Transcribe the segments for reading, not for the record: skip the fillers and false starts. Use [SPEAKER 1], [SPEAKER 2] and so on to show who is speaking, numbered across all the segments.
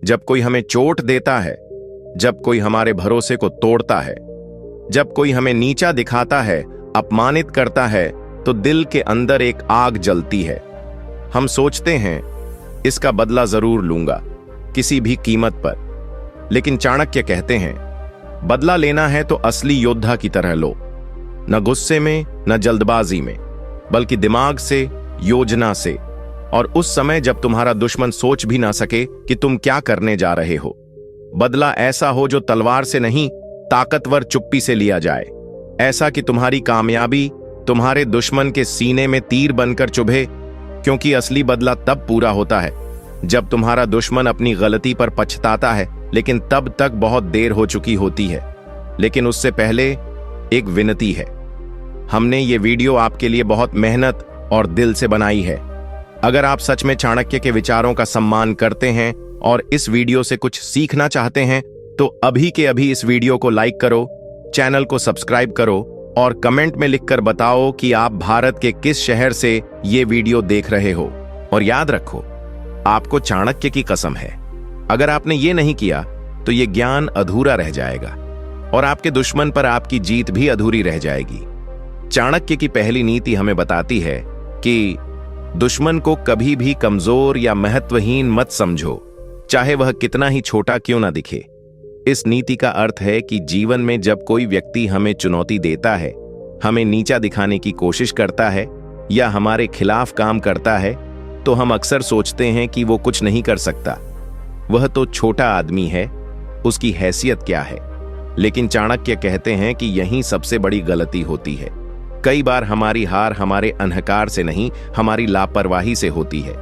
[SPEAKER 1] जब कोई हमें चोट देता है, जब कोई हमारे भरोसे को तोड़ता है, जब कोई हमें नीचा दिखाता है, अपमानित करता है, तो दिल के अंदर एक आग जलती है। हम सोचते हैं इसका बदला जरूर लूंगा, किसी भी कीमत पर। लेकिन चाणक्य कहते हैं बदला लेना है तो असली योद्धा की तरह लो, न गुस्से में न जल्दबाजी में, बल्कि दिमाग से, योजना से, और उस समय जब तुम्हारा दुश्मन सोच भी ना सके कि तुम क्या करने जा रहे हो। बदला ऐसा हो जो तलवार से नहीं, ताकतवर चुप्पी से लिया जाए। ऐसा कि तुम्हारी कामयाबी तुम्हारे दुश्मन के सीने में तीर बनकर चुभे, क्योंकि असली बदला तब पूरा होता है जब तुम्हारा दुश्मन अपनी गलती पर पछताता है, लेकिन तब तक बहुत देर हो चुकी होती है। लेकिन उससे पहले एक विनती है। हमने ये वीडियो आपके लिए बहुत मेहनत और दिल से बनाई है। अगर आप सच में चाणक्य के विचारों का सम्मान करते हैं और इस वीडियो से कुछ सीखना चाहते हैं, तो अभी के अभी इस वीडियो को लाइक करो, चैनल को सब्सक्राइब करो और कमेंट में लिखकर बताओ कि आप भारत के किस शहर से ये वीडियो देख रहे हो। और याद रखो, आपको चाणक्य की कसम है, अगर आपने ये नहीं किया तो ये ज्ञान अधूरा रह जाएगा और आपके दुश्मन पर आपकी जीत भी अधूरी रह जाएगी। चाणक्य की पहली नीति हमें बताती है कि दुश्मन को कभी भी कमजोर या महत्वहीन मत समझो, चाहे वह कितना ही छोटा क्यों ना दिखे। इस नीति का अर्थ है कि जीवन में जब कोई व्यक्ति हमें चुनौती देता है, हमें नीचा दिखाने की कोशिश करता है या हमारे खिलाफ काम करता है, तो हम अक्सर सोचते हैं कि वो कुछ नहीं कर सकता, वह तो छोटा आदमी है, उसकी हैसियत क्या है। लेकिन चाणक्य कहते हैं कि यही सबसे बड़ी गलती होती है। कई बार हमारी हार हमारे अहंकार से नहीं, हमारी लापरवाही से होती है।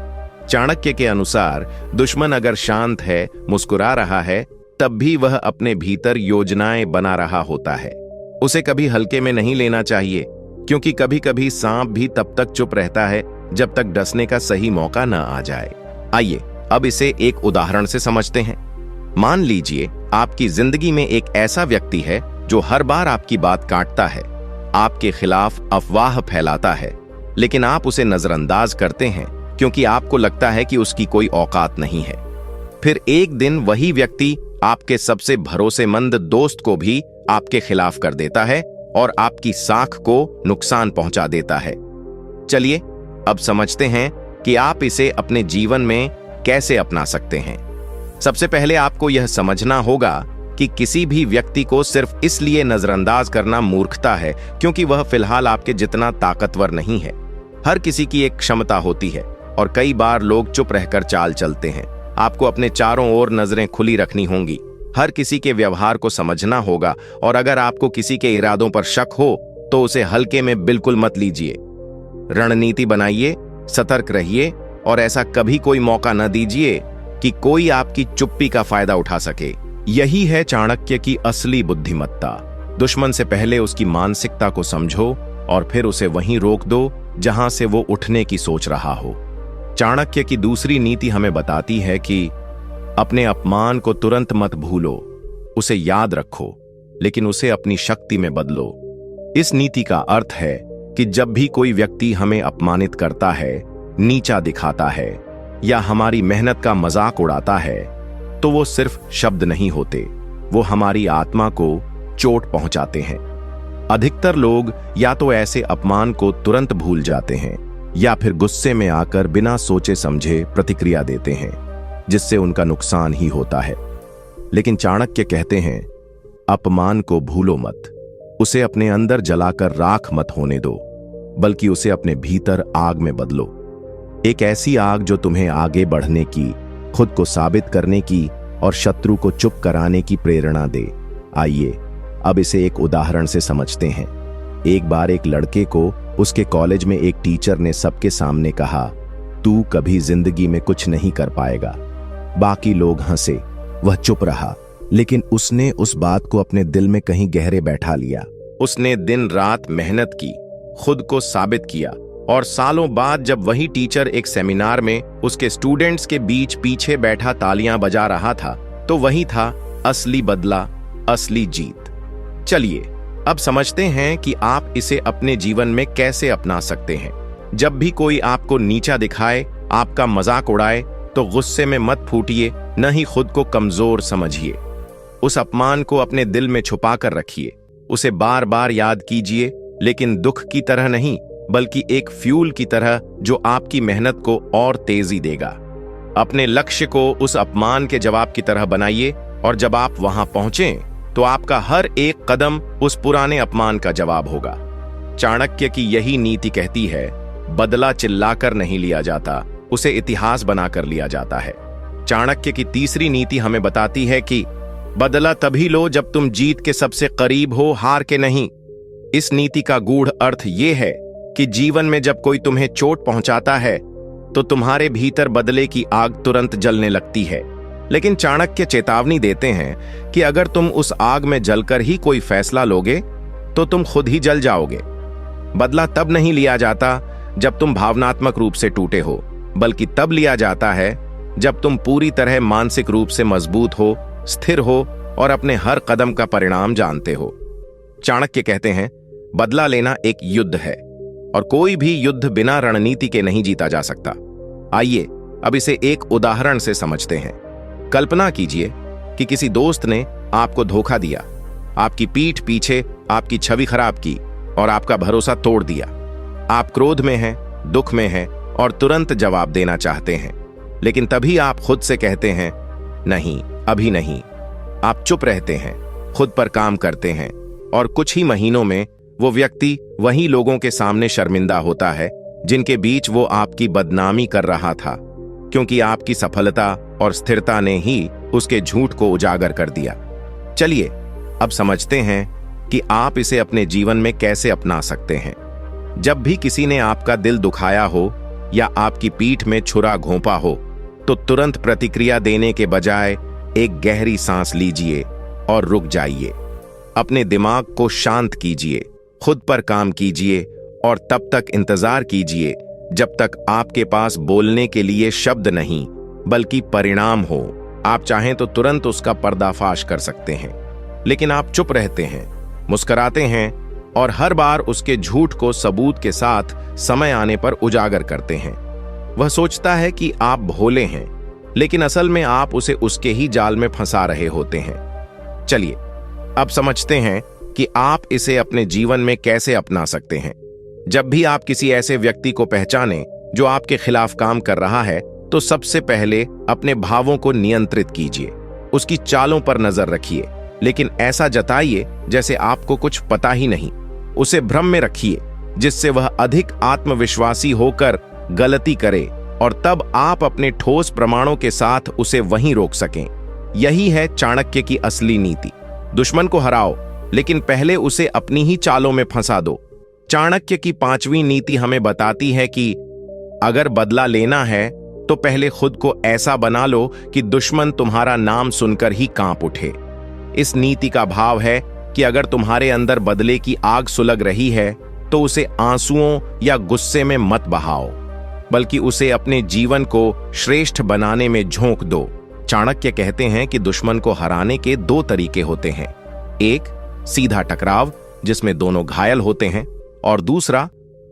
[SPEAKER 1] चाणक्य के अनुसार दुश्मन अगर शांत है, मुस्कुरा रहा है, तब भी वह अपने भीतर योजनाएं बना रहा होता है। उसे कभी हल्के में नहीं लेना चाहिए, क्योंकि कभी कभी सांप भी तब तक चुप रहता है जब तक डसने का सही मौका न आ जाए। आइए अब इसे एक उदाहरण से समझते हैं। मान लीजिए आपकी जिंदगी में एक ऐसा व्यक्ति है जो हर बार आपकी बात काटता है, आपके खिलाफ अफवाह फैलाता है, लेकिन आप उसे नजरअंदाज करते हैं क्योंकि आपको लगता है कि उसकी कोई औकात नहीं है। फिर एक दिन वही व्यक्ति आपके सबसे भरोसेमंद दोस्त को भी आपके खिलाफ कर देता है और आपकी साख को नुकसान पहुंचा देता है। चलिए अब समझते हैं कि आप इसे अपने जीवन में कैसे अपना सकते हैं। सबसे पहले आपको यह समझना होगा कि किसी भी व्यक्ति को सिर्फ इसलिए नजरअंदाज करना मूर्खता है क्योंकि वह फिलहाल आपके जितना ताकतवर नहीं है। हर किसी की एक क्षमता होती है और कई बार लोग चुप रहकर चाल चलते हैं। आपको अपने चारों ओर नजरें खुली रखनी होंगी, हर किसी के व्यवहार को समझना होगा, और अगर आपको किसी के इरादों पर शक हो तो उसे हल्के में बिल्कुल मत लीजिए। रणनीति बनाइए, सतर्क रहिए और ऐसा कभी कोई मौका न दीजिए कि कोई आपकी चुप्पी का फायदा उठा सके। यही है चाणक्य की असली बुद्धिमत्ता। दुश्मन से पहले उसकी मानसिकता को समझो और फिर उसे वहीं रोक दो जहां से वो उठने की सोच रहा हो। चाणक्य की दूसरी नीति हमें बताती है कि अपने अपमान को तुरंत मत भूलो, उसे याद रखो, लेकिन उसे अपनी शक्ति में बदलो। इस नीति का अर्थ है कि जब भी कोई व्यक्ति हमें अपमानित करता है, नीचा दिखाता है या हमारी मेहनत का मजाक उड़ाता है, तो वो सिर्फ शब्द नहीं होते, वो हमारी आत्मा को चोट पहुंचाते हैं। अधिकतर लोग या तो ऐसे अपमान को तुरंत भूल जाते हैं या फिर गुस्से में आकर बिना सोचे समझे प्रतिक्रिया देते हैं, जिससे उनका नुकसान ही होता है। लेकिन चाणक्य कहते हैं अपमान को भूलो मत, उसे अपने अंदर जलाकर राख मत होने दो, बल्कि उसे अपने भीतर आग में बदलो। एक ऐसी आग जो तुम्हें आगे बढ़ने की, खुद को साबित करने की और शत्रु को चुप कराने की प्रेरणा दे। आइए अब इसे एक उदाहरण से समझते हैं। एक बार एक लड़के को उसके कॉलेज में एक टीचर ने सबके सामने कहा, तू कभी जिंदगी में कुछ नहीं कर पाएगा। बाकी लोग हंसे, वह चुप रहा, लेकिन उसने उस बात को अपने दिल में कहीं गहरे बैठा लिया। उसने दिन रात मेहनत की, खुद को साबित किया, और सालों बाद जब वही टीचर एक सेमिनार में उसके स्टूडेंट्स के बीच पीछे बैठा तालियां बजा रहा था, तो वही था असली बदला, असली जीत। चलिए अब समझते हैं कि आप इसे अपने जीवन में कैसे अपना सकते हैं। जब भी कोई आपको नीचा दिखाए, आपका मजाक उड़ाए, तो गुस्से में मत फूटिए, न ही खुद को कमजोर समझिए। उस अपमान को अपने दिल में छुपा कर रखिए, उसे बार बार याद कीजिए, लेकिन दुख की तरह नहीं, बल्कि एक फ्यूल की तरह जो आपकी मेहनत को और तेजी देगा। अपने लक्ष्य को उस अपमान के जवाब की तरह बनाइए, और जब आप वहां पहुंचें तो आपका हर एक कदम उस पुराने अपमान का जवाब होगा। चाणक्य की यही नीति कहती है, बदला चिल्लाकर नहीं लिया जाता, उसे इतिहास बनाकर लिया जाता है। चाणक्य की तीसरी नीति हमें बताती है कि बदला तभी लो जब तुम जीत के सबसे करीब हो, हार के नहीं। इस नीति का गूढ़ अर्थ यह है कि जीवन में जब कोई तुम्हें चोट पहुंचाता है तो तुम्हारे भीतर बदले की आग तुरंत जलने लगती है, लेकिन चाणक्य चेतावनी देते हैं कि अगर तुम उस आग में जलकर ही कोई फैसला लोगे तो तुम खुद ही जल जाओगे। बदला तब नहीं लिया जाता जब तुम भावनात्मक रूप से टूटे हो, बल्कि तब लिया जाता है जब तुम पूरी तरह मानसिक रूप से मजबूत हो, स्थिर हो और अपने हर कदम का परिणाम जानते हो। चाणक्य कहते हैं, बदला लेना एक युद्ध है और कोई भी युद्ध बिना रणनीति के नहीं जीता जा सकता। आइए अब इसे एक उदाहरण से समझते हैं। कल्पना कीजिए कि किसी दोस्त ने आपको धोखा दिया, आपकी पीठ पीछे आपकी छवि खराब की और आपका भरोसा तोड़ दिया। आप क्रोध में हैं, दुख में हैं और तुरंत जवाब देना चाहते हैं, लेकिन तभी आप खुद से कहते हैं, नहीं, अभी नहीं। आप चुप रहते हैं, खुद पर काम करते हैं और कुछ ही महीनों में वो व्यक्ति वही लोगों के सामने शर्मिंदा होता है जिनके बीच वो आपकी बदनामी कर रहा था, क्योंकि आपकी सफलता और स्थिरता ने ही उसके झूठ को उजागर कर दिया। चलिए अब समझते हैं कि आप इसे अपने जीवन में कैसे अपना सकते हैं। जब भी किसी ने आपका दिल दुखाया हो या आपकी पीठ में छुरा घोंपा हो, तो तुरंत प्रतिक्रिया देने के बजाय एक गहरी सांस लीजिए और रुक जाइए। अपने दिमाग को शांत कीजिए, खुद पर काम कीजिए और तब तक इंतजार कीजिए जब तक आपके पास बोलने के लिए शब्द नहीं बल्कि परिणाम हो। आप चाहें तो तुरंत उसका पर्दाफाश कर सकते हैं, लेकिन आप चुप रहते हैं, मुस्कुराते हैं और हर बार उसके झूठ को सबूत के साथ समय आने पर उजागर करते हैं। वह सोचता है कि आप भोले हैं, लेकिन असल में आप उसे उसके ही जाल में फंसा रहे होते हैं। चलिए अब समझते हैं कि आप इसे अपने जीवन में कैसे अपना सकते हैं। जब भी आप किसी ऐसे व्यक्ति को पहचानें जो आपके खिलाफ काम कर रहा है, तो सबसे पहले अपने भावों को नियंत्रित कीजिए। उसकी चालों पर नजर रखिए, लेकिन ऐसा जताइए जैसे आपको कुछ पता ही नहीं। उसे भ्रम में रखिए जिससे वह अधिक आत्मविश्वासी होकर गलती करे और तब आप अपने ठोस प्रमाणों के साथ उसे वहीं रोक सकें। यही है चाणक्य की असली नीति। दुश्मन को हराओ, लेकिन पहले उसे अपनी ही चालों में फंसा दो। चाणक्य की पांचवी नीति हमें बताती है कि अगर बदला लेना है तो पहले खुद को ऐसा बना लो कि दुश्मन तुम्हारा नाम सुनकर ही कांप उठे। इस नीति का भाव है कि अगर तुम्हारे अंदर बदले की आग सुलग रही है तो उसे आंसुओं या गुस्से में मत बहाओ, बल्कि उसे अपने जीवन को श्रेष्ठ बनाने में झोंक दो। चाणक्य कहते हैं कि दुश्मन को हराने के दो तरीके होते हैं, एक सीधा टकराव जिसमें दोनों घायल होते हैं, और दूसरा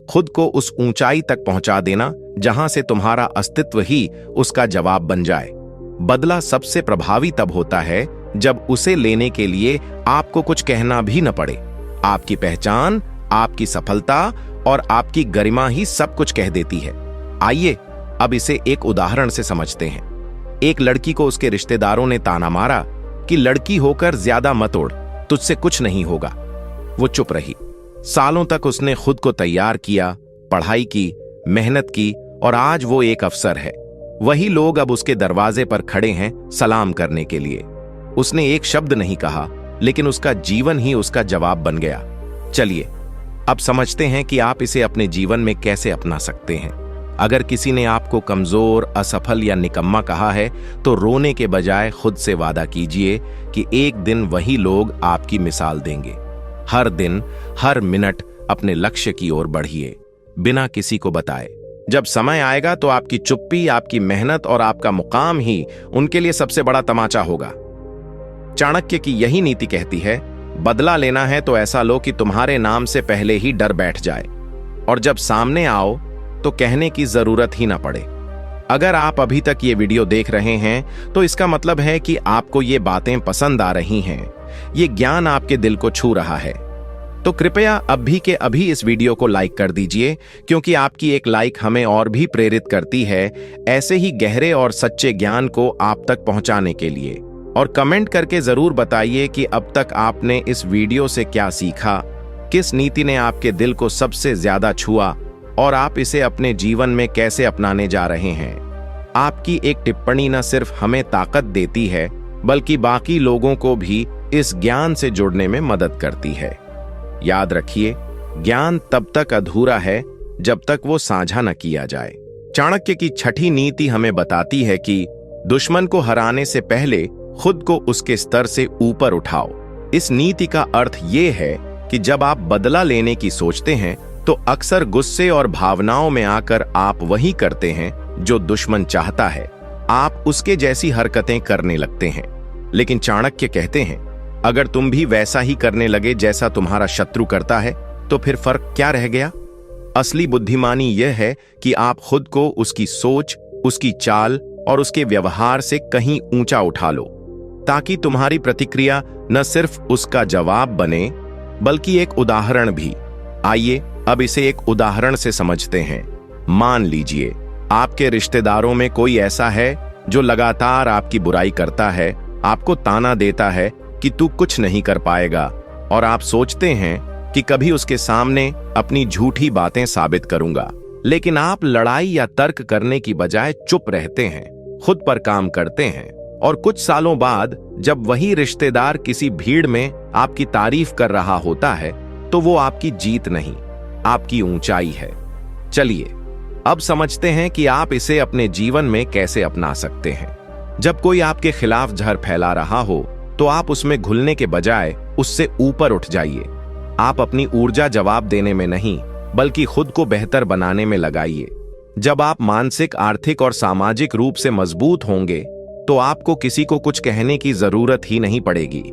[SPEAKER 1] खुद को उस ऊंचाई तक पहुंचा देना जहां से तुम्हारा अस्तित्व ही उसका जवाब बन जाए। बदला सबसे प्रभावी तब होता है जब उसे लेने के लिए आपको कुछ कहना भी न पड़े। आपकी पहचान, आपकी सफलता और आपकी गरिमा ही सब कुछ कह देती है। आइए अब इसे एक उदाहरण से समझते हैं। एक लड़की को उसके रिश्तेदारों ने ताना मारा कि लड़की होकर ज्यादा मत उड़, तुझसे कुछ नहीं होगा। वो चुप रही। सालों तक उसने खुद को तैयार किया, पढ़ाई की, मेहनत की और आज वो एक अफसर है। वही लोग अब उसके दरवाजे पर खड़े हैं सलाम करने के लिए। उसने एक शब्द नहीं कहा, लेकिन उसका जीवन ही उसका जवाब बन गया। चलिए अब समझते हैं कि आप इसे अपने जीवन में कैसे अपना सकते हैं। अगर किसी ने आपको कमजोर, असफल या निकम्मा कहा है तो रोने के बजाय खुद से वादा कीजिए कि एक दिन वही लोग आपकी मिसाल देंगे। हर दिन, हर मिनट अपने लक्ष्य की ओर बढ़िए, बिना किसी को बताए। जब समय आएगा तो आपकी चुप्पी, आपकी मेहनत और आपका मुकाम ही उनके लिए सबसे बड़ा तमाचा होगा। चाणक्य की यही नीति कहती है, बदला लेना है तो ऐसा लो कि तुम्हारे नाम से पहले ही डर बैठ जाए, और जब सामने आओ तो कहने की जरूरत ही ना पड़े। अगर आप अभी तक ये वीडियो देख रहे हैं तो इसका मतलब है कि आपको ये बातें पसंद आ रही हैं, ये ज्ञान आपके दिल को छू रहा है। तो कृपया अभी के अभी इस वीडियो को लाइक कर दीजिए, क्योंकि आपकी एक लाइक हमें और भी प्रेरित करती है ऐसे ही गहरे और सच्चे ज्ञान को आप तक पहुंचाने के लिए। और कमेंट करके जरूर बताइए कि अब तक आपने इस वीडियो से क्या सीखा, किस नीति ने आपके दिल को सबसे ज्यादा छुआ और आप इसे अपने जीवन में कैसे अपनाने जा रहे हैं। आपकी एक टिप्पणी न सिर्फ हमें ताकत देती है, बल्कि बाकी लोगों को भी इस ज्ञान से जुड़ने में मदद करती है। याद रखिए, ज्ञान तब तक अधूरा है जब तक वो साझा न किया जाए। चाणक्य की छठी नीति हमें बताती है कि दुश्मन को हराने से पहले खुद को उसके स्तर से ऊपर उठाओ। इस नीति का अर्थ ये है कि जब आप बदला लेने की सोचते हैं तो अक्सर गुस्से और भावनाओं में आकर आप वही करते हैं जो दुश्मन चाहता है। आप उसके जैसी हरकतें करने लगते हैं। लेकिन चाणक्य कहते हैं, अगर तुम भी वैसा ही करने लगे जैसा तुम्हारा शत्रु करता है तो फिर फर्क क्या रह गया। असली बुद्धिमानी यह है कि आप खुद को उसकी सोच, उसकी चाल और उसके व्यवहार से कहीं ऊंचा उठा लो, ताकि तुम्हारी प्रतिक्रिया न सिर्फ उसका जवाब बने बल्कि एक उदाहरण भी। आइए अब इसे एक उदाहरण से समझते हैं। मान लीजिए आपके रिश्तेदारों में कोई ऐसा है जो लगातार आपकी बुराई करता है, आपको ताना देता है कि तू कुछ नहीं कर पाएगा, और आप सोचते हैं कि कभी उसके सामने अपनी झूठी बातें साबित करूंगा। लेकिन आप लड़ाई या तर्क करने की बजाय चुप रहते हैं, खुद पर काम करते हैं, और कुछ सालों बाद जब वही रिश्तेदार किसी भीड़ में आपकी तारीफ कर रहा होता है तो वो आपकी जीत नहीं, आपकी ऊंचाई है। चलिए अब समझते हैं कि आप इसे अपने जीवन में कैसे अपना सकते हैं। जब कोई आपके खिलाफ जहर फैला रहा हो तो आप उसमें घुलने के बजाय उससे ऊपर उठ जाइए। आप अपनी ऊर्जा जवाब देने में नहीं बल्कि खुद को बेहतर बनाने में लगाइए। जब आप मानसिक, आर्थिक और सामाजिक रूप से मजबूत होंगे तो आपको किसी को कुछ कहने की जरूरत ही नहीं पड़ेगी।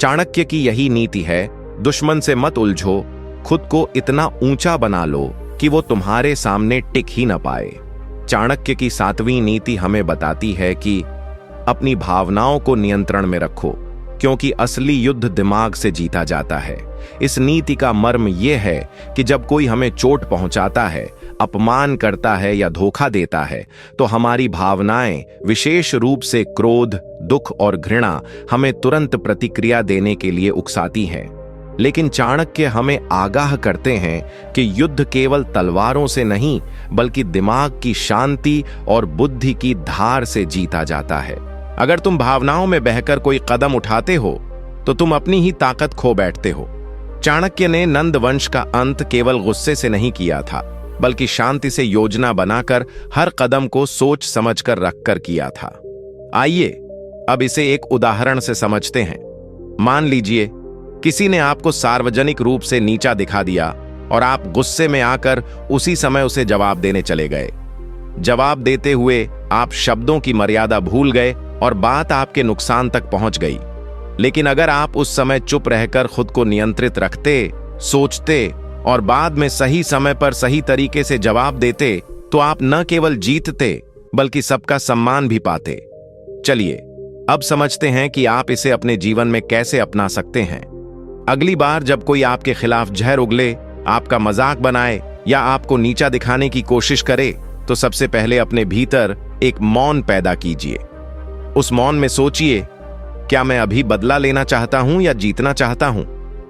[SPEAKER 1] चाणक्य की यही नीति है, दुश्मन से मत उलझो, खुद को इतना ऊंचा बना लो कि वो तुम्हारे सामने टिक ही न पाए। चाणक्य की 7वीं नीति हमें बताती है कि अपनी भावनाओं को नियंत्रण में रखो, क्योंकि असली युद्ध दिमाग से जीता जाता है। इस नीति का मर्म यह है कि जब कोई हमें चोट पहुंचाता है, अपमान करता है या धोखा देता है तो हमारी भावनाएं, विशेष रूप से क्रोध, दुख और घृणा, हमें तुरंत प्रतिक्रिया देने के लिए उकसाती हैं। लेकिन चाणक्य हमें आगाह करते हैं कि युद्ध केवल तलवारों से नहीं बल्कि दिमाग की शांति और बुद्धि की धार से जीता जाता है। अगर तुम भावनाओं में बहकर कोई कदम उठाते हो तो तुम अपनी ही ताकत खो बैठते हो। चाणक्य ने नंद वंश का अंत केवल गुस्से से नहीं किया था, बल्कि शांति से योजना बनाकर हर कदम को सोच समझकर रखकर किया था। आइए अब इसे एक उदाहरण से समझते हैं। मान लीजिए किसी ने आपको सार्वजनिक रूप से नीचा दिखा दिया और आप गुस्से में आकर उसी समय उसे जवाब देने चले गए। जवाब देते हुए आप शब्दों की मर्यादा भूल गए और बात आपके नुकसान तक पहुंच गई। लेकिन अगर आप उस समय चुप रहकर खुद को नियंत्रित रखते, सोचते और बाद में सही समय पर सही तरीके से जवाब देते तो आप न केवल जीतते बल्कि सबका सम्मान भी पाते। चलिए अब समझते हैं कि आप इसे अपने जीवन में कैसे अपना सकते हैं। अगली बार जब कोई आपके खिलाफ जहर उगले, आपका मजाक बनाए या आपको नीचा दिखाने की कोशिश करे तो सबसे पहले अपने भीतर एक मौन पैदा कीजिए। उस मौन में सोचिए, क्या मैं अभी बदला लेना चाहता हूं या जीतना चाहता हूं,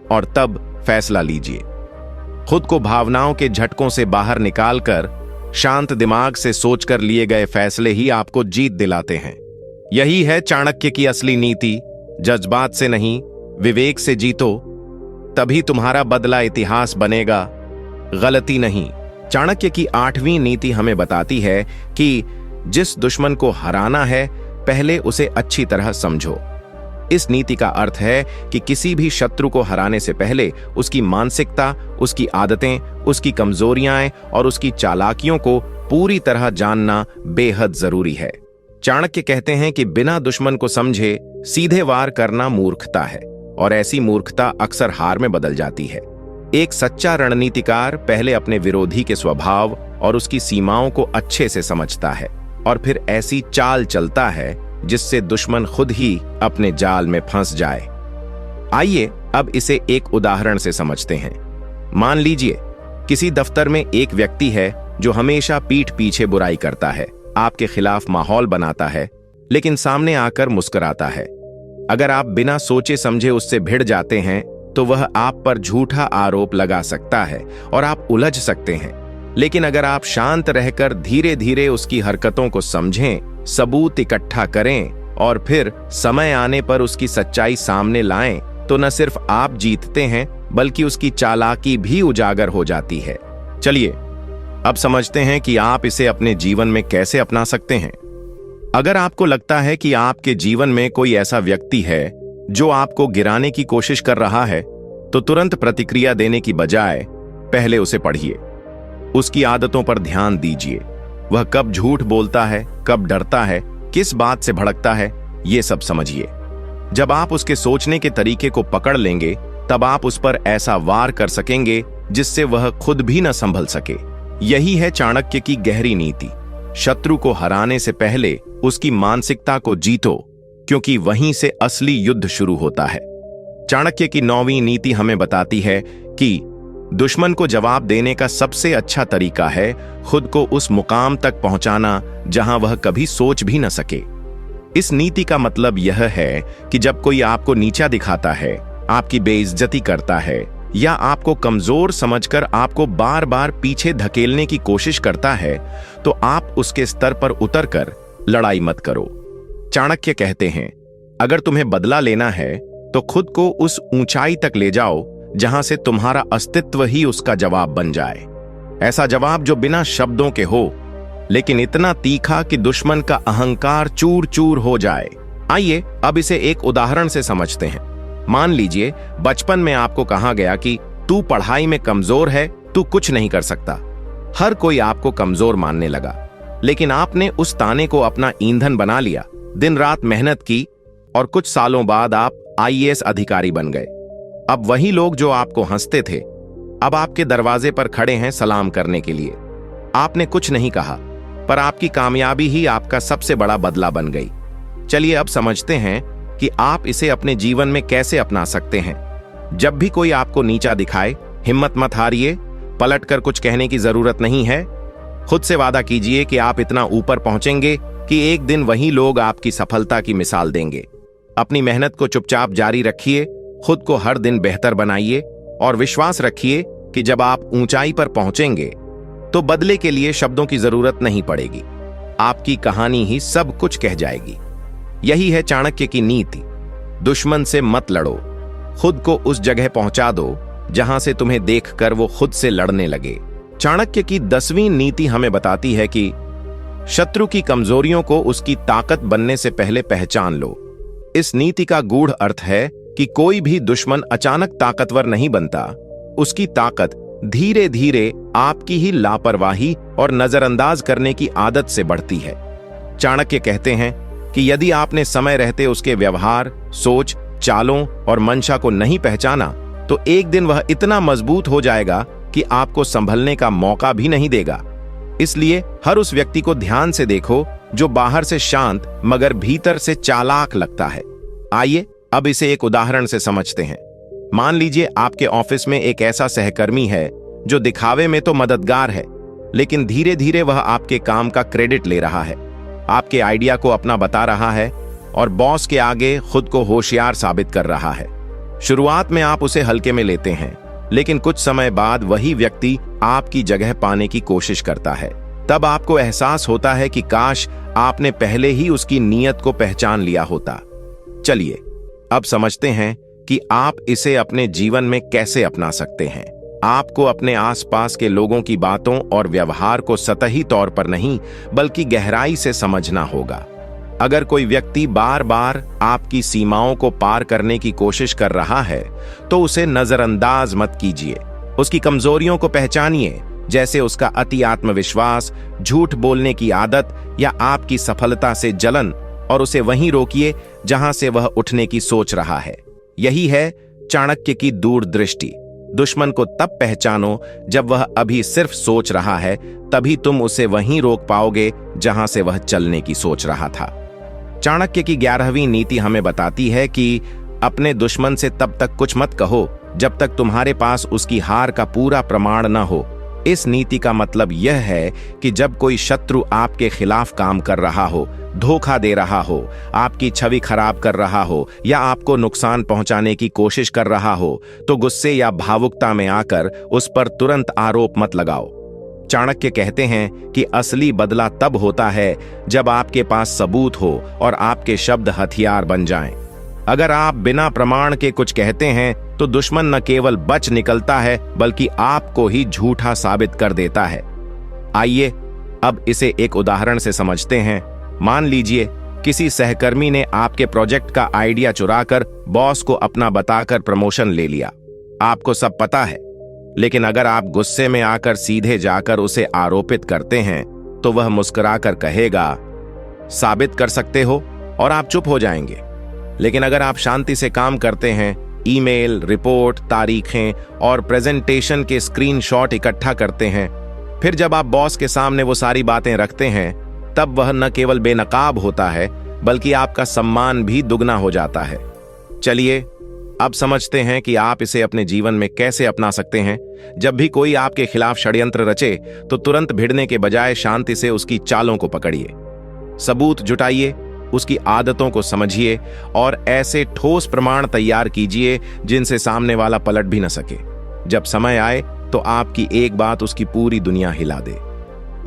[SPEAKER 1] और तब फैसला लीजिए। खुद को भावनाओं के झटकों से बाहर निकालकर शांत दिमाग से सोचकर लिए गए फैसले ही आपको जीत दिलाते हैं। यही है चाणक्य की असली नीति। जज्बात से नहीं, विवेक से जीतो, तभी तुम्हारा बदला इतिहास बनेगा, गलती नहीं। चाणक्य की 8वीं नीति हमें बताती है कि जिस दुश्मन को हराना है पहले उसे अच्छी तरह समझो। इस नीति का अर्थ है कि किसी भी शत्रु को हराने से पहले उसकी मानसिकता, उसकी आदतें, उसकी कमजोरियां और उसकी चालाकियों को पूरी तरह जानना बेहद जरूरी है। चाणक्य कहते हैं कि बिना दुश्मन को समझे सीधे वार करना मूर्खता है, और ऐसी मूर्खता अक्सर हार में बदल जाती है। एक सच्चा रणनीतिकार पहले अपने विरोधी के स्वभाव और उसकी सीमाओं को अच्छे से समझता है, और फिर ऐसी चाल चलता है जिससे दुश्मन खुद ही अपने जाल में फंस जाए। आइए अब इसे एक उदाहरण से समझते हैं। मान लीजिए किसी दफ्तर में एक व्यक्ति है जो हमेशा पीठ पीछे बुराई करता है, आपके खिलाफ माहौल बनाता है, लेकिन सामने आकर मुस्कुराता है। अगर आप बिना सोचे समझे उससे भिड़ जाते हैं तो वह आप पर झूठा आरोप लगा सकता है और आप उलझ सकते हैं। लेकिन अगर आप शांत रहकर धीरे धीरे उसकी हरकतों को समझें, सबूत इकट्ठा करें और फिर समय आने पर उसकी सच्चाई सामने लाएं, तो न सिर्फ आप जीतते हैं बल्कि उसकी चालाकी भी उजागर हो जाती है। चलिए अब समझते हैं कि आप इसे अपने जीवन में कैसे अपना सकते हैं। अगर आपको लगता है कि आपके जीवन में कोई ऐसा व्यक्ति है जो आपको गिराने की कोशिश कर रहा है, तो तुरंत प्रतिक्रिया देने की बजाय पहले उसे पढ़िए। उसकी आदतों पर ध्यान दीजिए। वह कब झूठ बोलता है, कब डरता है, किस बात से भड़कता है, ये सब समझिए। जब आप उसके सोचने के तरीके को पकड़ लेंगे, तब आप उस पर ऐसा वार कर सकेंगे जिससे वह खुद भी न संभल सके। यही है चाणक्य की गहरी नीति। शत्रु को हराने से पहले उसकी मानसिकता को जीतो, क्योंकि वहीं से असली युद्ध शुरू होता है। चाणक्य की 9वीं नीति हमें बताती है कि दुश्मन को जवाब देने का सबसे अच्छा तरीका है खुद को उस मुकाम तक पहुंचाना जहां वह कभी सोच भी न सके। इस नीति का मतलब यह है कि जब कोई आपको नीचा दिखाता है, आपकी बेइज्जती करता है या आपको कमजोर समझकर आपको बार बार पीछे धकेलने की कोशिश करता है, तो आप उसके स्तर पर उतरकर लड़ाई मत करो। चाणक्य कहते हैं, अगर तुम्हें बदला लेना है तो खुद को उस ऊंचाई तक ले जाओ जहां से तुम्हारा अस्तित्व ही उसका जवाब बन जाए। ऐसा जवाब जो बिना शब्दों के हो, लेकिन इतना तीखा कि दुश्मन का अहंकार चूर चूर हो जाए। आइए अब इसे एक उदाहरण से समझते हैं। मान लीजिए बचपन में आपको कहा गया कि तू पढ़ाई में कमजोर है, तू कुछ नहीं कर सकता। हर कोई आपको कमजोर मानने लगा, लेकिन आपने उस ताने को अपना ईंधन बना लिया, दिन रात मेहनत की और कुछ सालों बाद आप आईएएस अधिकारी बन गए। अब वही लोग जो आपको हंसते थे, अब आपके दरवाजे पर खड़े हैं सलाम करने के लिए। आपने कुछ नहीं कहा, पर आपकी कामयाबी ही आपका सबसे बड़ा बदला बन गई। चलिए अब समझते हैं कि आप इसे अपने जीवन में कैसे अपना सकते हैं। जब भी कोई आपको नीचा दिखाए, हिम्मत मत हारिए। पलटकर कुछ कहने की जरूरत नहीं है। खुद से वादा कीजिए कि आप इतना ऊपर पहुंचेंगे कि एक दिन वही लोग आपकी सफलता की मिसाल देंगे। अपनी मेहनत को चुपचाप जारी रखिए, खुद को हर दिन बेहतर बनाइए और विश्वास रखिए कि जब आप ऊंचाई पर पहुंचेंगे तो बदले के लिए शब्दों की जरूरत नहीं पड़ेगी। आपकी कहानी ही सब कुछ कह जाएगी। यही है चाणक्य की नीति। दुश्मन से मत लड़ो, खुद को उस जगह पहुंचा दो जहां से तुम्हें देखकर वो खुद से लड़ने लगे। चाणक्य की 10वीं नीति हमें बताती है कि शत्रु की कमजोरियों को उसकी ताकत बनने से पहले पहचान लो। इस नीति का गूढ़ अर्थ है कि कोई भी दुश्मन अचानक ताकतवर नहीं बनता। उसकी ताकत धीरे धीरे आपकी ही लापरवाही और नजरअंदाज करने की आदत से बढ़ती है। चाणक्य कहते हैं कि यदि आपने समय रहते उसके व्यवहार, सोच, चालों और मंशा को नहीं पहचाना, तो एक दिन वह इतना मजबूत हो जाएगा कि आपको संभलने का मौका भी नहीं देगा। इसलिए हर उस व्यक्ति को ध्यान से देखो जो बाहर से शांत मगर भीतर से चालाक लगता है। आइए अब इसे एक उदाहरण से समझते हैं। मान लीजिए आपके ऑफिस में एक ऐसा सहकर्मी है जो दिखावे में तो मददगार है, लेकिन धीरे धीरे वह आपके काम का क्रेडिट ले रहा है, आपके आइडिया को अपना बता रहा है और बॉस के आगे खुद को होशियार साबित कर रहा है। शुरुआत में आप उसे हल्के में लेते हैं, लेकिन कुछ समय बाद वही व्यक्ति आपकी जगह पाने की कोशिश करता है। तब आपको एहसास होता है कि काश आपने पहले ही उसकी नीयत को पहचान लिया होता। चलिए अब समझते हैं कि आप इसे अपने जीवन में कैसे अपना सकते हैं। आपको अपने आसपास के लोगों की बातों और व्यवहार को सतही तौर पर नहीं बल्कि गहराई से समझना होगा। अगर कोई व्यक्ति बार बार आपकी सीमाओं को पार करने की कोशिश कर रहा है तो उसे नजरअंदाज मत कीजिए। उसकी कमजोरियों को पहचानिए, जैसे उसका अति आत्मविश्वास, झूठ बोलने की आदत या आपकी सफलता से जलन, और उसे वहीं रोकिए जहां से वह उठने की सोच रहा है। यही है चाणक्य की दूरदृष्टि। दुश्मन को तब पहचानो जब वह अभी सिर्फ सोच रहा है, तभी तुम उसे वहीं रोक पाओगे जहां से वह चलने की सोच रहा था। चाणक्य की 11वीं नीति हमें बताती है कि अपने दुश्मन से तब तक कुछ मत कहो जब तक तुम्हारे पास उसकी हार का पूरा प्रमाण न हो। इस नीति का मतलब यह है कि जब कोई शत्रु आपके खिलाफ काम कर रहा हो, धोखा दे रहा हो, आपकी छवि खराब कर रहा हो या आपको नुकसान पहुंचाने की कोशिश कर रहा हो, तो गुस्से या भावुकता में आकर उस पर तुरंत आरोप मत लगाओ। चाणक्य कहते हैं कि असली बदला तब होता है जब आपके पास सबूत हो और आपके शब्द हथियार बन जाएं। अगर आप बिना प्रमाण के कुछ कहते हैं तो दुश्मन न केवल बच निकलता है बल्कि आपको ही झूठा साबित कर देता है। आइए अब इसे एक उदाहरण से समझते हैं। मान लीजिए किसी सहकर्मी ने आपके प्रोजेक्ट का आइडिया चुराकर बॉस को अपना बताकर प्रमोशन ले लिया। आपको सब पता है, लेकिन अगर आप गुस्से में आकर सीधे जाकर उसे आरोपित करते हैं तो वह मुस्कुराकर कहेगा, साबित कर सकते हो, और आप चुप हो जाएंगे। लेकिन अगर आप शांति से काम करते हैं, ईमेल, रिपोर्ट, तारीखें और प्रेजेंटेशन के स्क्रीनशॉट इकट्ठा करते हैं, फिर जब आप बॉस के सामने वो सारी बातें रखते हैं, तब वह न केवल बेनकाब होता है बल्कि आपका सम्मान भी दुगना हो जाता है। चलिए अब समझते हैं कि आप इसे अपने जीवन में कैसे अपना सकते हैं। जब भी कोई आपके खिलाफ षड्यंत्र रचे तो तुरंत भिड़ने के बजाय शांति से उसकी चालों को पकड़िए, सबूत जुटाइए, उसकी आदतों को समझिए और ऐसे ठोस प्रमाण तैयार कीजिए जिनसे सामने वाला पलट भी न सके। जब समय आए तो आपकी एक बात उसकी पूरी दुनिया हिला दे।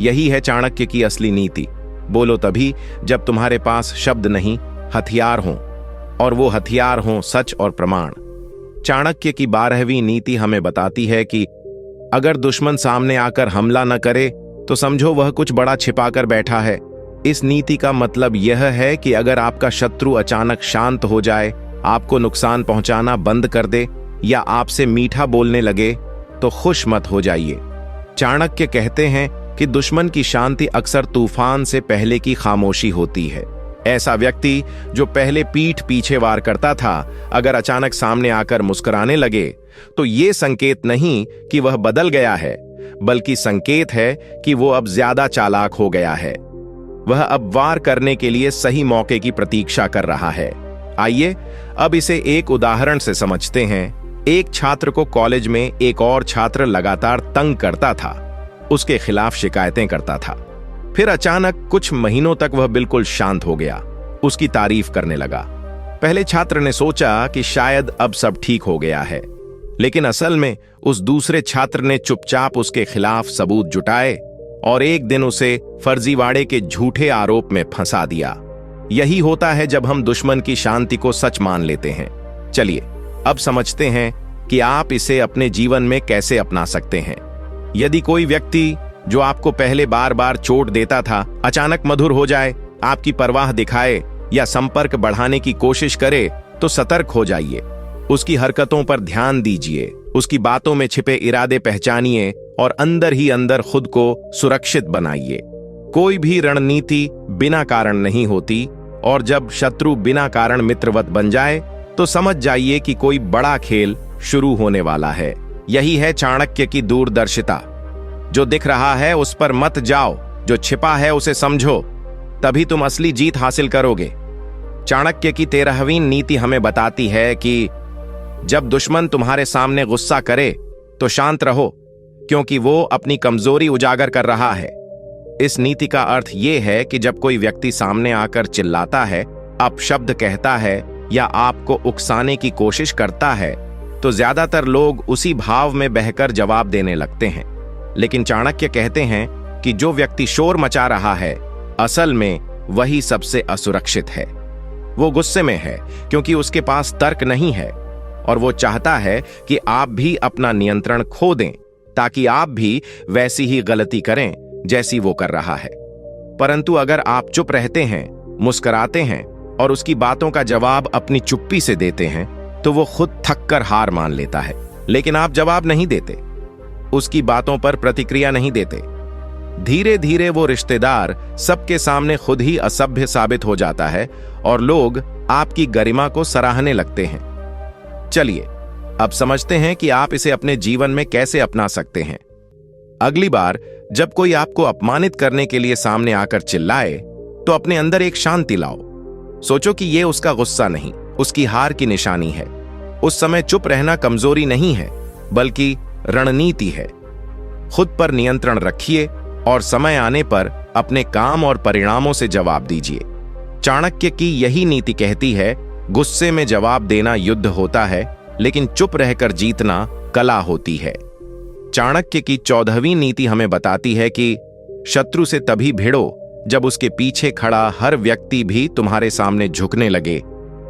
[SPEAKER 1] यही है चाणक्य की असली नीति। बोलो तभी जब तुम्हारे पास शब्द नहीं, हथियार हों, और वो हथियार हों सच और प्रमाण। चाणक्य की 12वीं नीति हमें बताती है कि अगर दुश्मन सामने आकर हमला न करे तो समझो वह कुछ बड़ा छिपाकर बैठा है। इस नीति का मतलब यह है कि अगर आपका शत्रु अचानक शांत हो जाए, आपको नुकसान पहुंचाना बंद कर दे या आपसे मीठा बोलने लगे तो खुश मत हो जाइए। चाणक्य कहते हैं कि दुश्मन की शांति अक्सर तूफान से पहले की खामोशी होती है। ऐसा व्यक्ति जो पहले पीठ पीछे वार करता था, अगर अचानक सामने आकर मुस्कुराने लगे तो ये संकेत नहीं कि वह बदल गया है, बल्कि संकेत है कि वो अब ज्यादा चालाक हो गया है। वह अब वार करने के लिए सही मौके की प्रतीक्षा कर रहा है। आइए अब इसे एक उदाहरण से समझते हैं। एक छात्र को कॉलेज में एक और छात्र लगातार तंग करता था, उसके खिलाफ शिकायतें करता था। फिर अचानक कुछ महीनों तक वह बिल्कुल शांत हो गया, उसकी तारीफ करने लगा। पहले छात्र ने सोचा कि शायद अब सब ठीक हो गया है, लेकिन असल में उस दूसरे छात्र ने चुपचाप उसके खिलाफ सबूत जुटाए और एक दिन उसे फर्जीवाड़े के झूठे आरोप में फंसा दिया। यही होता है जब हम दुश्मन की शांति को सच मान लेते हैं। चलिए अब समझते हैं कि आप इसे अपने जीवन में कैसे अपना सकते हैं। यदि कोई व्यक्ति जो आपको पहले बार बार चोट देता था अचानक मधुर हो जाए, आपकी परवाह दिखाए या संपर्क बढ़ाने की कोशिश करे, तो सतर्क हो जाइए। उसकी हरकतों पर ध्यान दीजिए, उसकी बातों में छिपे इरादे पहचानिए और अंदर ही अंदर खुद को सुरक्षित बनाइए। कोई भी रणनीति बिना कारण नहीं होती, और जब शत्रु बिना कारण मित्रवत बन जाए तो समझ जाइए कि कोई बड़ा खेल शुरू होने वाला है। यही है चाणक्य की दूरदर्शिता। जो दिख रहा है उस पर मत जाओ, जो छिपा है उसे समझो, तभी तुम असली जीत हासिल करोगे। चाणक्य की 13वीं नीति हमें बताती है कि जब दुश्मन तुम्हारे सामने गुस्सा करे तो शांत रहो, क्योंकि वो अपनी कमजोरी उजागर कर रहा है। इस नीति का अर्थ यह है कि जब कोई व्यक्ति सामने आकर चिल्लाता है, अपशब्द कहता है या आपको उकसाने की कोशिश करता है, तो ज्यादातर लोग उसी भाव में बहकर जवाब देने लगते हैं। लेकिन चाणक्य कहते हैं कि जो व्यक्ति शोर मचा रहा है, असल में वही सबसे असुरक्षित है। वो गुस्से में है क्योंकि उसके पास तर्क नहीं है, और वो चाहता है कि आप भी अपना नियंत्रण खो दें ताकि आप भी वैसी ही गलती करें जैसी वो कर रहा है। परंतु अगर आप चुप रहते हैं, मुस्कुराते हैं और उसकी बातों का जवाब अपनी चुप्पी से देते हैं, तो वो खुद थक कर हार मान लेता है। लेकिन आप जवाब नहीं देते, उसकी बातों पर प्रतिक्रिया नहीं देते। धीरे धीरे वो रिश्तेदार सबके सामने खुद ही असभ्य साबित हो जाता है और लोग आपकी गरिमा को सराहने लगते हैं। चलिए अब समझते हैं कि आप इसे अपने जीवन में कैसे अपना सकते हैं। अगली बार जब कोई आपको अपमानित करने के लिए सामने आकर चिल्लाए, तो अपने अंदर एक शांति लाओ। सोचो कि यह उसका गुस्सा नहीं, उसकी हार की निशानी है। उस समय चुप रहना कमजोरी नहीं है, बल्कि रणनीति है। खुद पर नियंत्रण रखिए और समय आने पर अपने काम और परिणामों से जवाब दीजिए। चाणक्य की यही नीति कहती है, गुस्से में जवाब देना युद्ध होता है, लेकिन चुप रहकर जीतना कला होती है। चाणक्य की 14वीं नीति हमें बताती है कि शत्रु से तभी भिड़ो जब उसके पीछे खड़ा हर व्यक्ति भी तुम्हारे सामने झुकने लगे।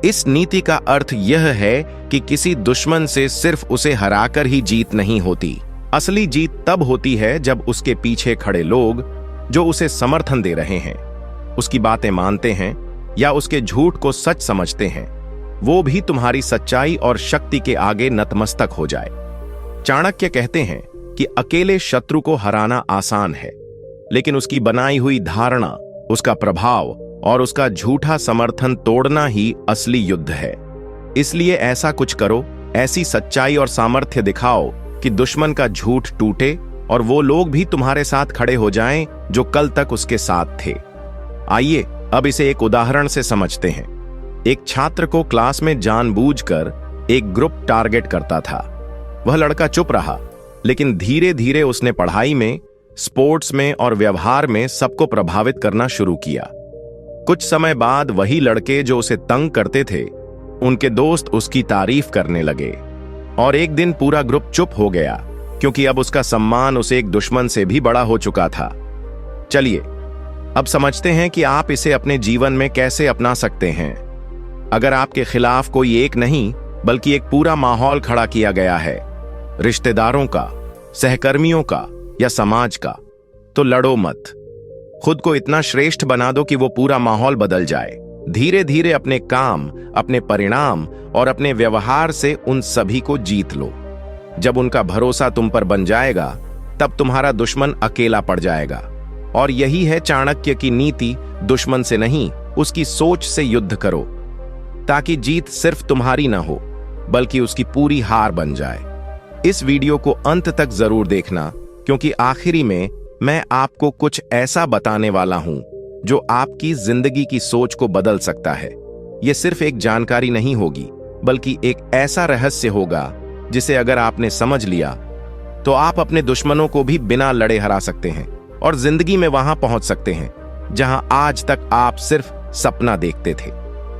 [SPEAKER 1] इस नीति का अर्थ यह है कि किसी दुश्मन से सिर्फ उसे हराकर ही जीत नहीं होती। असली जीत तब होती है जब उसके पीछे खड़े लोग जो उसे समर्थन दे रहे हैं, उसकी बातें मानते हैं या उसके झूठ को सच समझते हैं, वो भी तुम्हारी सच्चाई और शक्ति के आगे नतमस्तक हो जाए। चाणक्य कहते हैं कि अकेले शत्रु को हराना आसान है, लेकिन उसकी बनाई हुई धारणा, उसका प्रभाव और उसका झूठा समर्थन तोड़ना ही असली युद्ध है। इसलिए ऐसा कुछ करो, ऐसी सच्चाई और सामर्थ्य दिखाओ कि दुश्मन का झूठ टूटे और वो लोग भी तुम्हारे साथ खड़े हो जाएं जो कल तक उसके साथ थे। आइए अब इसे एक उदाहरण से समझते हैं। एक छात्र को क्लास में जानबूझकर एक ग्रुप टारगेट करता था। वह लड़का चुप रहा, लेकिन धीरे धीरे उसने पढ़ाई में, स्पोर्ट्स में और व्यवहार में सबको प्रभावित करना शुरू किया। कुछ समय बाद वही लड़के जो उसे तंग करते थे, उनके दोस्त उसकी तारीफ करने लगे और एक दिन पूरा ग्रुप चुप हो गया, क्योंकि अब उसका सम्मान उसे एक दुश्मन से भी बड़ा हो चुका था। चलिए अब समझते हैं कि आप इसे अपने जीवन में कैसे अपना सकते हैं। अगर आपके खिलाफ कोई एक नहीं बल्कि एक पूरा माहौल खड़ा किया गया है, रिश्तेदारों का, सहकर्मियों का या समाज का, तो लड़ो मत। खुद को इतना श्रेष्ठ बना दो कि वो पूरा माहौल बदल जाए। धीरे धीरे अपने काम, अपने परिणाम और अपने व्यवहार से उन सभी को जीत लो। जब उनका भरोसा तुम पर बन जाएगा, तब तुम्हारा दुश्मन अकेला पड़ जाएगा। और यही है चाणक्य की नीति, दुश्मन से नहीं, उसकी सोच से युद्ध करो, ताकि जीत सिर्फ तुम्हारी ना हो, बल्कि उसकी पूरी हार बन जाए। इस वीडियो को अंत तक जरूर देखना, क्योंकि आखिरी में मैं आपको कुछ ऐसा बताने वाला हूं जो आपकी जिंदगी की सोच को बदल सकता है। यह सिर्फ एक जानकारी नहीं होगी, बल्कि एक ऐसा रहस्य होगा जिसे अगर आपने समझ लिया तो आप अपने दुश्मनों को भी बिना लड़े हरा सकते हैं और जिंदगी में वहां पहुंच सकते हैं जहां आज तक आप सिर्फ सपना देखते थे।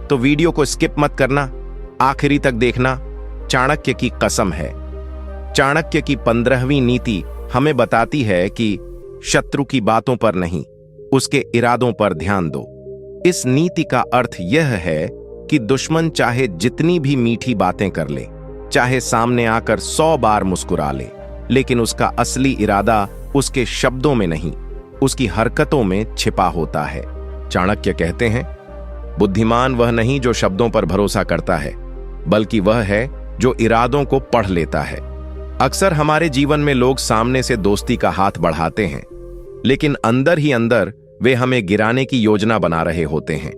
[SPEAKER 1] तो वीडियो को स्किप मत करना, आखिरी तक देखना। चाणक्य की कसम है। चाणक्य की 15वीं नीति हमें बताती है कि शत्रु की बातों पर नहीं, उसके इरादों पर ध्यान दो। इस नीति का अर्थ यह है कि दुश्मन चाहे जितनी भी मीठी बातें कर ले, चाहे सामने आकर 100 बार मुस्कुरा ले, लेकिन उसका असली इरादा उसके शब्दों में नहीं, उसकी हरकतों में छिपा होता है। चाणक्य कहते हैं, बुद्धिमान वह नहीं जो शब्दों पर भरोसा करता है, बल्कि वह है जो इरादों को पढ़ लेता है। अक्सर हमारे जीवन में लोग सामने से दोस्ती का हाथ बढ़ाते हैं, लेकिन अंदर ही अंदर वे हमें गिराने की योजना बना रहे होते हैं।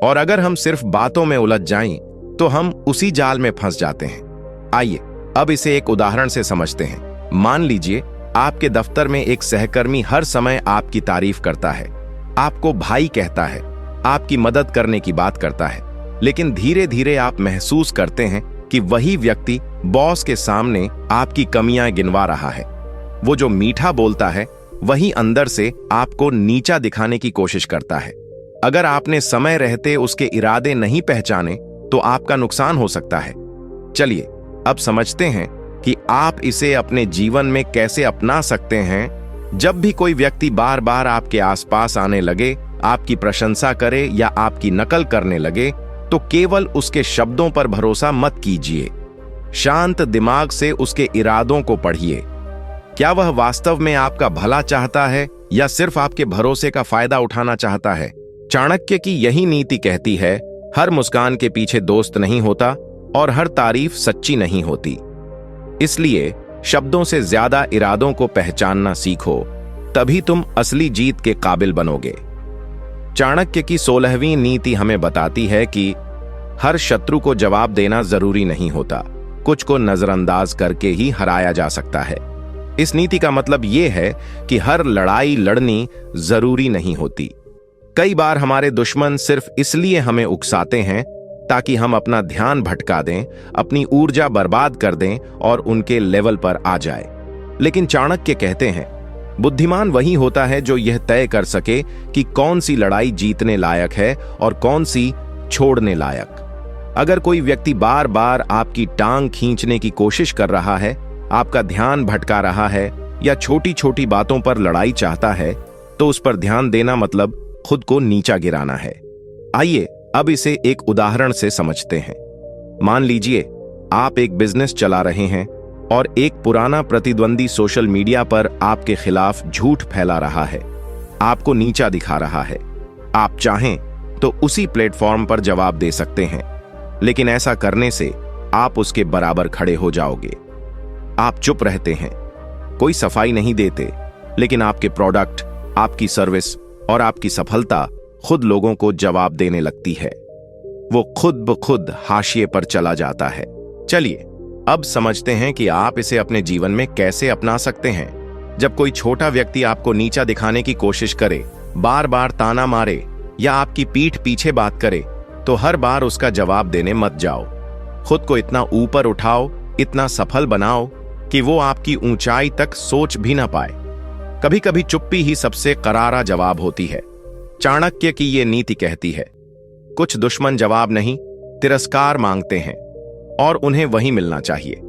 [SPEAKER 1] और अगर हम सिर्फ बातों में उलझ जाएं, तो हम उसी जाल में फंस जाते हैं। आइए अब इसे एक उदाहरण से समझते हैं। मान लीजिए आपके दफ्तर में एक सहकर्मी हर समय आपकी तारीफ करता है, आपको भाई कहता है, आपकी मदद करने की बात करता है, लेकिन धीरे धीरे आप महसूस करते हैं कि वही व्यक्ति बॉस के सामने आपकी कमियां गिनवा रहा है। वो जो मीठा बोलता है, वही अंदर से आपको नीचा दिखाने की कोशिश करता है। अगर आपने समय रहते उसके इरादे नहीं पहचाने, तो आपका नुकसान हो सकता है। चलिए अब समझते हैं कि आप इसे अपने जीवन में कैसे अपना सकते हैं। जब भी कोई व्यक्ति बार बार आपके आसपास आने लगे, आपकी प्रशंसा करे या आपकी नकल करने लगे, तो केवल उसके शब्दों पर भरोसा मत कीजिए। शांत दिमाग से उसके इरादों को पढ़िए। क्या वह वास्तव में आपका भला चाहता है या सिर्फ आपके भरोसे का फायदा उठाना चाहता है? चाणक्य की यही नीति कहती है, हर मुस्कान के पीछे दोस्त नहीं होता और हर तारीफ सच्ची नहीं होती। इसलिए शब्दों से ज्यादा इरादों को पहचानना सीखो, तभी तुम असली जीत के काबिल बनोगे। चाणक्य की 16वीं नीति हमें बताती है कि हर शत्रु को जवाब देना जरूरी नहीं होता, कुछ को नजरअंदाज करके ही हराया जा सकता है। इस नीति का मतलब यह है कि हर लड़ाई लड़नी जरूरी नहीं होती। कई बार हमारे दुश्मन सिर्फ इसलिए हमें उकसाते हैं ताकि हम अपना ध्यान भटका दें, अपनी ऊर्जा बर्बाद कर दें और उनके लेवल पर आ जाए। लेकिन चाणक्य कहते हैं, बुद्धिमान वही होता है जो यह तय कर सके कि कौन सी लड़ाई जीतने लायक है और कौन सी छोड़ने लायक। अगर कोई व्यक्ति बार बार आपकी टांग खींचने की कोशिश कर रहा है, आपका ध्यान भटका रहा है या छोटी छोटी बातों पर लड़ाई चाहता है, तो उस पर ध्यान देना मतलब खुद को नीचा गिराना है। आइए अब इसे एक उदाहरण से समझते हैं। मान लीजिए आप एक बिजनेस चला रहे हैं और एक पुराना प्रतिद्वंदी सोशल मीडिया पर आपके खिलाफ झूठ फैला रहा है, आपको नीचा दिखा रहा है। आप चाहें तो उसी प्लेटफॉर्म पर जवाब दे सकते हैं, लेकिन ऐसा करने से आप उसके बराबर खड़े हो जाओगे। आप चुप रहते हैं, कोई सफाई नहीं देते, लेकिन आपके प्रोडक्ट, आपकी सर्विस और आपकी सफलता खुद लोगों को जवाब देने लगती है। वो खुद ब खुद हाशिए पर चला जाता है। चलिए अब समझते हैं कि आप इसे अपने जीवन में कैसे अपना सकते हैं। जब कोई छोटा व्यक्ति आपको नीचा दिखाने की कोशिश करे, बार बार ताना मारे या आपकी पीठ पीछे बात करे, तो हर बार उसका जवाब देने मत जाओ। खुद को इतना ऊपर उठाओ, इतना सफल बनाओ कि वो आपकी ऊंचाई तक सोच भी ना पाए। कभी कभी चुप्पी ही सबसे करारा जवाब होती है। चाणक्य की ये नीति कहती है, कुछ दुश्मन जवाब नहीं, तिरस्कार मांगते हैं और उन्हें वही मिलना चाहिए।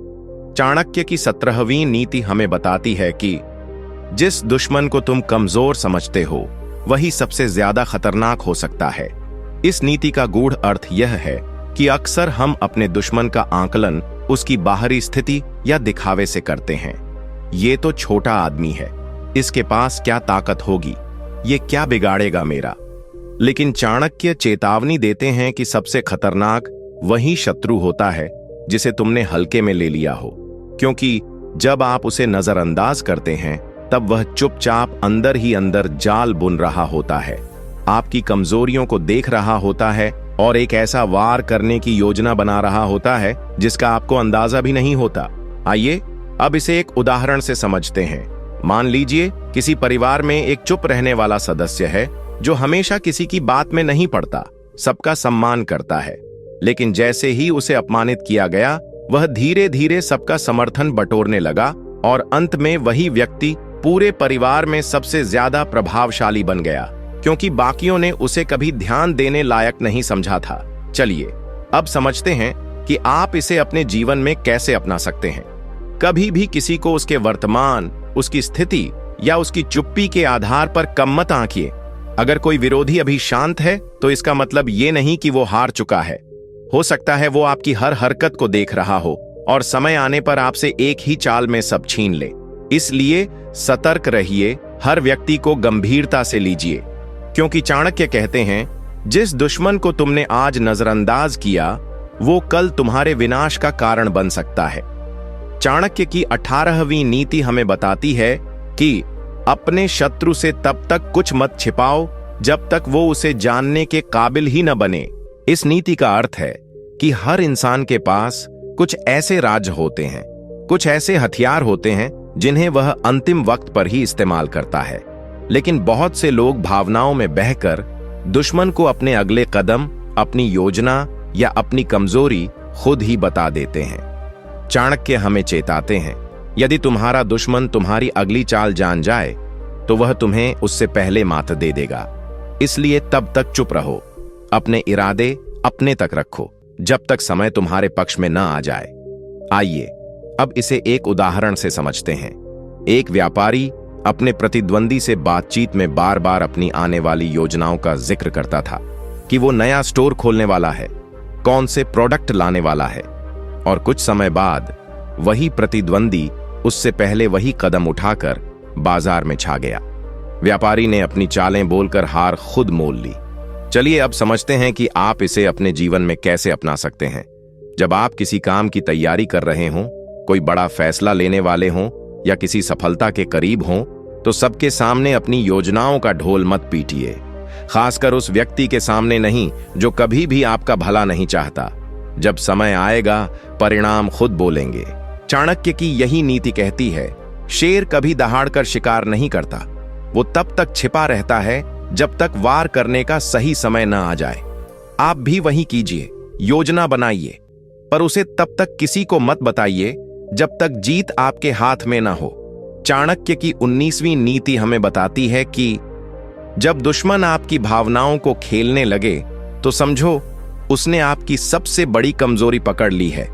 [SPEAKER 1] चाणक्य की 17वीं नीति हमें बताती है कि जिस दुश्मन को तुम कमजोर समझते हो, वही सबसे ज्यादा खतरनाक हो सकता है। इस नीति का गूढ़ अर्थ यह है कि अक्सर हम अपने दुश्मन का आकलन उसकी बाहरी स्थिति या दिखावे से करते हैं। ये तो छोटा आदमी है, इसके पास क्या ताकत होगी, ये क्या बिगाड़ेगा मेरा। लेकिन चाणक्य चेतावनी देते हैं कि सबसे खतरनाक वही शत्रु होता है जिसे तुमने हल्के में ले लिया हो, क्योंकि जब आप उसे नजरअंदाज करते हैं तब वह चुपचाप अंदर ही अंदर जाल बुन रहा होता है, आपकी कमजोरियों को देख रहा होता है और एक ऐसा वार करने की योजना बना रहा होता है जिसका आपको अंदाजा भी नहीं होता। आइए अब इसे एक उदाहरण से समझते हैं। मान लीजिए किसी परिवार में एक चुप रहने वाला सदस्य है जो हमेशा किसी की बात में नहीं पड़ता, सबका सम्मान करता है, लेकिन जैसे ही उसे अपमानित किया गया, वह धीरे धीरे सबका समर्थन बटोरने लगा और अंत में वही व्यक्ति पूरे परिवार में सबसे ज्यादा प्रभावशाली बन गया, क्योंकि बाकियों ने उसे कभी ध्यान देने लायक नहीं समझा था। चलिए अब समझते हैं कि आप इसे अपने जीवन में कैसे अपना सकते हैं। कभी भी किसी को उसके वर्तमान, उसकी स्थिति या उसकी चुप्पी के आधार पर कम मत आंकिए। अगर कोई विरोधी अभी शांत है तो इसका मतलब ये नहीं कि वो हार चुका है। हो सकता है वो आपकी हर हरकत को देख रहा हो और समय आने पर आपसे एक ही चाल में सब छीन ले। इसलिए सतर्क रहिए, हर व्यक्ति को गंभीरता से लीजिए, क्योंकि चाणक्य कहते हैं, जिस दुश्मन को तुमने आज नजरअंदाज किया वो कल तुम्हारे विनाश का कारण बन सकता है। चाणक्य की 18वीं नीति हमें बताती है कि अपने शत्रु से तब तक कुछ मत छिपाओ जब तक वो उसे जानने के काबिल ही न बने। इस नीति का अर्थ है कि हर इंसान के पास कुछ ऐसे राज होते हैं, कुछ ऐसे हथियार होते हैं जिन्हें वह अंतिम वक्त पर ही इस्तेमाल करता है, लेकिन बहुत से लोग भावनाओं में बहकर दुश्मन को अपने अगले कदम, अपनी योजना या अपनी कमजोरी खुद ही बता देते हैं। चाणक्य हमें चेताते हैं, यदि तुम्हारा दुश्मन तुम्हारी अगली चाल जान जाए तो वह तुम्हें उससे पहले मात दे देगा। इसलिए तब तक चुप रहो, अपने इरादे अपने तक रखो जब तक समय तुम्हारे पक्ष में न आ जाए। आइए अब इसे एक उदाहरण से समझते हैं। एक व्यापारी अपने प्रतिद्वंदी से बातचीत में बार बार अपनी आने वाली योजनाओं का जिक्र करता था कि वो नया स्टोर खोलने वाला है, कौन से प्रोडक्ट लाने वाला है, और कुछ समय बाद वही प्रतिद्वंदी उससे पहले वही कदम उठाकर बाजार में छा गया। व्यापारी ने अपनी चालें बोलकर हार खुद मोल ली। चलिए अब समझते हैं कि आप इसे अपने जीवन में कैसे अपना सकते हैं। जब आप किसी काम की तैयारी कर रहे हों, कोई बड़ा फैसला लेने वाले हों या किसी सफलता के करीब हों, तो सबके सामने अपनी योजनाओं का ढोल मत पीटिए, खासकर उस व्यक्ति के सामने नहीं जो कभी भी आपका भला नहीं चाहता। जब समय आएगा परिणाम खुद बोलेंगे। चाणक्य की यही नीति कहती है, शेर कभी दहाड़कर शिकार नहीं करता, वो तब तक छिपा रहता है जब तक वार करने का सही समय न आ जाए। आप भी वही कीजिए, योजना बनाइए, पर उसे तब तक किसी को मत बताइए जब तक जीत आपके हाथ में ना हो। चाणक्य की 19वीं नीति हमें बताती है कि जब दुश्मन आपकी भावनाओं को खेलने लगे तो समझो उसने आपकी सबसे बड़ी कमजोरी पकड़ ली है।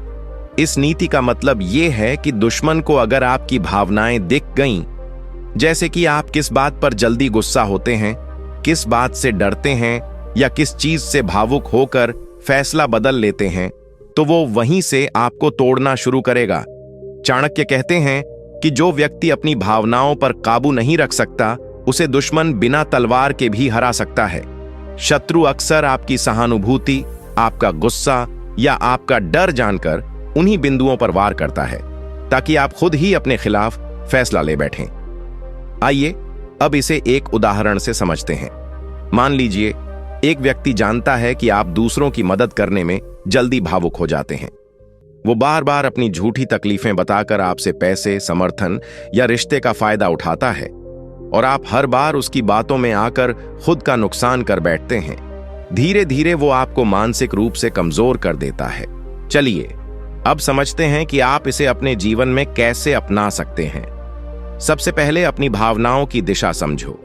[SPEAKER 1] इस नीति का मतलब यह है कि दुश्मन को अगर आपकी भावनाएं दिख गईं, जैसे कि आप किस बात पर जल्दी गुस्सा होते हैं, किस बात से डरते हैं या किस चीज से भावुक होकर फैसला बदल लेते हैं, तो वो वहीं से आपको तोड़ना शुरू करेगा। चाणक्य कहते हैं कि जो व्यक्ति अपनी भावनाओं पर काबू नहीं रख सकता, उसे दुश्मन बिना तलवार के भी हरा सकता है। शत्रु अक्सर आपकी सहानुभूति, आपका गुस्सा या आपका डर जानकर उन्हीं बिंदुओं पर वार करता है ताकि आप खुद ही अपने खिलाफ फैसला ले बैठें। आइए अब इसे एक उदाहरण से समझते हैं। मान लीजिए एक व्यक्ति जानता है कि आप दूसरों की मदद करने में जल्दी भावुक हो जाते हैं। वो बार बार अपनी झूठी तकलीफें बताकर आपसे पैसे, समर्थन या रिश्ते का फायदा उठाता है और आप हर बार उसकी बातों में आकर खुद का नुकसान कर बैठते हैं। धीरे धीरे वो आपको मानसिक रूप से कमजोर कर देता है। चलिए अब समझते हैं कि आप इसे अपने जीवन में कैसे अपना सकते हैं। सबसे पहले अपनी भावनाओं की दिशा समझो।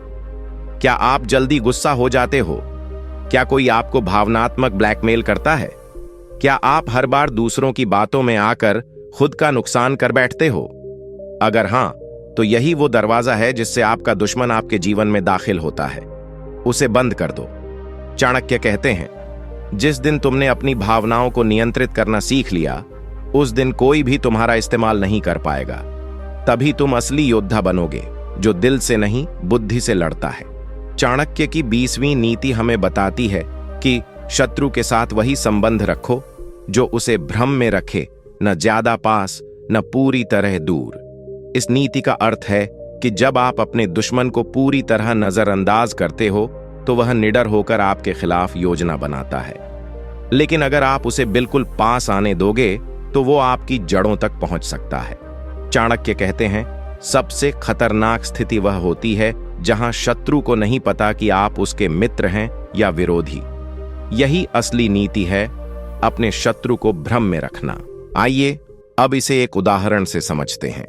[SPEAKER 1] क्या आप जल्दी गुस्सा हो जाते हो? क्या कोई आपको भावनात्मक ब्लैकमेल करता है? क्या आप हर बार दूसरों की बातों में आकर खुद का नुकसान कर बैठते हो? अगर हां, तो यही वो दरवाजा है जिससे आपका दुश्मन आपके जीवन में दाखिल होता है। उसे बंद कर दो। चाणक्य कहते हैं, जिस दिन तुमने अपनी भावनाओं को नियंत्रित करना सीख लिया, उस दिन कोई भी तुम्हारा इस्तेमाल नहीं कर पाएगा। तभी तुम असली योद्धा बनोगे, जो दिल से नहीं बुद्धि से लड़ता है। चाणक्य की 20वीं नीति हमें बताती है कि शत्रु के साथ वही संबंध रखो जो उसे भ्रम में रखे, न ज्यादा पास न पूरी तरह दूर। इस नीति का अर्थ है कि जब आप अपने दुश्मन को पूरी तरह नजरअंदाज करते हो तो वह निडर होकर आपके खिलाफ योजना बनाता है, लेकिन अगर आप उसे बिल्कुल पास आने दोगे तो वो आपकी जड़ों तक पहुंच सकता है। चाणक्य कहते हैं, सबसे खतरनाक स्थिति वह होती है जहां शत्रु को नहीं पता कि आप उसके मित्र हैं या विरोधी। यही असली नीति है, अपने शत्रु को भ्रम में रखना। आइए अब इसे एक उदाहरण से समझते हैं।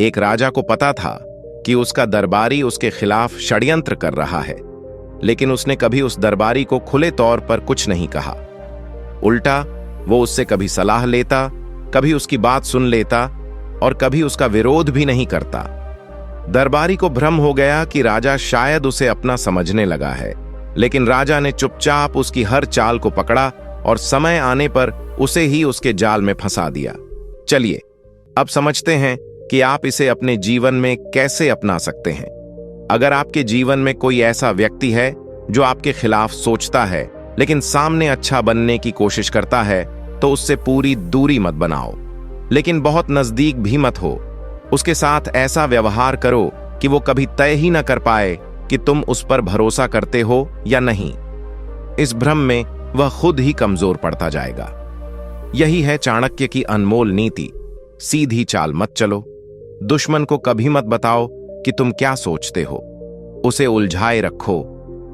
[SPEAKER 1] एक राजा को पता था कि उसका दरबारी उसके खिलाफ षड्यंत्र कर रहा है, लेकिन उसने कभी उस दरबारी को खुले तौर पर कुछ नहीं कहा। उल्टा वो उससे कभी सलाह लेता, कभी उसकी बात सुन लेता और कभी उसका विरोध भी नहीं करता। दरबारी को भ्रम हो गया कि राजा शायद उसे अपना समझने लगा है, लेकिन राजा ने चुपचाप उसकी हर चाल को पकड़ा और समय आने पर उसे ही उसके जाल में फंसा दिया। चलिए अब समझते हैं कि आप इसे अपने जीवन में कैसे अपना सकते हैं। अगर आपके जीवन में कोई ऐसा व्यक्ति है जो आपके खिलाफ सोचता है लेकिन सामने अच्छा बनने की कोशिश करता है, तो उससे पूरी दूरी मत बनाओ, लेकिन बहुत नजदीक भी मत हो। उसके साथ ऐसा व्यवहार करो कि वो कभी तय ही न कर पाए कि तुम उस पर भरोसा करते हो या नहीं। इस भ्रम में वह खुद ही कमजोर पड़ता जाएगा। यही है चाणक्य की अनमोल नीति, सीधी चाल मत चलो। दुश्मन को कभी मत बताओ कि तुम क्या सोचते हो। उसे उलझाए रखो,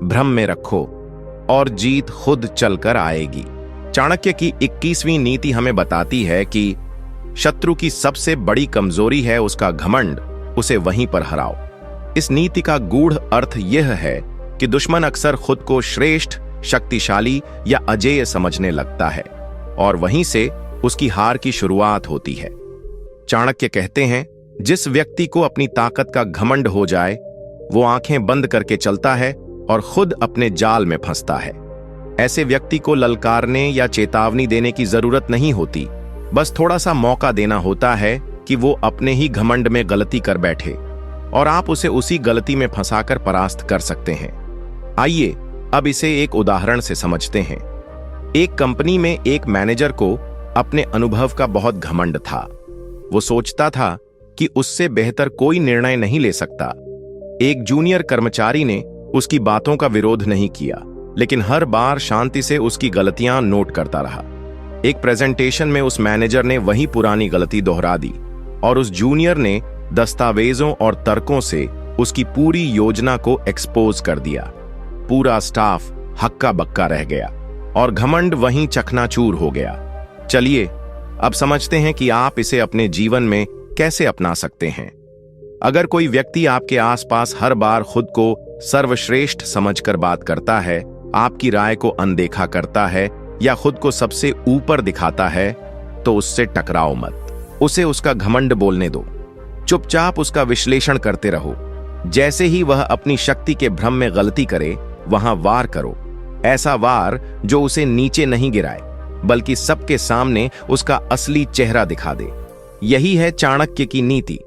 [SPEAKER 1] भ्रम में रखो और जीत खुद चलकर आएगी। चाणक्य की 21वीं नीति हमें बताती है कि शत्रु की सबसे बड़ी कमजोरी है उसका घमंड, उसे वहीं पर हराओ। इस नीति का गूढ़ अर्थ यह है कि दुश्मन अक्सर खुद को श्रेष्ठ, शक्तिशाली या अजेय समझने लगता है और वहीं से उसकी हार की शुरुआत होती है। चाणक्य कहते हैं, जिस व्यक्ति को अपनी ताकत का घमंड हो जाए, वो आंखें बंद करके चलता है और खुद अपने जाल में फंसता है। ऐसे व्यक्ति को ललकारने या चेतावनी देने की जरूरत नहीं होती, बस थोड़ा सा मौका देना होता है कि वो अपने ही घमंड में गलती कर बैठे और आप उसे उसी गलती में फंसाकर परास्त कर सकते हैं। आइए अब इसे एक उदाहरण से समझते हैं। एक कंपनी में एक मैनेजर को अपने अनुभव का बहुत घमंड था। वो सोचता था कि उससे बेहतर कोई निर्णय नहीं ले सकता। एक जूनियर कर्मचारी ने उसकी बातों का विरोध नहीं किया, लेकिन हर बार शांति से उसकी गलतियां नोट करता रहा। एक प्रेजेंटेशन में उस मैनेजर ने वही पुरानी गलती दोहरा दी और उस जूनियर ने दस्तावेजों और तर्कों से उसकी पूरी योजना को एक्सपोज कर दिया। पूरा स्टाफ हक्का बक्का रह गया और घमंड वहीं चकनाचूर हो गया। चलिए अब समझते हैं कि आप इसे अपने जीवन में कैसे अपना सकते हैं। अगर कोई व्यक्ति आपके आसपास हर बार खुद को सर्वश्रेष्ठ समझकर बात करता है, आपकी राय को अनदेखा करता है या खुद को सबसे ऊपर दिखाता है, तो उससे टकराओ मत। उसे उसका घमंड बोलने दो। चुपचाप उसका विश्लेषण करते रहो। जैसे ही वह अपनी शक्ति के भ्रम में गलती करे, वहां वार करो। ऐसा वार जो उसे नीचे नहीं गिराए, बल्कि सबके सामने उसका असली चेहरा दिखा दे। यही है चाणक्य की नीति।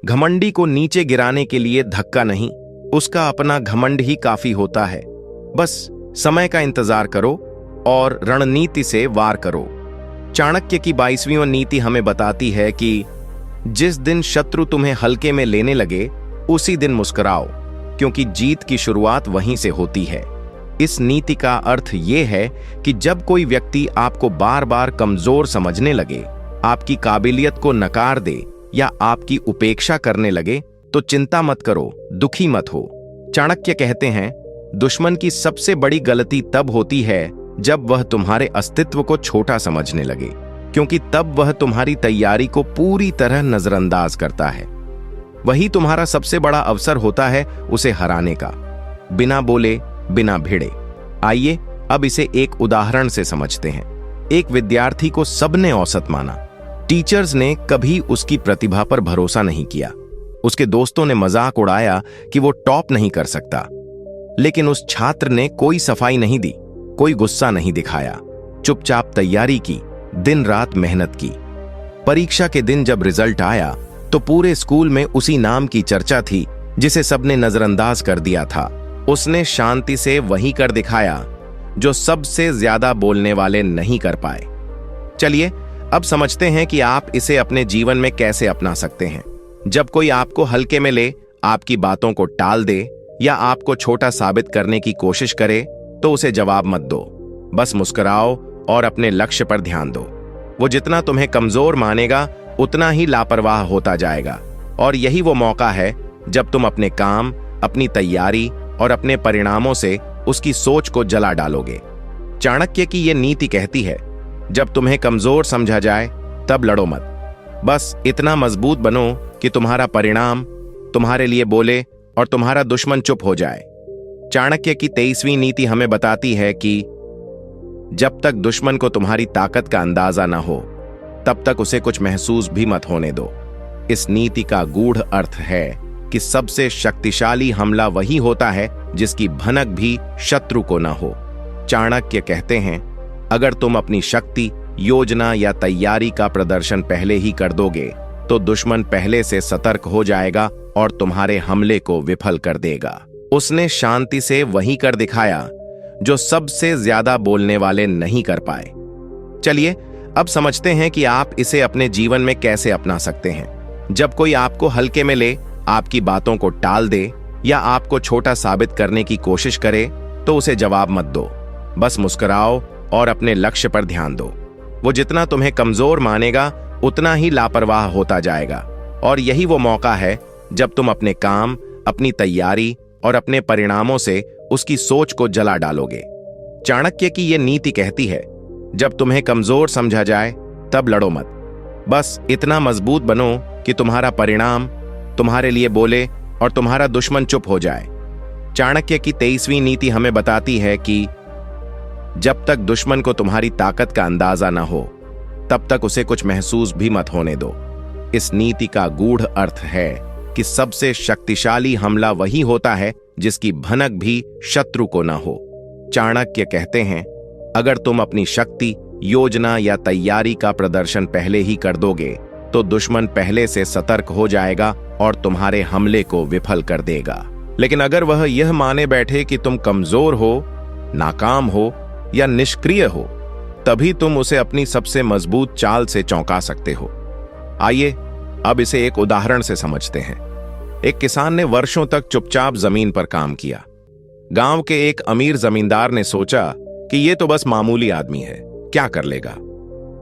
[SPEAKER 1] घमंडी को नीचे गिराने के लिए धक्का नहीं, उसका अपना घमंड ही काफी होता है। बस समय का इंतजार करो और रणनीति से वार करो। चाणक्य की 22वीं नीति हमें बताती है कि जिस दिन शत्रु तुम्हें हल्के में लेने लगे, उसी दिन मुस्कुराओ, क्योंकि जीत की शुरुआत वहीं से होती है। इस नीति का अर्थ यह है कि जब कोई व्यक्ति आपको बार बार कमजोर समझने लगे, आपकी काबिलियत को नकार दे या आपकी उपेक्षा करने लगे, तो चिंता मत करो, दुखी मत हो। चाणक्य कहते हैं, दुश्मन की सबसे बड़ी गलती तब होती है जब वह तुम्हारे अस्तित्व को छोटा समझने लगे, क्योंकि तब वह तुम्हारी तैयारी को पूरी तरह नजरअंदाज करता है। वही तुम्हारा सबसे बड़ा अवसर होता है उसे हराने का, बिना बोले, बिना भिड़े। आइए अब इसे एक उदाहरण से समझते हैं। एक विद्यार्थी को सबने औसत माना। टीचर्स ने कभी उसकी प्रतिभा पर भरोसा नहीं किया। उसके दोस्तों ने मजाक उड़ाया कि वो टॉप नहीं कर सकता। लेकिन उस छात्र ने कोई सफाई नहीं दी, कोई गुस्सा नहीं दिखाया। चुपचाप तैयारी की, दिन रात मेहनत की। परीक्षा के दिन जब रिजल्ट आया तो पूरे स्कूल में उसी नाम की चर्चा थी जिसे सबने नजरअंदाज कर दिया था। उसने शांति से वही कर दिखाया जो सबसे ज्यादा बोलने वाले नहीं कर पाए। चलिए अब समझते हैं कि आप इसे अपने जीवन में कैसे अपना सकते हैं। जब कोई आपको हल्के में ले, आपकी बातों को टाल दे या आपको छोटा साबित करने की कोशिश करे, तो उसे जवाब मत दो। बस मुस्कुराओ और अपने लक्ष्य पर ध्यान दो। वो जितना तुम्हें कमजोर मानेगा, उतना ही लापरवाह होता जाएगा। और यही वो मौका है जब तुम अपने काम, अपनी तैयारी और अपने परिणामों से उसकी सोच को जला डालोगे। चाणक्य की यह नीति कहती है, जब तुम्हें कमजोर समझा जाए तब लड़ो मत। बस इतना मजबूत बनो कि तुम्हारा परिणाम तुम्हारे लिए बोले और तुम्हारा दुश्मन चुप हो जाए। चाणक्य की 23वीं नीति हमें बताती है कि जब तक दुश्मन को तुम्हारी ताकत का अंदाजा ना हो, तब तक उसे कुछ महसूस भी मत होने दो। इस नीति का गूढ़ अर्थ है कि सबसे शक्तिशाली हमला वही होता है जिसकी भनक भी शत्रु को न हो। चाणक्य कहते हैं, अगर तुम अपनी शक्ति, योजना या तैयारी का प्रदर्शन पहले ही कर दोगे, तो दुश्मन पहले से सतर्क हो जाएगा और तुम्हारे हमले को विफल कर देगा। उसने शांति से वही कर दिखाया जो सबसे ज्यादा बोलने वाले नहीं कर पाए। चलिए अब समझते हैं कि आप इसे अपने जीवन में कैसे अपना सकते हैं। जब कोई आपको हल्के में ले, आपकी बातों को टाल दे या आपको छोटा साबित करने की कोशिश करे, तो उसे जवाब मत दो। बस मुस्कुराओ और अपने लक्ष्य पर ध्यान दो। वो जितना तुम्हें कमजोर मानेगा, उतना ही लापरवाह होता जाएगा। और यही वो मौका है जब तुम अपने काम, अपनी तैयारी और अपने परिणामों से उसकी सोच को जला डालोगे। चाणक्य की यह नीति कहती है, जब तुम्हें कमजोर समझा जाए तब लड़ो मत। बस इतना मजबूत बनो कि तुम्हारा परिणाम तुम्हारे लिए बोले और तुम्हारा दुश्मन चुप हो जाए। चाणक्य की 23वीं नीति हमें बताती है कि जब तक दुश्मन को तुम्हारी ताकत का अंदाजा न हो, तब तक उसे कुछ महसूस भी मत होने दो। इस नीति का गूढ़ अर्थ है कि सबसे शक्तिशाली हमला वही होता है जिसकी भनक भी शत्रु को न हो। चाणक्य कहते हैं, अगर तुम अपनी शक्ति, योजना या तैयारी का प्रदर्शन पहले ही कर दोगे, तो दुश्मन पहले से सतर्क हो जाएगा और तुम्हारे हमले को विफल कर देगा। लेकिन अगर वह यह माने बैठे कि तुम कमजोर हो, नाकाम हो या निष्क्रिय हो, तभी तुम उसे अपनी सबसे मजबूत चाल से चौंका सकते हो। आइए अब इसे एक उदाहरण से समझते हैं। एक किसान ने वर्षों तक चुपचाप जमीन पर काम किया। गांव के एक अमीर जमींदार ने सोचा कि ये तो बस मामूली आदमी है, क्या कर लेगा।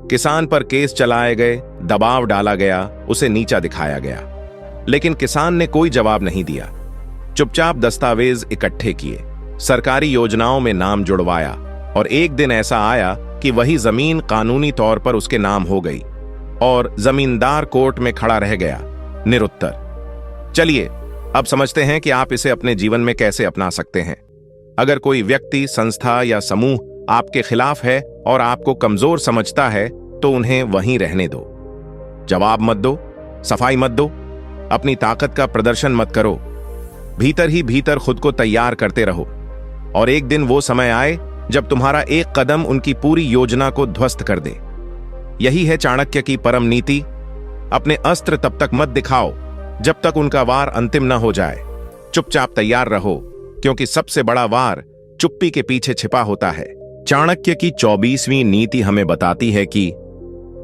[SPEAKER 1] किसान पर केस चलाए गए, दबाव डाला गया, उसे नीचा दिखाया गया। लेकिन किसान ने कोई जवाब नहीं दिया। चुपचाप दस्तावेज इकट्ठे किए, सरकारी योजनाओं में नाम जुड़वाया और एक दिन ऐसा आया कि वही जमीन कानूनी तौर पर उसके नाम हो गई और जमींदार कोर्ट में खड़ा रह गया निरुत्तर। चलिए अब समझते हैं कि आप इसे अपने जीवन में कैसे अपना सकते हैं। अगर कोई व्यक्ति, संस्था या समूह आपके खिलाफ है और आपको कमजोर समझता है तो उन्हें वहीं रहने दो। जवाब मत दो, सफाई मत दो, अपनी ताकत का प्रदर्शन मत करो। भीतर ही भीतर खुद को तैयार करते रहो और एक दिन वो समय आए जब तुम्हारा एक कदम उनकी पूरी योजना को ध्वस्त कर दे। यही है चाणक्य की परम नीति। अपने अस्त्र तब तक मत दिखाओ जब तक उनका वार अंतिम न हो जाए। चुपचाप तैयार रहो, क्योंकि सबसे बड़ा वार चुप्पी के पीछे छिपा होता है। चाणक्य की 24वीं नीति हमें बताती है कि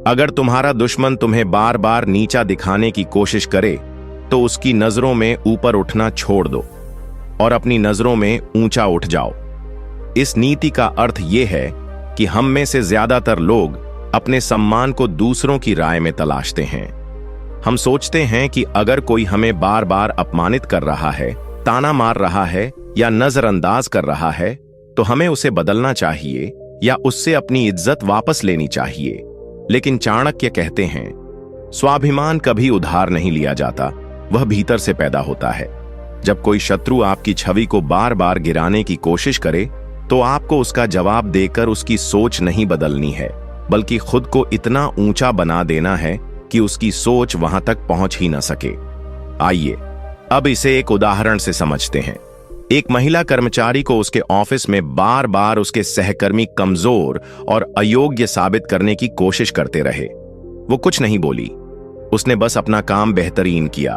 [SPEAKER 1] अगर तुम्हारा दुश्मन तुम्हें बार बार नीचा दिखाने की कोशिश करे तो उसकी नजरों में ऊपर उठना छोड़ दो और अपनी नजरों में ऊंचा उठ जाओ। इस नीति का अर्थ यह है कि हम में से ज्यादातर लोग अपने सम्मान को दूसरों की राय में तलाशते हैं। हम सोचते हैं कि अगर कोई हमें बार बार अपमानित कर रहा है, ताना मार रहा है या नजरअंदाज कर रहा है तो हमें उसे बदलना चाहिए या उससे अपनी इज्जत वापस लेनी चाहिए। लेकिन चाणक्य कहते हैं, स्वाभिमान कभी उधार नहीं लिया जाता, वह भीतर से पैदा होता है। जब कोई शत्रु आपकी छवि को बार बार गिराने की कोशिश करे तो आपको उसका जवाब देकर उसकी सोच नहीं बदलनी है, बल्कि खुद को इतना ऊंचा बना देना है कि उसकी सोच वहां तक पहुंच ही न सके। आइए अब इसे एक उदाहरण से समझते हैं। एक महिला कर्मचारी को उसके ऑफिस में बार बार उसके सहकर्मी कमजोर और अयोग्य साबित करने की कोशिश करते रहे। वो कुछ नहीं बोली, उसने बस अपना काम बेहतरीन किया,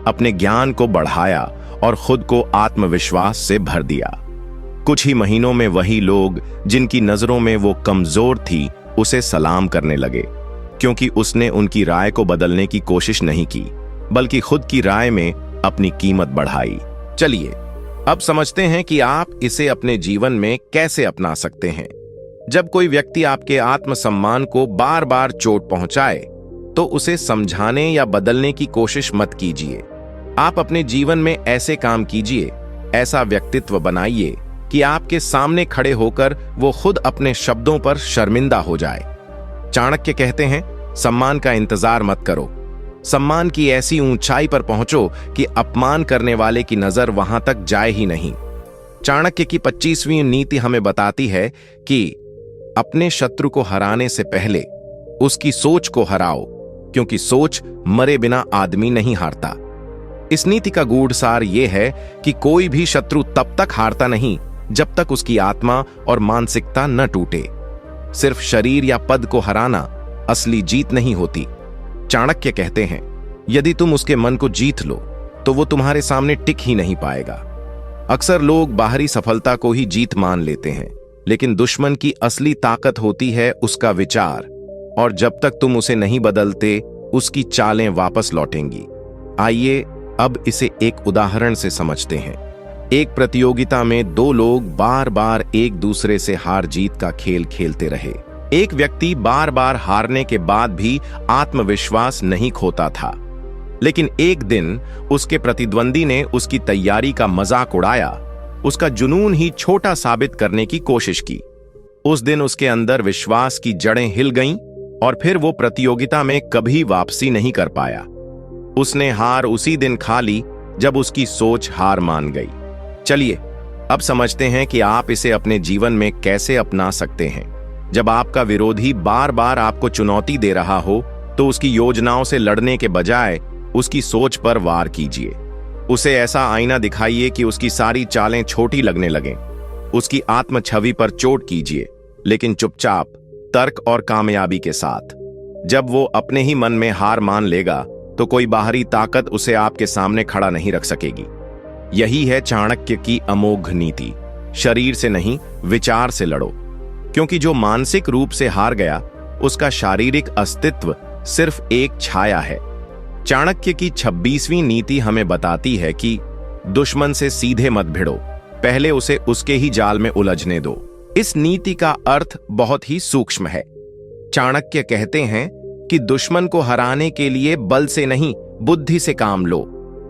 [SPEAKER 1] अपने ज्ञान को बढ़ाया और खुद को आत्मविश्वास से भर दिया। कुछ ही महीनों में वही लोग जिनकी नजरों में वो कमजोर थी उसे सलाम करने लगे, क्योंकि उसने उनकी राय को बदलने की कोशिश नहीं की, बल्कि खुद की राय में अपनी कीमत बढ़ाई। चलिए अब समझते हैं कि आप इसे अपने जीवन में कैसे अपना सकते हैं। जब कोई व्यक्ति आपके आत्मसम्मान को बार बार चोट पहुंचाए तो उसे समझाने या बदलने की कोशिश मत कीजिए। आप अपने जीवन में ऐसे काम कीजिए, ऐसा व्यक्तित्व बनाइए कि आपके सामने खड़े होकर वो खुद अपने शब्दों पर शर्मिंदा हो जाए। चाणक्य कहते हैं, सम्मान का इंतजार मत करो, सम्मान की ऐसी ऊंचाई पर पहुंचो कि अपमान करने वाले की नजर वहां तक जाए ही नहीं। चाणक्य की 25वीं नीति हमें बताती है कि अपने शत्रु को हराने से पहले उसकी सोच को हराओ, क्योंकि सोच मरे बिना आदमी नहीं हारता। इस नीति का गूढ़ सार यह है कि कोई भी शत्रु तब तक हारता नहीं जब तक उसकी आत्मा और मानसिकता न टूटे। सिर्फ शरीर या पद को हराना असली जीत नहीं होती। चाणक्य कहते हैं, यदि तुम उसके मन को जीत लो तो वो तुम्हारे सामने टिक ही नहीं पाएगा। अक्सर लोग बाहरी सफलता को ही जीत मान लेते हैं, लेकिन दुश्मन की असली ताकत होती है उसका विचार, और जब तक तुम उसे नहीं बदलते उसकी चालें वापस लौटेंगी। आइए अब इसे एक उदाहरण से समझते हैं। एक प्रतियोगिता में दो लोग बार बार एक दूसरे से हार जीत का खेल खेलते रहे। एक व्यक्ति बार बार हारने के बाद भी आत्मविश्वास नहीं खोता था, लेकिन एक दिन उसके प्रतिद्वंदी ने उसकी तैयारी का मजाक उड़ाया, उसका जुनून ही छोटा साबित करने की कोशिश की। उस दिन उसके अंदर विश्वास की जड़ें हिल गईं और फिर वो प्रतियोगिता में कभी वापसी नहीं कर पाया। उसने हार उसी दिन खा ली जब उसकी सोच हार मान गई। चलिए अब समझते हैं कि आप इसे अपने जीवन में कैसे अपना सकते हैं। जब आपका विरोधी बार बार आपको चुनौती दे रहा हो तो उसकी योजनाओं से लड़ने के बजाय उसकी सोच पर वार कीजिए। उसे ऐसा आईना दिखाइए कि उसकी सारी चालें छोटी लगने लगें। उसकी आत्म छवि पर चोट कीजिए, लेकिन चुपचाप, तर्क और कामयाबी के साथ। जब वो अपने ही मन में हार मान लेगा तो कोई बाहरी ताकत उसे आपके सामने खड़ा नहीं रख सकेगी। यही है चाणक्य की अमोघ नीति। शरीर से नहीं, विचार से लड़ो, क्योंकि जो मानसिक रूप से हार गया उसका शारीरिक अस्तित्व सिर्फ एक छाया है। चाणक्य की 26वीं नीति हमें बताती है कि दुश्मन से सीधे मत भिड़ो, पहले उसे उसके ही जाल में उलझने दो। इस नीति का अर्थ बहुत ही सूक्ष्म है। चाणक्य कहते हैं कि दुश्मन को हराने के लिए बल से नहीं, बुद्धि से काम लो।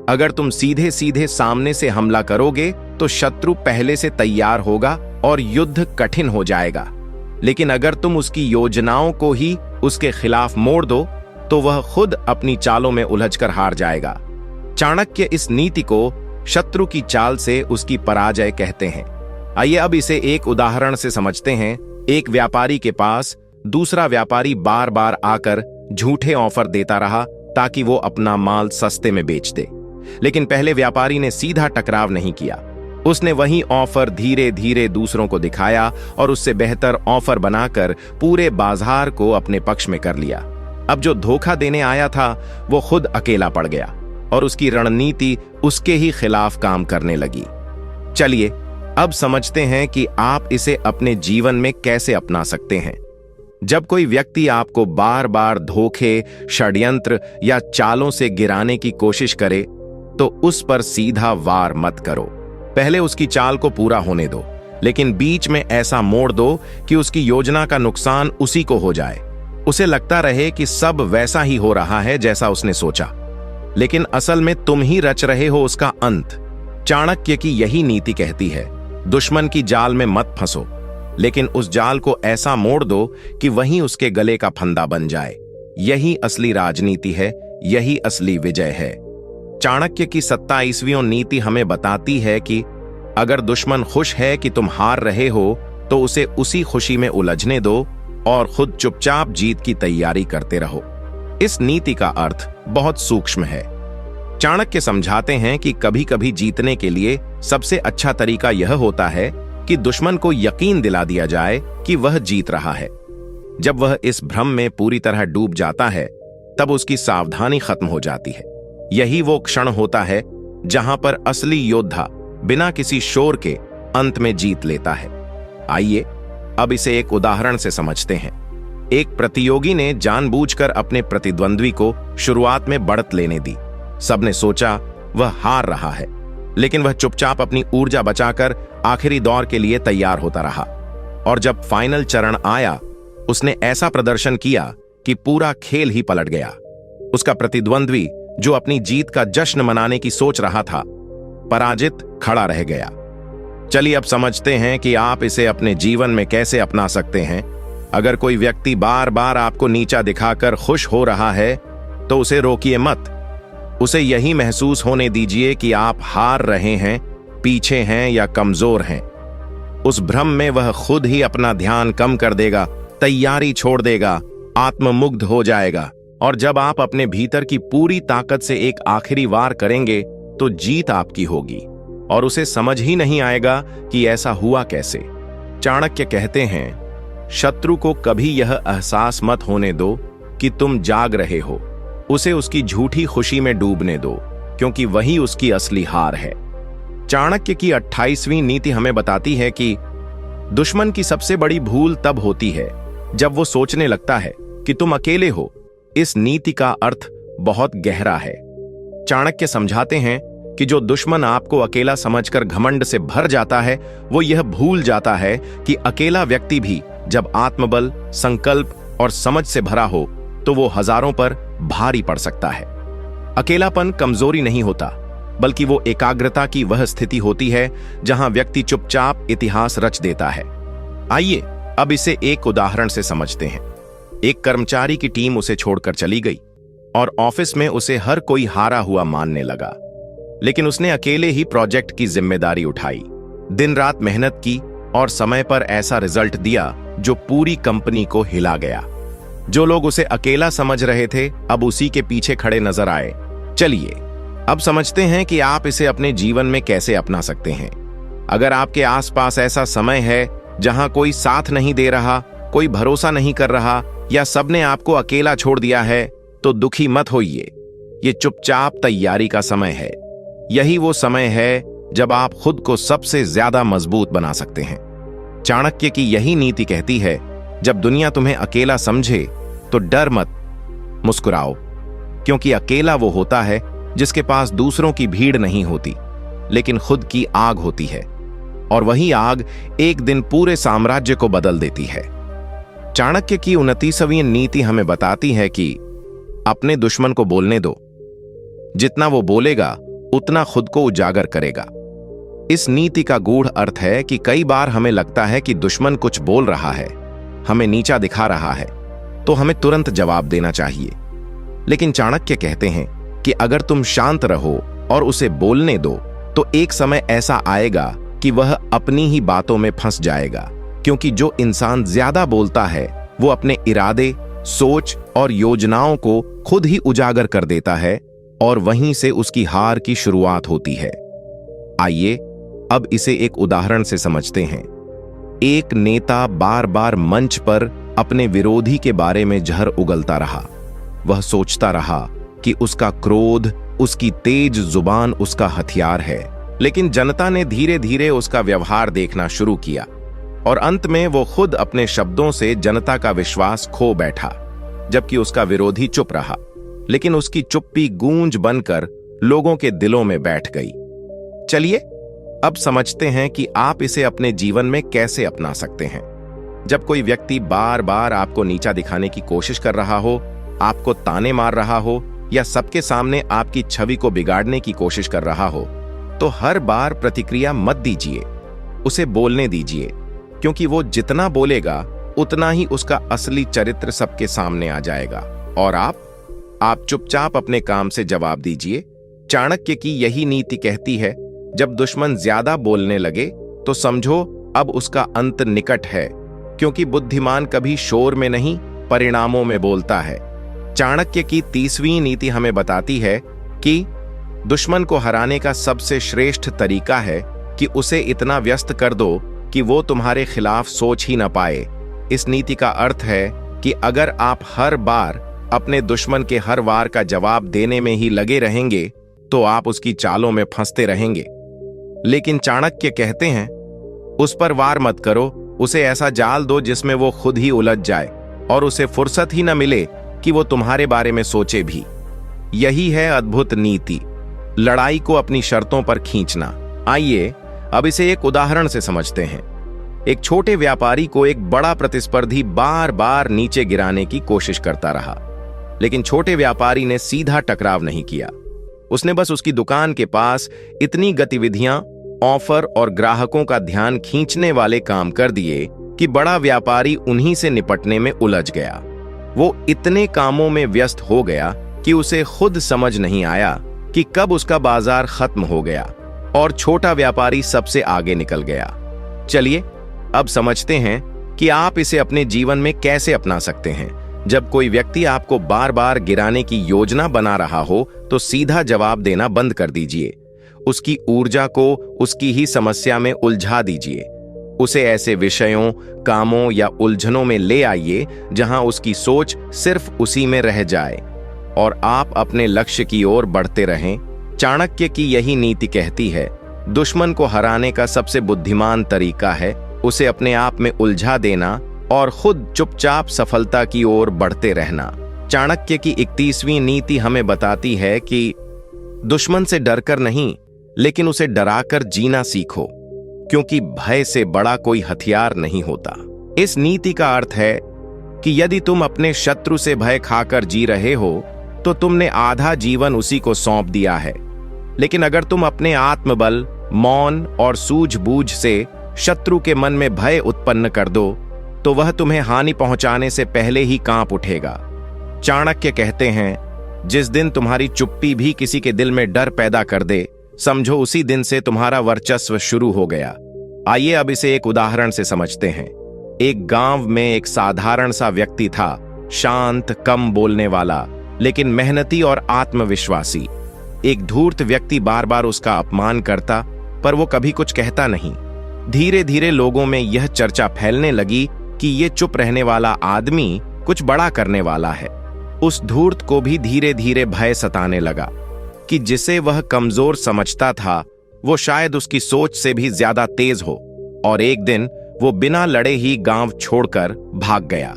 [SPEAKER 1] अगर तुम सीधे सीधे सामने से हमला करोगे तो शत्रु पहले से तैयार होगा और युद्ध कठिन हो जाएगा। लेकिन अगर तुम उसकी योजनाओं को ही उसके खिलाफ मोड़ दो तो वह खुद अपनी चालों में उलझकर हार जाएगा। चाणक्य इस नीति को शत्रु की चाल से उसकी पराजय कहते हैं। आइए अब इसे एक उदाहरण से समझते हैं। एक व्यापारी के पास दूसरा व्यापारी बार बार आकर झूठे ऑफर देता रहा ताकि वो अपना माल सस्ते में बेच दे। लेकिन पहले व्यापारी ने सीधा टकराव नहीं किया। उसने वही ऑफर धीरे धीरे दूसरों को दिखाया और उससे बेहतर ऑफर बनाकर पूरे बाजार को अपने पक्ष में कर लिया। अब जो धोखा देने आया था वो खुद अकेला पड़ गया और उसकी रणनीति उसके ही खिलाफ काम करने लगी। चलिए अब समझते हैं कि आप इसे अपने जीवन में कैसे अपना सकते हैं। जब कोई व्यक्ति आपको बार बार धोखे, षड्यंत्र या चालों से गिराने की कोशिश करे तो उस पर सीधा वार मत करो। पहले उसकी चाल को पूरा होने दो, लेकिन बीच में ऐसा मोड़ दो कि उसकी योजना का नुकसान उसी को हो जाए। उसे लगता रहे कि सब वैसा ही हो रहा है जैसा उसने सोचा, लेकिन असल में तुम ही रच रहे हो उसका अंत। चाणक्य की यही नीति कहती है, दुश्मन की जाल में मत फंसो, लेकिन उस जाल को ऐसा मोड़ दो कि वही उसके गले का फंदा बन जाए। यही असली राजनीति है, यही असली विजय है। चाणक्य की 27वीं नीति हमें बताती है कि अगर दुश्मन खुश है कि तुम हार रहे हो तो उसे उसी खुशी में उलझने दो और खुद चुपचाप जीत की तैयारी करते रहो। इस नीति का अर्थ बहुत सूक्ष्म है। चाणक्य समझाते हैं कि कभी कभी जीतने के लिए सबसे अच्छा तरीका यह होता है कि दुश्मन को यकीन दिला दिया जाए कि वह जीत रहा है। जब वह इस भ्रम में पूरी तरह डूब जाता है तब उसकी सावधानी खत्म हो जाती है। यही वो क्षण होता है जहां पर असली योद्धा बिना किसी शोर के अंत में जीत लेता है। आइए अब इसे एक उदाहरण से समझते हैं। एक प्रतियोगी ने जानबूझकर अपने प्रतिद्वंद्वी को शुरुआत में बढ़त लेने दी। सबने सोचा वह हार रहा है, लेकिन वह चुपचाप अपनी ऊर्जा बचाकर आखिरी दौर के लिए तैयार होता रहा। और जब फाइनल चरण आया उसने ऐसा प्रदर्शन किया कि पूरा खेल ही पलट गया। उसका प्रतिद्वंद्वी जो अपनी जीत का जश्न मनाने की सोच रहा था, पराजित खड़ा रह गया। चलिए अब समझते हैं कि आप इसे अपने जीवन में कैसे अपना सकते हैं। अगर कोई व्यक्ति बार बार आपको नीचा दिखाकर खुश हो रहा है तो उसे रोकिए मत। उसे यही महसूस होने दीजिए कि आप हार रहे हैं, पीछे हैं या कमजोर हैं। उस भ्रम में वह खुद ही अपना ध्यान कम कर देगा, तैयारी छोड़ देगा, आत्ममुग्ध हो जाएगा। और जब आप अपने भीतर की पूरी ताकत से एक आखिरी वार करेंगे तो जीत आपकी होगी और उसे समझ ही नहीं आएगा कि ऐसा हुआ कैसे। चाणक्य कहते हैं, शत्रु को कभी यह एहसास मत होने दो कि तुम जाग रहे हो। उसे उसकी झूठी खुशी में डूबने दो, क्योंकि वही उसकी असली हार है। चाणक्य की 28वीं नीति हमें बताती है कि दुश्मन की सबसे बड़ी भूल तब होती है जब वो सोचने लगता है कि तुम अकेले हो। इस नीति का अर्थ बहुत गहरा है। चाणक्य समझाते हैं कि जो दुश्मन आपको अकेला समझकर घमंड से भर जाता है वो यह भूल जाता है कि अकेला व्यक्ति भी जब आत्मबल, संकल्प और समझ से भरा हो तो वो हजारों पर भारी पड़ सकता है। अकेलापन कमजोरी नहीं होता, बल्कि वो एकाग्रता की वह स्थिति होती है जहां व्यक्ति चुपचाप इतिहास रच देता है। आइए अब इसे एक उदाहरण से समझते हैं। एक कर्मचारी की टीम उसे छोड़कर चली गई और ऑफिस में उसे हर कोई हारा हुआ मानने लगा, लेकिन उसने अकेले ही प्रोजेक्ट की जिम्मेदारी उठाई, दिन रात मेहनत की और समय पर ऐसा रिजल्ट दिया जो पूरी कंपनी को हिला गया। जो लोग उसे अकेला समझ रहे थे अब उसी के पीछे खड़े नजर आए। चलिए अब समझते हैं कि आप इसे अपने जीवन में कैसे अपना सकते हैं। अगर आपके आसपास ऐसा समय है जहां कोई साथ नहीं दे रहा, कोई भरोसा नहीं कर रहा या सबने आपको अकेला छोड़ दिया है तो दुखी मत होइए। ये चुपचाप तैयारी का समय है। यही वो समय है जब आप खुद को सबसे ज्यादा मजबूत बना सकते हैं। चाणक्य की यही नीति कहती है, जब दुनिया तुम्हें अकेला समझे तो डर मत, मुस्कुराओ, क्योंकि अकेला वो होता है जिसके पास दूसरों की भीड़ नहीं होती, लेकिन खुद की आग होती है, और वही आग एक दिन पूरे साम्राज्य को बदल देती है। चाणक्य की 29वीं नीति हमें बताती है कि अपने दुश्मन को बोलने दो। जितना वो बोलेगा उतना खुद को उजागर करेगा। इस नीति का गूढ़ अर्थ है कि कई बार हमें लगता है कि दुश्मन कुछ बोल रहा है, हमें नीचा दिखा रहा है, तो हमें तुरंत जवाब देना चाहिए। लेकिन चाणक्य कहते हैं कि अगर तुम शांत रहो और उसे बोलने दो तो एक समय ऐसा आएगा कि वह अपनी ही बातों में फंस जाएगा, क्योंकि जो इंसान ज्यादा बोलता है वो अपने इरादे, सोच और योजनाओं को खुद ही उजागर कर देता है और वहीं से उसकी हार की शुरुआत होती है। आइए अब इसे एक उदाहरण से समझते हैं। एक नेता बार बार मंच पर अपने विरोधी के बारे में जहर उगलता रहा। वह सोचता रहा कि उसका क्रोध, उसकी तेज जुबान उसका हथियार है। लेकिन जनता ने धीरे धीरे उसका व्यवहार देखना शुरू किया और अंत में वो खुद अपने शब्दों से जनता का विश्वास खो बैठा, जबकि उसका विरोधी चुप रहा। लेकिन उसकी चुप्पी गूंज बनकर लोगों के दिलों में बैठ गई। चलिए अब समझते हैं कि आप इसे अपने जीवन में कैसे अपना सकते हैं। जब कोई व्यक्ति बार बार आपको नीचा दिखाने की कोशिश कर रहा हो, आपको ताने मार रहा हो या सबके सामने आपकी छवि को बिगाड़ने की कोशिश कर रहा हो, तो हर बार प्रतिक्रिया मत दीजिए, उसे बोलने दीजिए, क्योंकि वो जितना बोलेगा उतना ही उसका असली चरित्र सबके सामने आ जाएगा। और आप चुपचाप अपने काम से जवाब दीजिए। चाणक्य की यही नीति कहती है, जब दुश्मन ज्यादा बोलने लगे तो समझो अब उसका अंत निकट है, क्योंकि बुद्धिमान कभी शोर में नहीं, परिणामों में बोलता है। चाणक्य की 30वीं नीति हमें बताती है कि दुश्मन को हराने का सबसे श्रेष्ठ तरीका है कि उसे इतना व्यस्त कर दो कि वो तुम्हारे खिलाफ सोच ही न पाए। इस नीति का अर्थ है कि अगर आप हर बार अपने दुश्मन के हर वार का जवाब देने में ही लगे रहेंगे तो आप उसकी चालों में फंसते रहेंगे। लेकिन चाणक्य कहते हैं, उस पर वार मत करो, उसे ऐसा जाल दो जिसमें वो खुद ही उलझ जाए और उसे फुर्सत ही न मिले कि वो तुम्हारे बारे में सोचे भी। यही है अद्भुत नीति, लड़ाई को अपनी शर्तों पर खींचना। आइए अब इसे एक उदाहरण से समझते हैं। एक छोटे व्यापारी को एक बड़ा प्रतिस्पर्धी बार बार नीचे गिराने की कोशिश करता रहा, लेकिन छोटे व्यापारी ने सीधा टकराव नहीं किया। उसने बस उसकी दुकान के पास इतनी गतिविधियां, ऑफर और ग्राहकों का ध्यान खींचने वाले काम कर दिए कि बड़ा व्यापारी उन्हीं से निपटने में उलझ गया। वो इतने कामों में व्यस्त हो गया कि उसे खुद समझ नहीं आया कि कब उसका बाजार खत्म हो गया और छोटा व्यापारी सबसे आगे निकल गया। चलिए अब समझते हैं कि आप इसे अपने जीवन में कैसे अपना सकते हैं। जब कोई व्यक्ति आपको बार बार गिराने की योजना बना रहा हो तो सीधा जवाब देना बंद कर दीजिए। उसकी ऊर्जा को उसकी ही समस्या में उलझा दीजिए। उसे ऐसे विषयों, कामों या उलझनों में ले आइए जहां उसकी सोच सिर्फ उसी में रह जाए और आप अपने लक्ष्य की ओर बढ़ते रहें। चाणक्य की यही नीति कहती है, दुश्मन को हराने का सबसे बुद्धिमान तरीका है उसे अपने आप में उलझा देना और खुद चुपचाप सफलता की ओर बढ़ते रहना। चाणक्य की 31वीं नीति हमें बताती है कि दुश्मन से डरकर नहीं, लेकिन उसे डराकर जीना सीखो, क्योंकि भय से बड़ा कोई हथियार नहीं होता। इस नीति का अर्थ है कि यदि तुम अपने शत्रु से भय खाकर जी रहे हो तो तुमने आधा जीवन उसी को सौंप दिया है। लेकिन अगर तुम अपने आत्मबल, मौन और सूझबूझ से शत्रु के मन में भय उत्पन्न कर दो तो वह तुम्हें हानि पहुंचाने से पहले ही कांप उठेगा। चाणक्य कहते हैं, जिस दिन तुम्हारी चुप्पी भी किसी के दिल में डर पैदा कर दे, समझो उसी दिन से तुम्हारा वर्चस्व शुरू हो गया। आइए अब इसे एक उदाहरण से समझते हैं। एक गांव में एक साधारण सा व्यक्ति था, शांत, कम बोलने वाला, लेकिन मेहनती और आत्मविश्वासी। एक धूर्त व्यक्ति बार बार उसका अपमान करता, पर वो कभी कुछ कहता नहीं। धीरे धीरे लोगों में यह चर्चा फैलने लगी कि ये चुप रहने वाला आदमी कुछ बड़ा करने वाला है। उस धूर्त को भी धीरे धीरे भय सताने लगा कि जिसे वह कमजोर समझता था वो शायद उसकी सोच से भी ज्यादा तेज हो, और एक दिन वो बिना लड़े ही गांव छोड़कर भाग गया।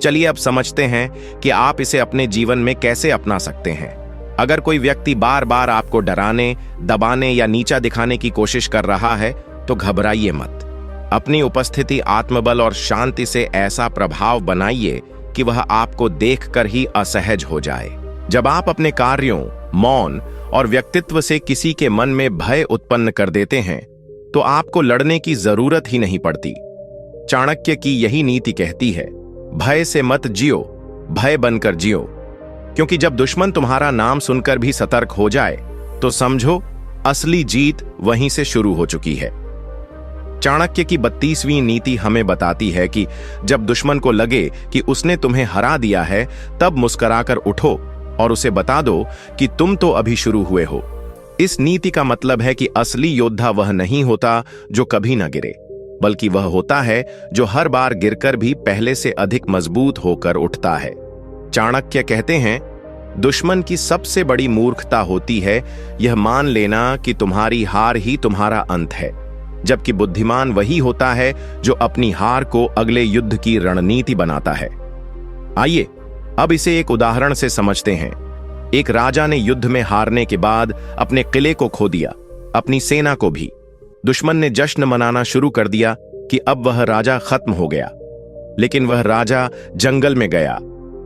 [SPEAKER 1] चलिए अब समझते हैं कि आप इसे अपने जीवन में कैसे अपना सकते हैं। अगर कोई व्यक्ति बार बार आपको डराने, दबाने या नीचा दिखाने की कोशिश कर रहा है तो घबराइए मत। अपनी उपस्थिति, आत्मबल और शांति से ऐसा प्रभाव बनाइए कि वह आपको देखकर ही असहज हो जाए। जब आप अपने कार्यों, मौन और व्यक्तित्व से किसी के मन में भय उत्पन्न कर देते हैं तो आपको लड़ने की जरूरत ही नहीं पड़ती। चाणक्य की यही नीति कहती है, भय से मत जियो, भय बनकर जियो। क्योंकि जब दुश्मन तुम्हारा नाम सुनकर भी सतर्क हो जाए तो समझो असली जीत वहीं से शुरू हो चुकी है। चाणक्य की 32वीं नीति हमें बताती है कि जब दुश्मन को लगे कि उसने तुम्हें हरा दिया है, तब मुस्कुराकर उठो और उसे बता दो कि तुम तो अभी शुरू हुए हो। इस नीति का मतलब है कि असली योद्धा वह नहीं होता जो कभी न गिरे, बल्कि वह होता है जो हर बार गिरकर भी पहले से अधिक मजबूत होकर उठता है। चाणक्य कहते हैं, दुश्मन की सबसे बड़ी मूर्खता होती है यह मान लेना कि तुम्हारी हार ही तुम्हारा अंत है, जबकि बुद्धिमान वही होता है जो अपनी हार को अगले युद्ध की रणनीति बनाता है। आइए अब इसे एक उदाहरण से समझते हैं। एक राजा ने युद्ध में हारने के बाद अपने किले को खो दिया, अपनी सेना को भी। दुश्मन ने जश्न मनाना शुरू कर दिया कि अब वह राजा खत्म हो गया। लेकिन वह राजा जंगल में गया,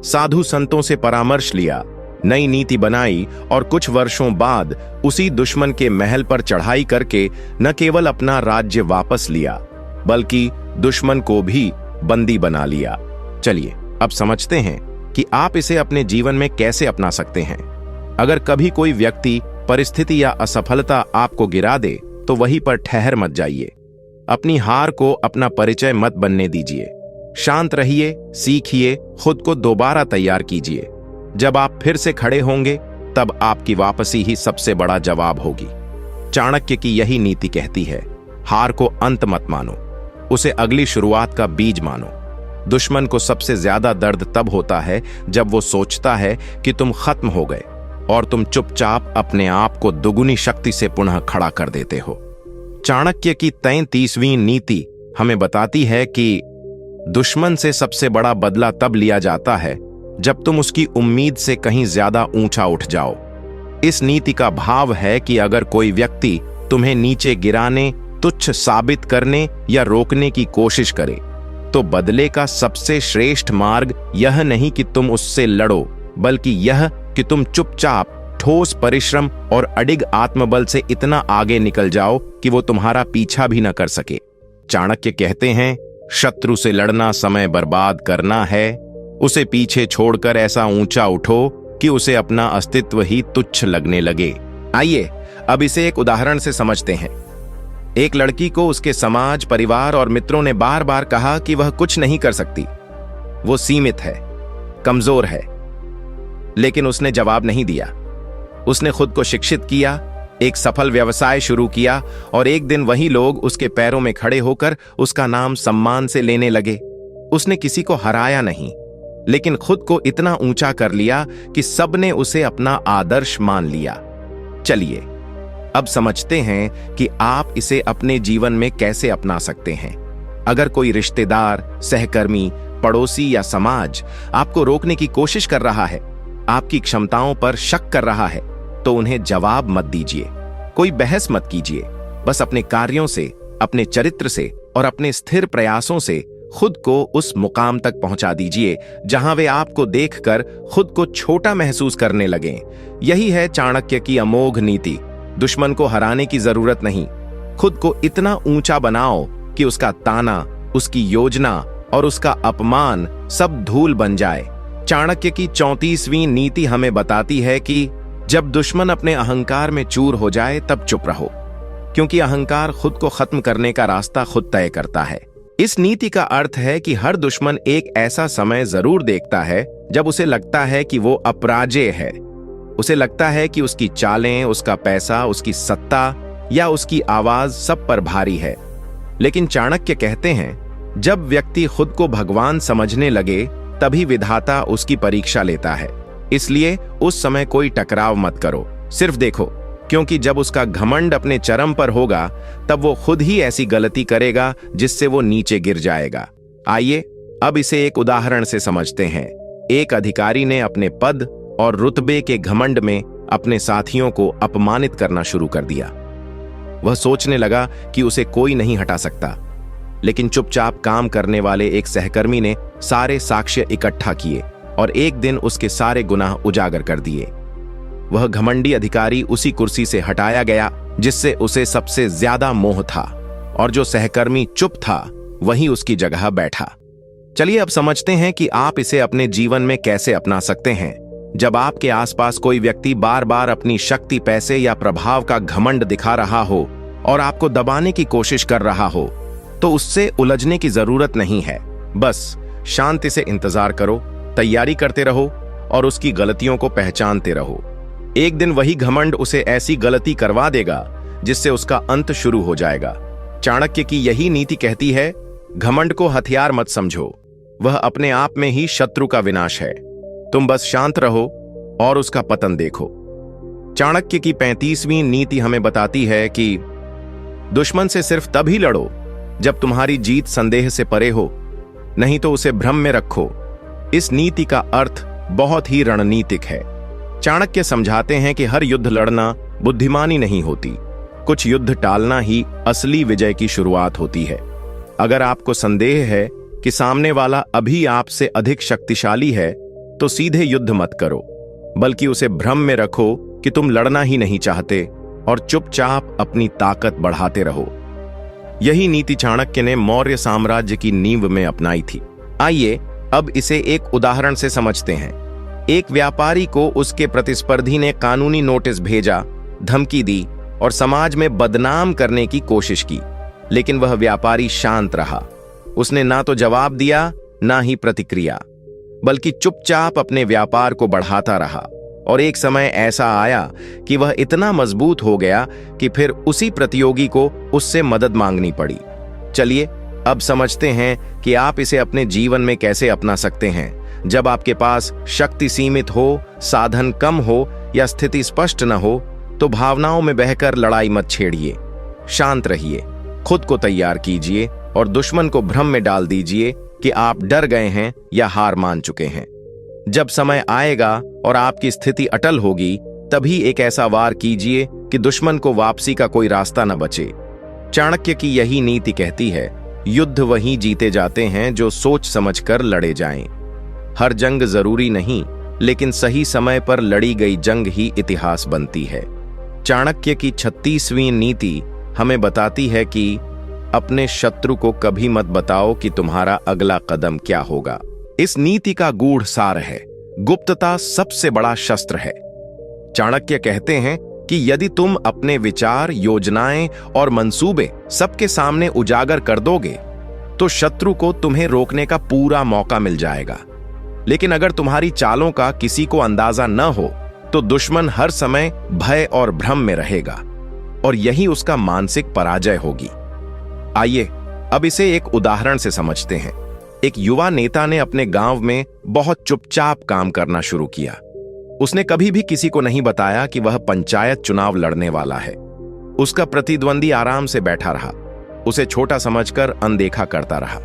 [SPEAKER 1] साधु संतों से परामर्श लिया, नई नीति बनाई और कुछ वर्षों बाद उसी दुश्मन के महल पर चढ़ाई करके न केवल अपना राज्य वापस लिया, बल्कि दुश्मन को भी बंदी बना लिया। चलिए अब समझते हैं कि आप इसे अपने जीवन में कैसे अपना सकते हैं। अगर कभी कोई व्यक्ति, परिस्थिति या असफलता आपको गिरा दे तो वहीं पर ठहर मत जाइए। अपनी हार को अपना परिचय मत बनने दीजिए। शांत रहिए, सीखिए, खुद को दोबारा तैयार कीजिए। जब आप फिर से खड़े होंगे तब आपकी वापसी ही सबसे बड़ा जवाब होगी। चाणक्य की यही नीति कहती है, हार को अंत मत मानो, उसे अगली शुरुआत का बीज मानो। दुश्मन को सबसे ज्यादा दर्द तब होता है जब वो सोचता है कि तुम खत्म हो गए और तुम चुपचाप अपने आप को दुगुनी शक्ति से पुनः खड़ा कर देते हो। चाणक्य की 33वीं नीति हमें बताती है कि दुश्मन से सबसे बड़ा बदला तब लिया जाता है जब तुम उसकी उम्मीद से कहीं ज्यादा ऊंचा उठ जाओ। इस नीति का भाव है कि अगर कोई व्यक्ति तुम्हें नीचे गिराने, तुच्छ साबित करने या रोकने की कोशिश करे तो बदले का सबसे श्रेष्ठ मार्ग यह नहीं कि तुम उससे लड़ो, बल्कि यह कि तुम चुपचाप ठोस परिश्रम और अडिग आत्मबल से इतना आगे निकल जाओ कि वो तुम्हारा पीछा भी न कर सके। चाणक्य कहते हैं, शत्रु से लड़ना समय बर्बाद करना है, उसे पीछे छोड़कर ऐसा ऊंचा उठो कि उसे अपना अस्तित्व ही तुच्छ लगने लगे। आइए अब इसे एक उदाहरण से समझते हैं। एक लड़की को उसके समाज, परिवार और मित्रों ने बार बार कहा कि वह कुछ नहीं कर सकती, वो सीमित है, कमजोर है। लेकिन उसने जवाब नहीं दिया। उसने खुद को शिक्षित किया, एक सफल व्यवसाय शुरू किया और एक दिन वही लोग उसके पैरों में खड़े होकर उसका नाम सम्मान से लेने लगे। उसने किसी को हराया नहीं, लेकिन खुद को इतना ऊंचा कर लिया कि सबने उसे अपना आदर्श मान लिया। चलिए अब समझते हैं कि आप इसे अपने जीवन में कैसे अपना सकते हैं। अगर कोई रिश्तेदार, सहकर्मी, पड़ोसी या समाज आपको रोकने की कोशिश कर रहा है, आपकी क्षमताओं पर शक कर रहा है, तो उन्हें जवाब मत दीजिए, कोई बहस मत कीजिए। बस अपने कार्यों से, अपने चरित्र से और अपने स्थिर प्रयासों से खुद को उस मुकाम तक पहुंचा दीजिए जहां वे आपको देखकर खुद को छोटा महसूस करने लगें। यही है चाणक्य की अमोघ नीति। दुश्मन को हराने की जरूरत नहीं, खुद को इतना ऊंचा बनाओ कि उसका ताना, उसकी योजना और उसका अपमान सब धूल बन जाए। चाणक्य की 34वीं नीति हमें बताती है कि जब दुश्मन अपने अहंकार में चूर हो जाए तब चुप रहो, क्योंकि अहंकार खुद को खत्म करने का रास्ता खुद तय करता है। इस नीति का अर्थ है कि हर दुश्मन एक ऐसा समय जरूर देखता है जब उसे लगता है कि वो अपराजेय है। उसे लगता है कि उसकी चालें, उसका पैसा, उसकी सत्ता या उसकी आवाज सब पर भारी है। लेकिन चाणक्य कहते हैं, जब व्यक्ति खुद को भगवान समझने लगे तभी विधाता उसकी परीक्षा लेता है। इसलिए उस समय कोई टकराव मत करो, सिर्फ देखो, क्योंकि जब उसका घमंड अपने चरम पर होगा तब वो खुद ही ऐसी गलती करेगा जिससे वो नीचे गिर जाएगा। आइए अब इसे एक उदाहरण से समझते हैं। एक अधिकारी ने अपने पद और रुतबे के घमंड में अपने साथियों को अपमानित करना शुरू कर दिया। वह सोचने लगा कि उसे कोई नहीं हटा सकता। लेकिन चुपचाप काम करने वाले एक सहकर्मी ने सारे साक्ष्य इकट्ठा किए और एक दिन उसके सारे गुनाह उजागर कर दिए। वह घमंडी अधिकारी उसी कुर्सी से हटाया गया जिससे उसे सबसे ज्यादा मोह था, और जो सहकर्मी चुप था वही उसकी जगह बैठा। चलिए अब समझते हैं कि आप इसे अपने जीवन में कैसे अपना सकते हैं। जब आपके आसपास कोई व्यक्ति बार बार अपनी शक्ति, पैसे या प्रभाव का घमंड दिखा रहा हो और आपको दबाने की कोशिश कर रहा हो, तो उससे उलझने की जरूरत नहीं है। बस शांति से इंतजार करो, तैयारी करते रहो और उसकी गलतियों को पहचानते रहो। एक दिन वही घमंड उसे ऐसी गलती करवा देगा जिससे उसका अंत शुरू हो जाएगा। चाणक्य की यही नीति कहती है, घमंड को हथियार मत समझो, वह अपने आप में ही शत्रु का विनाश है। तुम बस शांत रहो और उसका पतन देखो। चाणक्य की 35वीं नीति हमें बताती है कि दुश्मन से सिर्फ तभी लड़ो जब तुम्हारी जीत संदेह से परे हो, नहीं तो उसे भ्रम में रखो। इस नीति का अर्थ बहुत ही रणनीतिक है। चाणक्य समझाते हैं कि हर युद्ध लड़ना बुद्धिमानी नहीं होती, कुछ युद्ध टालना ही असली विजय की शुरुआत होती है। अगर आपको संदेह है कि सामने वाला अभी आपसे अधिक शक्तिशाली है, तो सीधे युद्ध मत करो, बल्कि उसे भ्रम में रखो कि तुम लड़ना ही नहीं चाहते और चुपचाप अपनी ताकत बढ़ाते रहो। यही नीति चाणक्य ने मौर्य साम्राज्य की नींव में अपनाई थी। आइए अब इसे एक उदाहरण से समझते हैं। एक व्यापारी को उसके प्रतिस्पर्धी ने कानूनी नोटिस भेजा, धमकी दी और समाज में बदनाम करने की कोशिश की, लेकिन वह व्यापारी शांत रहा। उसने ना तो जवाब दिया ना ही प्रतिक्रिया, बल्कि चुपचाप अपने व्यापार को बढ़ाता रहा। और एक समय ऐसा आया कि वह इतना मजबूत हो गया कि फिर उसी प्रतियोगी को उससे मदद मांगनी पड़ी। चलिए अब समझते हैं कि आप इसे अपने जीवन में कैसे अपना सकते हैं। जब आपके पास शक्ति सीमित हो, साधन कम हो या स्थिति स्पष्ट न हो, तो भावनाओं में बहकर लड़ाई मत छेड़िए। शांत रहिए, खुद को तैयार कीजिए और दुश्मन को भ्रम में डाल दीजिए कि आप डर गए हैं या हार मान चुके हैं। जब समय आएगा और आपकी स्थिति अटल होगी, तभी एक ऐसा वार कीजिए कि दुश्मन को वापसी का कोई रास्ता न बचे। चाणक्य की यही नीति कहती है, युद्ध वही जीते जाते हैं जो सोच समझकर लड़े जाएं। हर जंग जरूरी नहीं, लेकिन सही समय पर लड़ी गई जंग ही इतिहास बनती है। चाणक्य की 36वीं नीति हमें बताती है कि अपने शत्रु को कभी मत बताओ कि तुम्हारा अगला कदम क्या होगा। इस नीति का गूढ़ सार है, गुप्तता सबसे बड़ा शस्त्र है। चाणक्य कहते हैं कि यदि तुम अपने विचार, योजनाएं और मंसूबे सबके सामने उजागर कर दोगे, तो शत्रु को तुम्हें रोकने का पूरा मौका मिल जाएगा। लेकिन अगर तुम्हारी चालों का किसी को अंदाजा न हो, तो दुश्मन हर समय भय और भ्रम में रहेगा और यही उसका मानसिक पराजय होगी। आइए अब इसे एक उदाहरण से समझते हैं। एक युवा नेता ने अपने गांव में बहुत चुपचाप काम करना शुरू किया। उसने कभी भी किसी को नहीं बताया कि वह पंचायत चुनाव लड़ने वाला है। उसका प्रतिद्वंदी आराम से बैठा रहा, उसे छोटा समझकर अनदेखा करता रहा।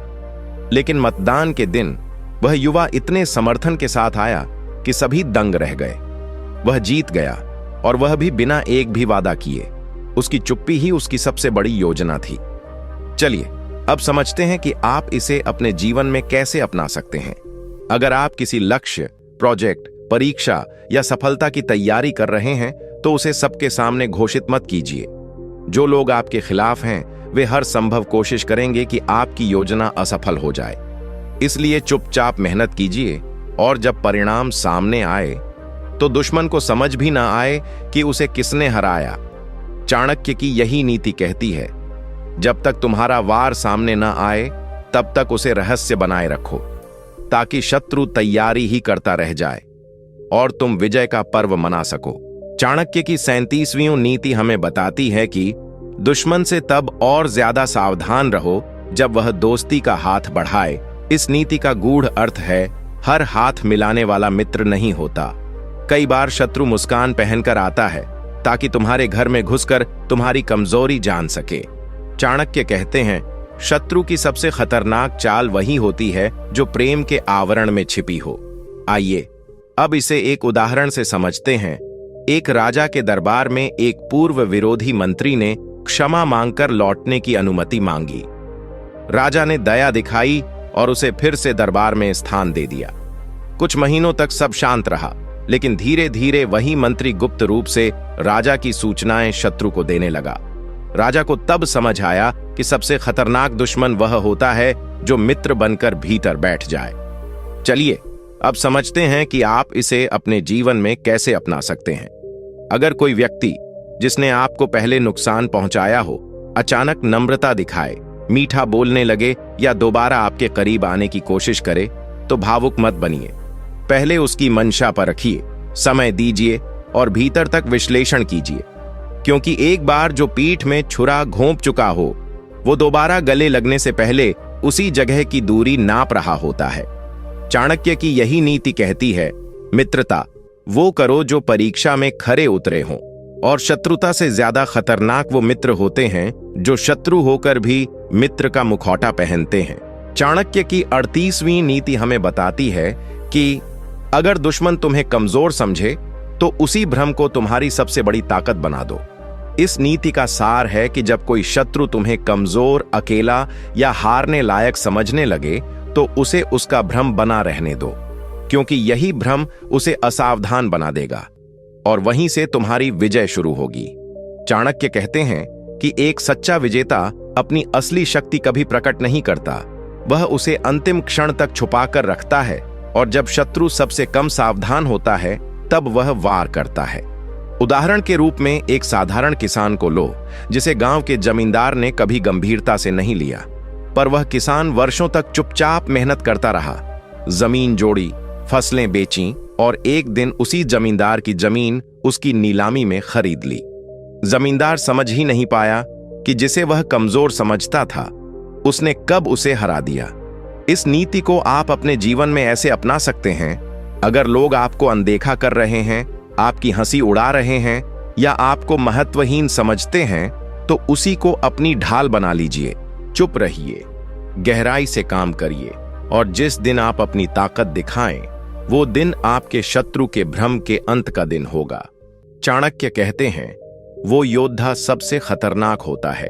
[SPEAKER 1] लेकिन मतदान के दिन वह युवा इतने समर्थन के साथ आया कि सभी दंग रह गए। वह जीत गया और वह भी बिना एक भी वादा किए। उसकी चुप्पी ही उसकी सबसे बड़ी योजना थी। चलिए अब समझते हैं कि आप इसे अपने जीवन में कैसे अपना सकते हैं। अगर आप किसी लक्ष्य, प्रोजेक्ट, परीक्षा या सफलता की तैयारी कर रहे हैं, तो उसे सबके सामने घोषित मत कीजिए। जो लोग आपके खिलाफ हैं, वे हर संभव कोशिश करेंगे कि आपकी योजना असफल हो जाए। इसलिए चुपचाप मेहनत कीजिए और जब परिणाम सामने आए, तो दुश्मन को समझ भी ना आए कि उसे किसने हराया। चाणक्य की यही नीति कहती है, जब तक तुम्हारा वार सामने न आए, तब तक उसे रहस्य बनाए रखो, ताकि शत्रु तैयारी ही करता रह जाए और तुम विजय का पर्व मना सको। चाणक्य की 37वीं नीति हमें बताती है कि दुश्मन से तब और ज्यादा सावधान रहो जब वह दोस्ती का हाथ बढ़ाए। इस नीति का गूढ़ अर्थ है, हर हाथ मिलाने वाला मित्र नहीं होता। कई बार शत्रु मुस्कान पहनकर आता है ताकि तुम्हारे घर में घुसकर तुम्हारी कमजोरी जान सके। चाणक्य कहते हैं, शत्रु की सबसे खतरनाक चाल वही होती है जो प्रेम के आवरण में छिपी हो। आइए अब इसे एक उदाहरण से समझते हैं। एक राजा के दरबार में एक पूर्व विरोधी मंत्री ने क्षमा मांगकर लौटने की अनुमति मांगी। राजा ने दया दिखाई और उसे फिर से दरबार में स्थान दे दिया। कुछ महीनों तक सब शांत रहा, लेकिन धीरे धीरे वही मंत्री गुप्त रूप से राजा की सूचनाएं शत्रु को देने लगा। राजा को तब समझ आया कि सबसे खतरनाक दुश्मन वह होता है जो मित्र बनकर भीतर बैठ जाए। चलिए अब समझते हैं कि आप इसे अपने जीवन में कैसे अपना सकते हैं। अगर कोई व्यक्ति जिसने आपको पहले नुकसान पहुंचाया हो अचानक नम्रता दिखाए, मीठा बोलने लगे या दोबारा आपके करीब आने की कोशिश करे, तो भावुक मत बनिए। पहले उसकी मंशा पर रखिए, समय दीजिए और भीतर तक विश्लेषण कीजिए, क्योंकि एक बार जो पीठ में छुरा घोंप चुका हो वो दोबारा गले लगने से पहले उसी जगह की दूरी नाप रहा होता है। चाणक्य की यही नीति कहती है, मित्रता वो करो जो परीक्षा में खरे उतरे हों, और शत्रुता से ज्यादा खतरनाक वो मित्र होते हैं जो शत्रु होकर भी मित्र का मुखौटा पहनते हैं। चाणक्य की 38वीं नीति हमें बताती है कि अगर दुश्मन तुम्हें कमजोर समझे तो उसी भ्रम को तुम्हारी सबसे बड़ी ताकत बना दो। इस नीति का सार है कि जब कोई शत्रु तुम्हें कमजोर, अकेला या हारने लायक समझने लगे तो उसे उसका भ्रम बना रहने दो, क्योंकि यही भ्रम उसे असावधान बना देगा और वहीं से तुम्हारी विजय शुरू होगी। चाणक्य कहते हैं कि एक सच्चा विजेता अपनी असली शक्ति कभी प्रकट नहीं करता, वह उसे अंतिम क्षण तक छुपाकर रखता है, और जब शत्रु सबसे कम सावधान होता है तब वह वार करता है। उदाहरण के रूप में एक साधारण किसान को लो, जिसे गांव के जमींदार ने कभी गंभीरता से नहीं लिया, पर वह किसान वर्षों तक चुपचाप मेहनत करता रहा, जमीन जोड़ी, फसलें बेचीं और एक दिन उसी जमींदार की जमीन उसकी नीलामी में खरीद ली। जमींदार समझ ही नहीं पाया कि जिसे वह कमजोर समझता था उसने कब उसे हरा दिया। इस नीति को आप अपने जीवन में ऐसे अपना सकते हैं। अगर लोग आपको अनदेखा कर रहे हैं, आपकी हंसी उड़ा रहे हैं या आपको महत्वहीन समझते हैं, तो उसी को अपनी ढाल बना लीजिए। चुप रहिए, गहराई से काम करिए, और जिस दिन आप अपनी ताकत दिखाएं वो दिन आपके शत्रु के भ्रम के अंत का दिन होगा। चाणक्य कहते हैं, वो योद्धा सबसे खतरनाक होता है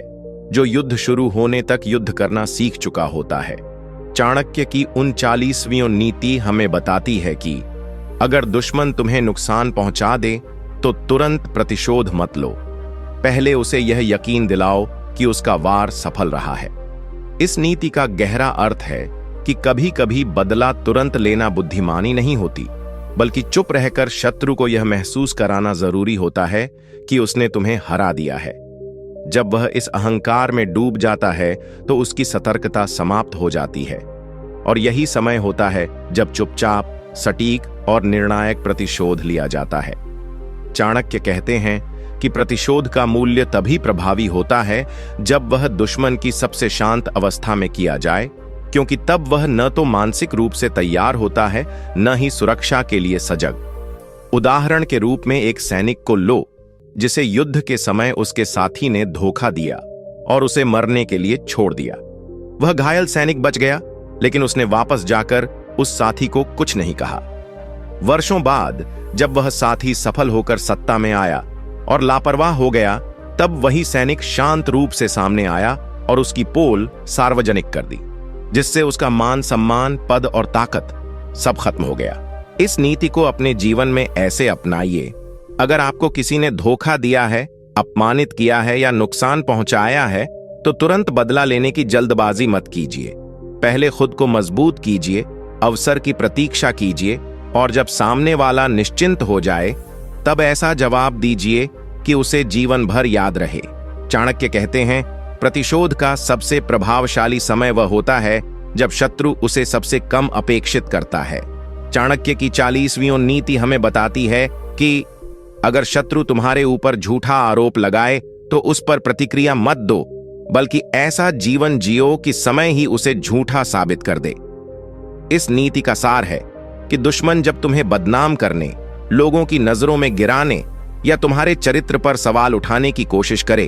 [SPEAKER 1] जो युद्ध शुरू होने तक युद्ध करना सीख चुका होता है। चाणक्य की 39वीं नीति हमें बताती है कि अगर दुश्मन तुम्हें नुकसान पहुंचा दे तो तुरंत प्रतिशोध मत लो, पहले उसे यह यकीन दिलाओ कि उसका वार सफल रहा है। इस नीति का गहरा अर्थ है कि कभी कभी बदला तुरंत लेना बुद्धिमानी नहीं होती, बल्कि चुप रहकर शत्रु को यह महसूस कराना जरूरी होता है कि उसने तुम्हें हरा दिया है। जब वह इस अहंकार में डूब जाता है तो उसकी सतर्कता समाप्त हो जाती है, और यही समय होता है जब चुपचाप, सटीक और निर्णायक प्रतिशोध लिया जाता है। चाणक्य कहते हैं कि प्रतिशोध का मूल्य तभी प्रभावी होता है जब वह दुश्मन की सबसे शांत अवस्था में किया जाए, क्योंकि तब वह न तो मानसिक रूप से तैयार होता है, न ही सुरक्षा के लिए सजग। उदाहरण के रूप में एक सैनिक को लो जिसे युद्ध के समय उसके साथी ने धोखा दिया और उसे मरने के लिए छोड़ दिया। वह घायल सैनिक बच गया, लेकिन उसने वापस जाकर उस साथी को कुछ नहीं कहा। वर्षों बाद जब वह साथी सफल होकर सत्ता में आया और लापरवाह हो गया, तब वही सैनिक शांत रूप से सामने आया और उसकी पोल सार्वजनिक कर दी, जिससे उसका मान सम्मान, पद और ताकत सब खत्म हो गया। इस नीति को अपने जीवन में ऐसे अपनाइए। अगर आपको किसी ने धोखा दिया है, अपमानित किया है या नुकसान पहुंचाया है, तो तुरंत बदला लेने की जल्दबाजी मत कीजिए। पहले खुद को मजबूत कीजिए, अवसर की प्रतीक्षा कीजिए, और जब सामने वाला निश्चिंत हो जाए तब ऐसा जवाब दीजिए कि उसे जीवन भर याद रहे। चाणक्य कहते हैं, प्रतिशोध का सबसे प्रभावशाली समय वह होता है जब शत्रु उसे सबसे कम अपेक्षित करता है। चाणक्य की 40वीं नीति हमें बताती है कि अगर शत्रु तुम्हारे ऊपर झूठा आरोप लगाए तो उस पर प्रतिक्रिया मत दो, बल्कि ऐसा जीवन जियो कि समय ही उसे झूठा साबित कर दे। इस नीति का सार है कि दुश्मन जब तुम्हें बदनाम करने, लोगों की नजरों में गिराने या तुम्हारे चरित्र पर सवाल उठाने की कोशिश करे,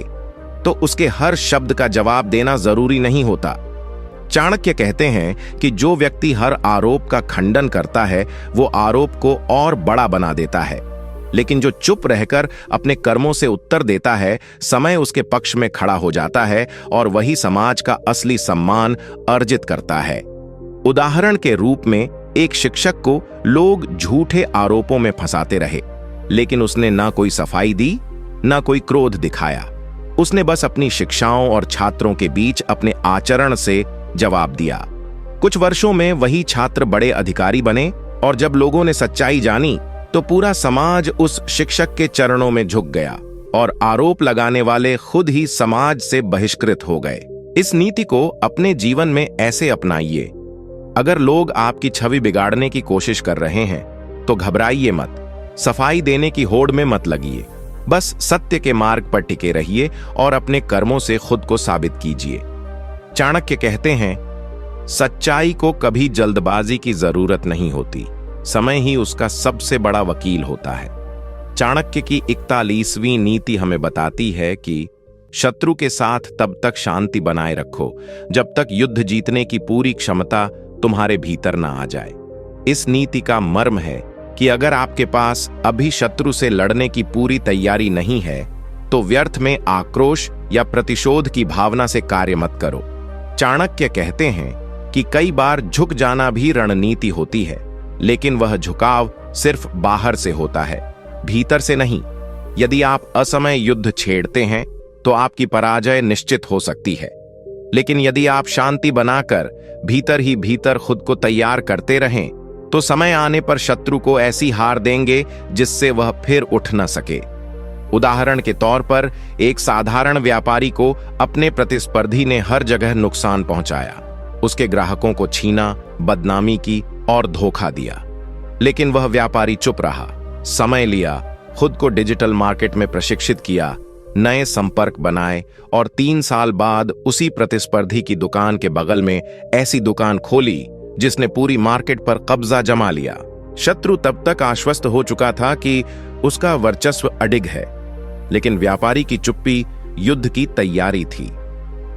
[SPEAKER 1] तो उसके हर शब्द का जवाब देना जरूरी नहीं होता। चाणक्य कहते हैं कि जो व्यक्ति हर आरोप का खंडन करता है वो आरोप को और बड़ा बना देता है। लेकिन जो चुप रहकर अपने कर्मों से उत्तर देता है, समय उसके पक्ष में खड़ा हो जाता है और वही समाज का असली सम्मान अर्जित करता है। उदाहरण के रूप में एक शिक्षक को लोग झूठे आरोपों में फंसाते रहे, लेकिन उसने ना कोई सफाई दी, ना कोई क्रोध दिखाया। उसने बस अपनी शिक्षाओं और छात्रों के बीच अपने आचरण से जवाब दिया। कुछ वर्षों में वही छात्र बड़े अधिकारी बने और जब लोगों ने सच्चाई जानी तो पूरा समाज उस शिक्षक के चरणों में झुक गया और आरोप लगाने वाले खुद ही समाज से बहिष्कृत हो गए। इस नीति को अपने जीवन में ऐसे अपनाइए। अगर लोग आपकी छवि बिगाड़ने की कोशिश कर रहे हैं तो घबराइए मत, सफाई देने की होड़ में मत लगिए। बस सत्य के मार्ग पर टिके रहिए और अपने कर्मों से खुद को साबित कीजिए। चाणक्य कहते हैं, सच्चाई को कभी जल्दबाजी की जरूरत नहीं होती, समय ही उसका सबसे बड़ा वकील होता है। चाणक्य की 41वीं नीति हमें बताती है कि शत्रु के साथ तब तक शांति बनाए रखो जब तक युद्ध जीतने की पूरी क्षमता तुम्हारे भीतर ना आ जाए। इस नीति का मर्म है कि अगर आपके पास अभी शत्रु से लड़ने की पूरी तैयारी नहीं है तो व्यर्थ में आक्रोश या प्रतिशोध की भावना से कार्य मत करो। चाणक्य कहते हैं कि कई बार झुक जाना भी रणनीति होती है, लेकिन वह झुकाव सिर्फ बाहर से होता है, भीतर से नहीं। यदि आप असमय युद्ध छेड़ते हैं तो आपकी पराजय निश्चित हो सकती है, लेकिन यदि आप शांति बनाकर भीतर ही भीतर खुद को तैयार करते रहें तो समय आने पर शत्रु को ऐसी हार देंगे जिससे वह फिर उठ न सके। उदाहरण के तौर पर एक साधारण व्यापारी को अपने प्रतिस्पर्धी ने हर जगह नुकसान पहुंचाया, उसके ग्राहकों को छीना, बदनामी की और धोखा दिया, लेकिन वह व्यापारी चुप रहा, समय लिया, खुद को डिजिटल मार्केट में प्रशिक्षित किया, नए संपर्क बनाए और 3 साल बाद उसी प्रतिस्पर्धी की दुकान के बगल में ऐसी दुकान खोली जिसने पूरी मार्केट पर कब्जा जमा लिया। शत्रु तब तक आश्वस्त हो चुका था कि उसका वर्चस्व अडिग है, लेकिन व्यापारी की चुप्पी युद्ध की तैयारी थी।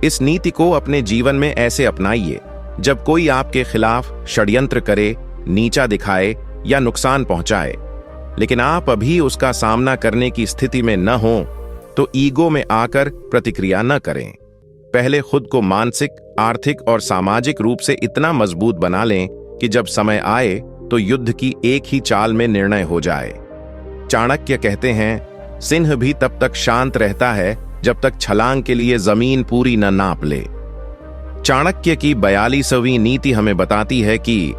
[SPEAKER 1] इस नीति को अपने जीवन में ऐसे अपनाइए, जब कोई आपके खिलाफ षड्यंत्र करे, नीचा दिखाए या नुकसान पहुंचाए, लेकिन आप अभी उसका सामना करने की स्थिति में न हो तो ईगो में आकर प्रतिक्रिया न करें। पहले खुद को मानसिक, आर्थिक और सामाजिक रूप से इतना मजबूत बना लें कि जब समय आए तो युद्ध की एक ही चाल में निर्णय हो जाए। चाणक्य कहते हैं, सिंह भी तब तक शांत रहता है जब तक छलांग के लिए जमीन पूरी न नाप ले। चाणक्य की 42वीं नीति हमें बताती है कि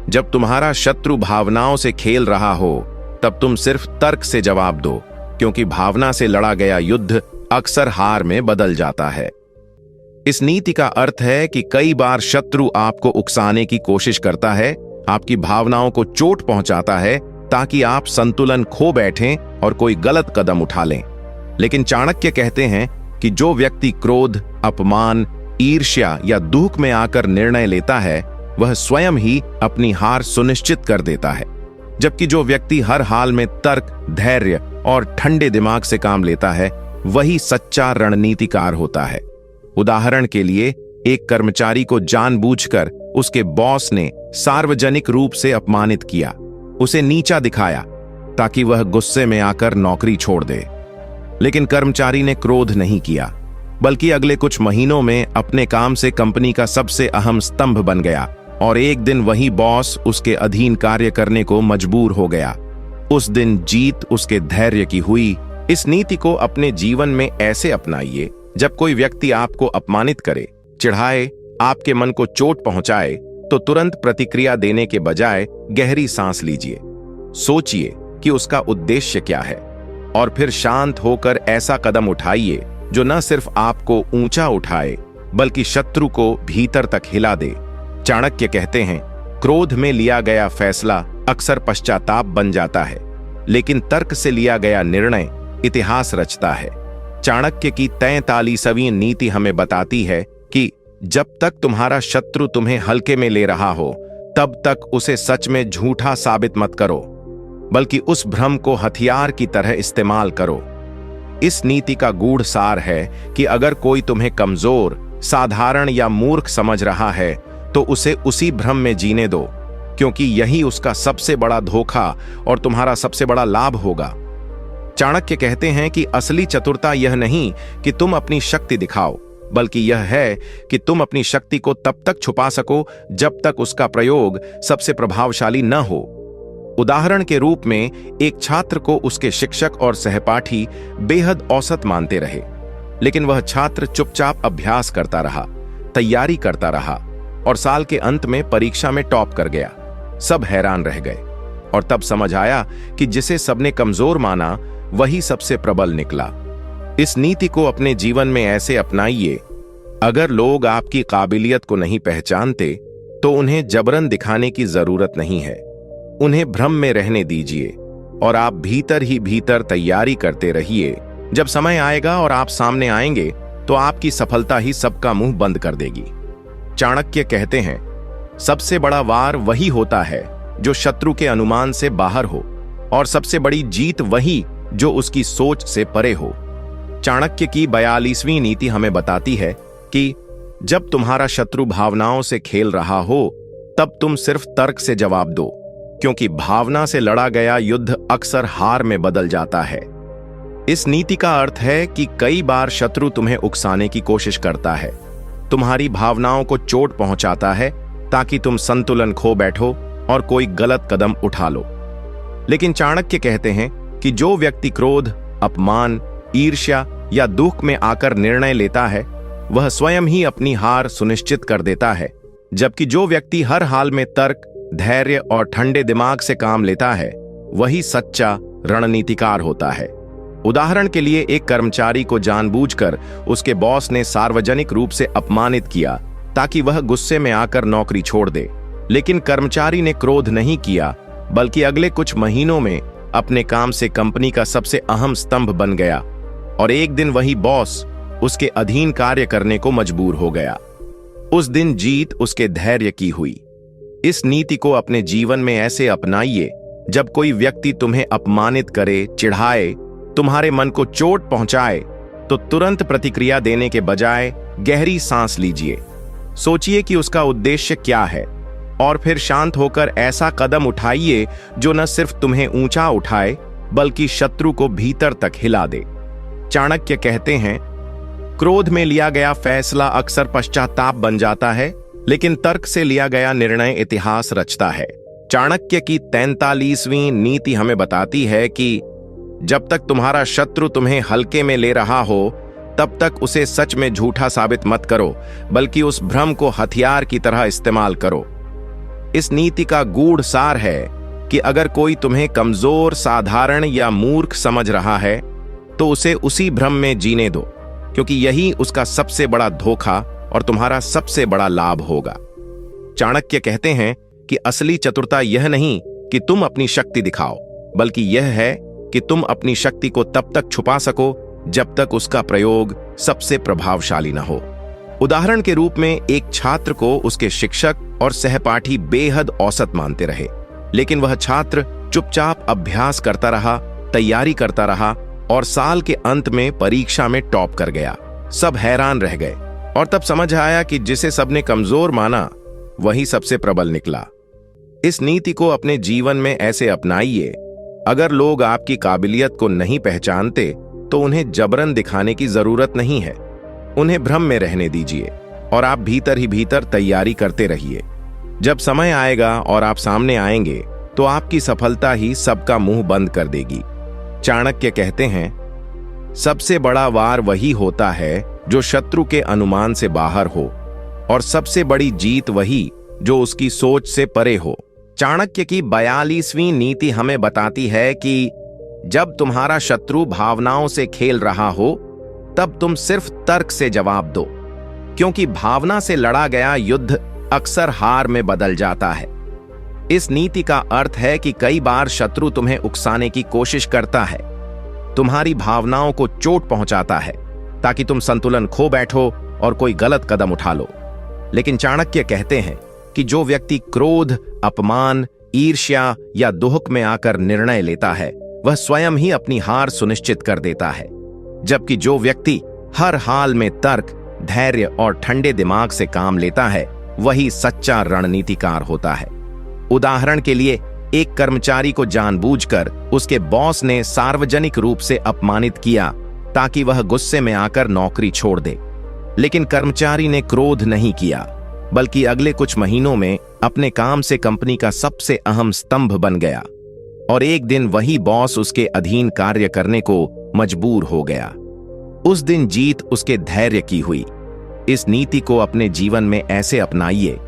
[SPEAKER 1] जब तुम्हारा शत्रु भावनाओं से खेल रहा हो तब तुम सिर्फ तर्क से जवाब दो, क्योंकि भावना से लड़ा गया युद्ध अक्सर हार में बदल जाता है। इस नीति का अर्थ है कि कई बार शत्रु आपको उकसाने की कोशिश करता है, आपकी भावनाओं को चोट पहुंचाता है ताकि आप संतुलन खो बैठें और कोई गलत कदम उठा लें। लेकिन चाणक्य कहते हैं कि जो व्यक्ति क्रोध, अपमान, ईर्ष्या या दुख में आकर निर्णय लेता है वह स्वयं ही अपनी हार सुनिश्चित कर देता है, जबकि जो व्यक्ति हर हाल में तर्क, धैर्य और ठंडे दिमाग से काम लेता है वही सच्चा रणनीतिकार होता है। उदाहरण के लिए, एक कर्मचारी को जानबूझकर उसके बॉस ने सार्वजनिक रूप से अपमानित किया, उसे नीचा दिखाया ताकि वह गुस्से में आकर नौकरी छोड़ दे। लेकिन कर्मचारी ने क्रोध नहीं किया, बल्कि अगले कुछ महीनों में अपने काम से कंपनी का सबसे अहम स्तंभ बन गया और एक दिन वही बॉस उसके अधीन कार्य करने को मजबूर हो गया। उस दिन जीत उसके धैर्य की हुई। इस नीति को अपने जीवन में ऐसे अपनाइए, जब कोई व्यक्ति आपको अपमानित करे, चिढ़ाए, आपके मन को चोट पहुंचाए तो तुरंत प्रतिक्रिया देने के बजाय गहरी सांस लीजिए, सोचिए कि उसका उद्देश्य क्या है और फिर शांत होकर ऐसा कदम उठाइए जो न सिर्फ आपको ऊंचा उठाए बल्कि शत्रु को भीतर तक हिला दे। चाणक्य कहते हैं, क्रोध में लिया गया फैसला अक्सर पश्चाताप बन जाता है, लेकिन तर्क से लिया गया निर्णय इतिहास रचता है। चाणक्य की 43वीं नीति हमें बताती है कि जब तक तुम्हारा शत्रु तुम्हें हल्के में ले रहा हो तब तक उसे सच में झूठा साबित मत करो, बल्कि उस भ्रम को हथियार की तरह इस्तेमाल करो। इस नीति का गूढ़ सार है कि अगर कोई तुम्हें कमजोर, साधारण या मूर्ख समझ रहा है तो उसे उसी भ्रम में जीने दो। क्योंकि यही उसका सबसे बड़ा धोखा और तुम्हारा सबसे बड़ा लाभ होगा। चाणक्य कहते हैं कि असली चतुरता यह नहीं कि तुम अपनी शक्ति दिखाओ, बल्कि यह है कि तुम अपनी शक्ति को तब तक छुपा सको जब तक उसका प्रयोग सबसे प्रभावशाली न हो। उदाहरण के रूप में एक छात्र को उसके शिक्षक और सहपाठी बेहद औसत मानते रहे, लेकिन वह छात्र चुपचाप अभ्यास करता रहा, तैयारी करता रहा और साल के अंत में परीक्षा में टॉप कर गया। सब हैरान रह गए और तब समझ आया कि जिसे सबने कमजोर माना वही सबसे प्रबल निकला। इस नीति को अपने जीवन में ऐसे अपनाइए। अगर लोग आपकी काबिलियत को नहीं पहचानते तो उन्हें जबरन दिखाने की जरूरत नहीं है। उन्हें भ्रम में रहने दीजिए और आप भीतर ही भीतर तैयारी करते रहिए। जब समय आएगा और आप सामने आएंगे तो आपकी सफलता ही सबका मुंह बंद कर देगी। चाणक्य कहते हैं, सबसे बड़ा वार वही होता है जो शत्रु के अनुमान से बाहर हो, और सबसे बड़ी जीत वही जो उसकी सोच से परे हो। चाणक्य की 42वीं नीति हमें बताती है कि जब तुम्हारा शत्रु भावनाओं से खेल रहा हो तब तुम सिर्फ तर्क से जवाब दो, क्योंकि भावना से लड़ा गया युद्ध अक्सर हार में बदल जाता है। इस नीति का अर्थ है कि कई बार शत्रु तुम्हें उकसाने की कोशिश करता है, तुम्हारी भावनाओं को चोट पहुंचाता है ताकि तुम संतुलन खो बैठो और कोई गलत कदम उठा लो। लेकिन चाणक्य कहते हैं कि जो व्यक्ति क्रोध, अपमान, ईर्ष्या या दुख में आकर निर्णय लेता है वह स्वयं ही अपनी हार सुनिश्चित कर देता है, जबकि जो व्यक्ति हर हाल में तर्क, धैर्य और ठंडे दिमाग से काम लेता है वही सच्चा रणनीतिकार होता है। उदाहरण के लिए एक कर्मचारी को जानबूझकर उसके बॉस ने सार्वजनिक रूप से अपमानित किया ताकि वह गुस्से में आकर नौकरी छोड़ दे, लेकिन कर्मचारी ने क्रोध नहीं किया बल्कि अगले कुछ महीनों में अपने काम से कंपनी का सबसे अहम स्तंभ बन गया और एक दिन वही बॉस उसके अधीन कार्य करने को मजबूर हो गया। उस दिन जीत उसके धैर्य की हुई। इस नीति को अपने जीवन में ऐसे अपनाइए, जब कोई व्यक्ति तुम्हें अपमानित करे, चिढ़ाए, तुम्हारे मन को चोट पहुंचाए तो तुरंत प्रतिक्रिया देने के बजाय गहरी सांस लीजिए। सोचिए कि उसका उद्देश्य क्या है और फिर शांत होकर ऐसा कदम उठाइए जो न सिर्फ तुम्हें ऊंचा उठाए बल्कि शत्रु को भीतर तक हिला दे। चाणक्य कहते हैं, क्रोध में लिया गया फैसला अक्सर पश्चाताप बन जाता है, लेकिन तर्क से लिया गया निर्णय इतिहास रचता है। चाणक्य की 43वीं नीति हमें बताती है कि जब तक तुम्हारा शत्रु तुम्हें हल्के में ले रहा हो तब तक उसे सच में झूठा साबित मत करो, बल्कि उस भ्रम को हथियार की तरह इस्तेमाल करो। इस नीति का गूढ़ सार है कि अगर कोई तुम्हें कमजोर, साधारण या मूर्ख समझ रहा है तो उसे उसी भ्रम में जीने दो, क्योंकि यही उसका सबसे बड़ा धोखा और तुम्हारा सबसे बड़ा लाभ होगा। चाणक्य कहते हैं कि असली चतुरता यह नहीं कि तुम अपनी शक्ति दिखाओ, बल्कि यह है कि तुम अपनी शक्ति को तब तक छुपा सको जब तक उसका प्रयोग सबसे प्रभावशाली न हो। उदाहरण के रूप में एक छात्र को उसके शिक्षक और सहपाठी बेहद औसत मानते रहे, लेकिन वह छात्र चुपचाप अभ्यास करता रहा, तैयारी करता रहा और साल के अंत में परीक्षा में टॉप कर गया। सब हैरान रह गए और तब समझ आया कि जिसे सबने कमजोर माना वही सबसे प्रबल निकला। इस नीति को अपने जीवन में ऐसे अपनाइए। अगर लोग आपकी काबिलियत को नहीं पहचानते तो उन्हें जबरन दिखाने की जरूरत नहीं है। उन्हें भ्रम में रहने दीजिए और आप भीतर ही भीतर तैयारी करते रहिए। जब समय आएगा और आप सामने आएंगे तो आपकी सफलता ही सबका मुंह बंद कर देगी। चाणक्य कहते हैं, सबसे बड़ा वार वही होता है जो शत्रु के अनुमान से बाहर हो, और सबसे बड़ी जीत वही जो उसकी सोच से परे हो। चाणक्य की 42वीं नीति हमें बताती है कि जब तुम्हारा शत्रु भावनाओं से खेल रहा हो तब तुम सिर्फ तर्क से जवाब दो, क्योंकि भावना से लड़ा गया युद्ध अक्सर हार में बदल जाता है। इस नीति का अर्थ है कि कई बार शत्रु तुम्हें उकसाने की कोशिश करता है, तुम्हारी भावनाओं को चोट पहुंचाता है ताकि तुम संतुलन खो बैठो और कोई गलत कदम उठा लो। लेकिन चाणक्य कहते हैं कि जो व्यक्ति क्रोध, अपमान, ईर्ष्या या दुख में आकर निर्णय लेता है वह स्वयं ही अपनी हार सुनिश्चित कर देता है, जबकि जो व्यक्ति हर हाल में तर्क, धैर्य और ठंडे दिमाग से काम लेता है वही सच्चा रणनीतिकार होता है। उदाहरण के लिए, एक कर्मचारी को जानबूझकर उसके बॉस ने सार्वजनिक रूप से अपमानित किया ताकि वह गुस्से में आकर नौकरी छोड़ दे। लेकिन कर्मचारी ने क्रोध नहीं किया, बल्कि अगले कुछ महीनों में अपने काम से कंपनी का सबसे अहम स्तंभ बन गया और एक दिन वही बॉस उसके अधीन कार्य करने को मजबूर हो गया। उस दिन जीत उसके धैर्य की हुई। इस नीति को अपने जीवन में ऐसे अपनाइए,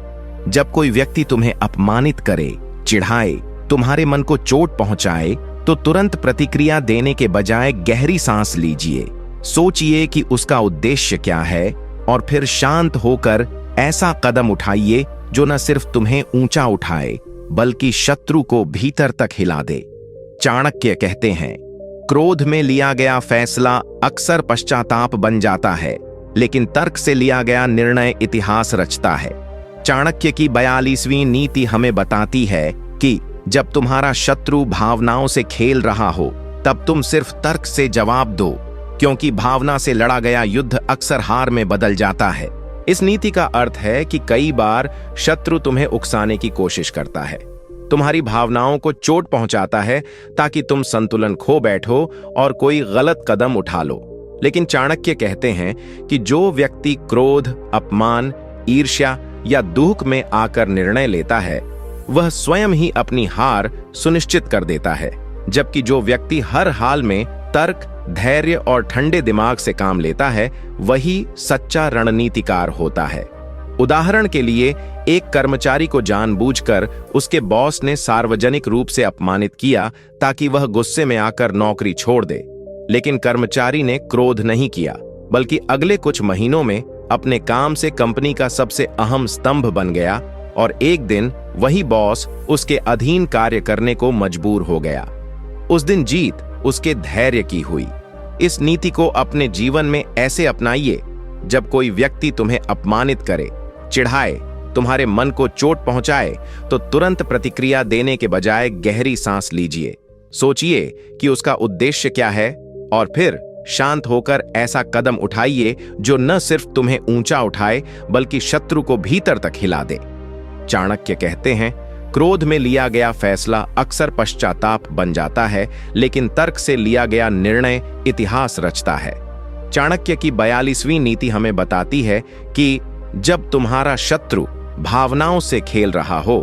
[SPEAKER 1] जब कोई व्यक्ति तुम्हें अपमानित करे, चिढ़ाए, तुम्हारे मन को चोट पहुंचाए, तो तुरंत प्रतिक्रिया देने के बजाय गहरी सांस लीजिए। सोचिए कि उसका उद्देश्य क्या है और फिर शांत होकर ऐसा कदम उठाइए जो न सिर्फ तुम्हें ऊंचा उठाए, बल्कि शत्रु को भीतर तक हिला दे। चाणक्य कहते हैं, क्रोध में लिया गया फैसला अक्सर पश्चाताप बन जाता है, लेकिन तर्क से लिया गया निर्णय इतिहास रचता है। चाणक्य की 42वीं नीति हमें बताती है कि जब तुम्हारा शत्रु भावनाओं से खेल रहा हो, तब तुम सिर्फ तर्क से जवाब दो, क्योंकि भावना से लड़ा गया युद्ध अक्सर हार में बदल जाता है। इस नीति का अर्थ है कि कई बार शत्रु तुम्हें उकसाने की कोशिश करता है, तुम्हारी भावनाओं को चोट पहुंचाता है ताकि तुम संतुलन खो बैठो और कोई गलत कदम उठा लो। लेकिन चाणक्य कहते हैं कि जो व्यक्ति क्रोध, अपमान, ईर्ष्या या दुख में आकर निर्णय लेता है, वह स्वयं ही अपनी हार सुनिश्चित कर देता है, जबकि जो व्यक्ति हर हाल में तर्क, धैर्य और ठंडे दिमाग से काम लेता है, वही सच्चा रणनीतिकार होता है। उदाहरण के लिए, एक कर्मचारी को जानबूझकर उसके बॉस ने सार्वजनिक रूप से अपमानित किया ताकि वह गुस्से में आकर नौकरी छोड़ दे। लेकिन कर्मचारी ने क्रोध नहीं किया, बल्कि अगले कुछ महीनों में अपने काम से कंपनी का सबसे अहम स्तंभ बन गया और एक दिन वही बॉस उसके अधीन कार्य करने को मजबूर हो गया। उस दिन जीत उसके धैर्य की हुई। इस नीति को अपने जीवन में ऐसे अपनाइए, जब कोई व्यक्ति तुम्हें अपमानित करे, चिढ़ाए, तुम्हारे मन को चोट पहुंचाए, तो तुरंत प्रतिक्रिया देने के बजाय गहरी सांस लीजिए। सोचिए कि उसका उद्देश्य क्या है और फिर शांत होकर ऐसा कदम उठाइए जो न सिर्फ तुम्हें ऊंचा उठाए, बल्कि शत्रु को भीतर तक हिला दे। चाणक्य कहते हैं, क्रोध में लिया गया फैसला अक्सर पश्चाताप बन जाता है, लेकिन तर्क से लिया गया निर्णय इतिहास रचता है। चाणक्य की 42वीं नीति हमें बताती है कि जब तुम्हारा शत्रु भावनाओं से खेल रहा हो,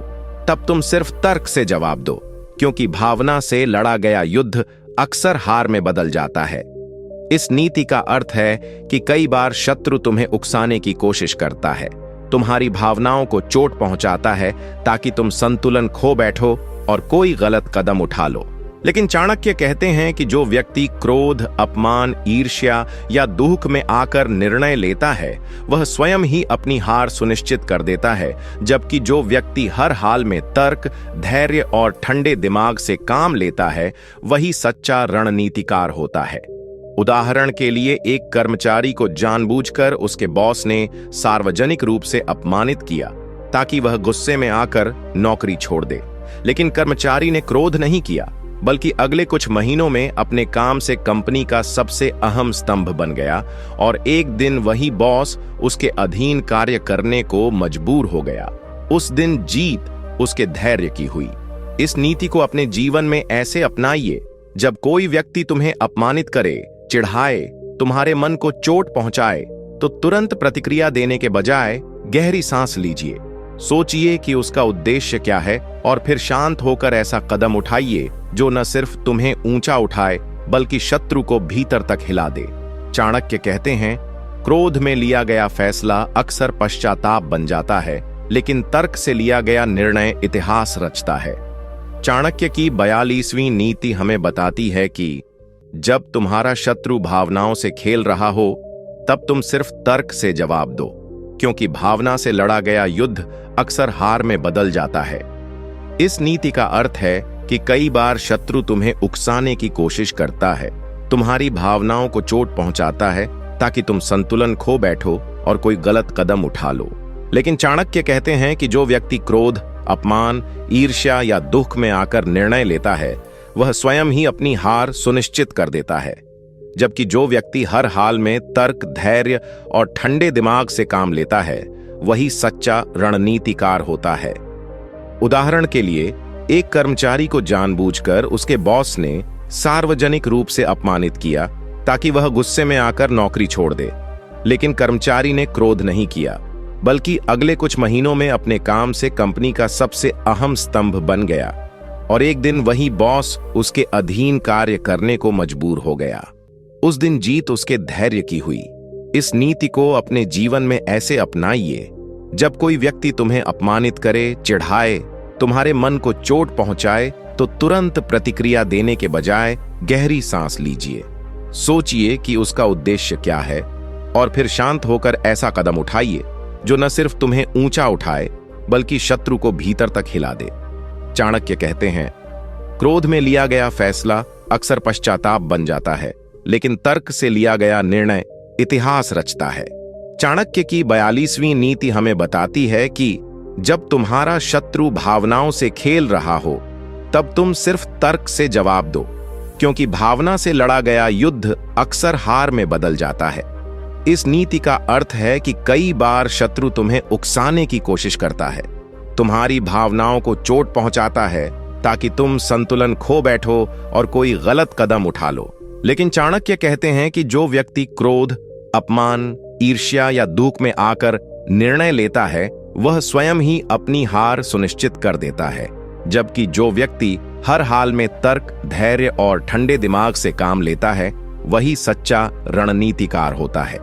[SPEAKER 1] तब तुम सिर्फ तर्क से जवाब दो, क्योंकि भावना से लड़ा गया युद्ध अक्सर हार में बदल जाता है। इस नीति का अर्थ है कि कई बार शत्रु तुम्हें उकसाने की कोशिश करता है, तुम्हारी भावनाओं को चोट पहुंचाता है ताकि तुम संतुलन खो बैठो और कोई गलत कदम उठा लो। लेकिन चाणक्य कहते हैं कि जो व्यक्ति क्रोध, अपमान, ईर्ष्या या दुख में आकर निर्णय लेता है, वह स्वयं ही अपनी हार सुनिश्चित कर देता है, जबकि जो व्यक्ति हर हाल में तर्क, धैर्य और ठंडे दिमाग से काम लेता है, वही सच्चा रणनीतिकार होता है। उदाहरण के लिए, एक कर्मचारी को जानबूझकर उसके बॉस ने सार्वजनिक रूप से अपमानित किया ताकि वह गुस्से में आकर नौकरी छोड़ दे। लेकिन कर्मचारी ने क्रोध नहीं किया, बल्कि अगले कुछ महीनों में अपने काम से कंपनी का सबसे अहम स्तंभ बन गया और एक दिन वही बॉस उसके अधीन कार्य करने को मजबूर हो गया। उस दिन जीत उसके धैर्य की हुई। इस नीति को अपने जीवन में ऐसे अपनाइए, जब कोई व्यक्ति तुम्हें अपमानित करे, चिढ़ाए, तुम्हारे मन को चोट पहुंचाए, तो तुरंत प्रतिक्रिया देने के बजाय गहरी सांस लीजिए। सोचिए कि उसका उद्देश्य क्या है और फिर शांत होकर ऐसा कदम उठाइए जो न सिर्फ तुम्हें ऊंचा उठाए, बल्कि शत्रु को भीतर तक हिला दे। चाणक्य कहते हैं, क्रोध में लिया गया फैसला अक्सर पश्चाताप बन जाता है, लेकिन तर्क से लिया गया निर्णय इतिहास रचता है। चाणक्य की 42वीं नीति हमें बताती है कि जब तुम्हारा शत्रु भावनाओं से खेल रहा हो, तब तुम सिर्फ तर्क से जवाब दो, क्योंकि भावना से लड़ा गया युद्ध अक्सर हार में बदल जाता है। इस नीति का अर्थ है कि कई बार शत्रु तुम्हें उकसाने की कोशिश करता है, तुम्हारी भावनाओं को चोट पहुंचाता है ताकि तुम संतुलन खो बैठो और कोई गलत कदम उठा लो। लेकिन चाणक्य कहते हैं कि जो व्यक्ति क्रोध, अपमान, ईर्ष्या या दुख में आकर निर्णय लेता है, वह स्वयं ही अपनी हार सुनिश्चित कर देता है, जबकि जो व्यक्ति हर हाल में तर्क, धैर्य और ठंडे दिमाग से काम लेता है, वही सच्चा रणनीतिकार होता है। उदाहरण के लिए, एक कर्मचारी को जानबूझकर उसके बॉस ने सार्वजनिक रूप से अपमानित किया ताकि वह गुस्से में आकर नौकरी छोड़ दे। लेकिन कर्मचारी ने क्रोध नहीं किया, बल्कि अगले कुछ महीनों में अपने काम से कंपनी का सबसे अहम स्तंभ बन गया और एक दिन वही बॉस उसके अधीन कार्य करने को मजबूर हो गया। उस दिन जीत उसके धैर्य की हुई। इस नीति को अपने जीवन में ऐसे अपनाइए, जब कोई व्यक्ति तुम्हें अपमानित करे, चिढ़ाए, तुम्हारे मन को चोट पहुंचाए, तो तुरंत प्रतिक्रिया देने के बजाय गहरी सांस लीजिए। सोचिए कि उसका उद्देश्य क्या है और फिर शांत होकर ऐसा कदम उठाइए जो न सिर्फ तुम्हें ऊंचा उठाए बल्कि शत्रु को भीतर तक हिला दे। चाणक्य कहते हैं, क्रोध में लिया गया फैसला अक्सर पश्चाताप बन जाता है, लेकिन तर्क से लिया गया निर्णय इतिहास रचता है। चाणक्य की 42वीं नीति हमें बताती है कि जब तुम्हारा शत्रु भावनाओं से खेल रहा हो, तब तुम सिर्फ तर्क से जवाब दो, क्योंकि भावना से लड़ा गया युद्ध अक्सर हार में बदल जाता है। इस नीति का अर्थ है कि कई बार शत्रु तुम्हें उकसाने की कोशिश करता है, तुम्हारी भावनाओं को चोट पहुंचाता है ताकि तुम संतुलन खो बैठो और कोई गलत कदम उठा लो। लेकिन चाणक्य कहते हैं कि जो व्यक्ति क्रोध, अपमान, ईर्ष्या या दुख में आकर निर्णय लेता है, वह स्वयं ही अपनी हार सुनिश्चित कर देता है, जबकि जो व्यक्ति हर हाल में तर्क, धैर्य और ठंडे दिमाग से काम लेता है, वही सच्चा रणनीतिकार होता है।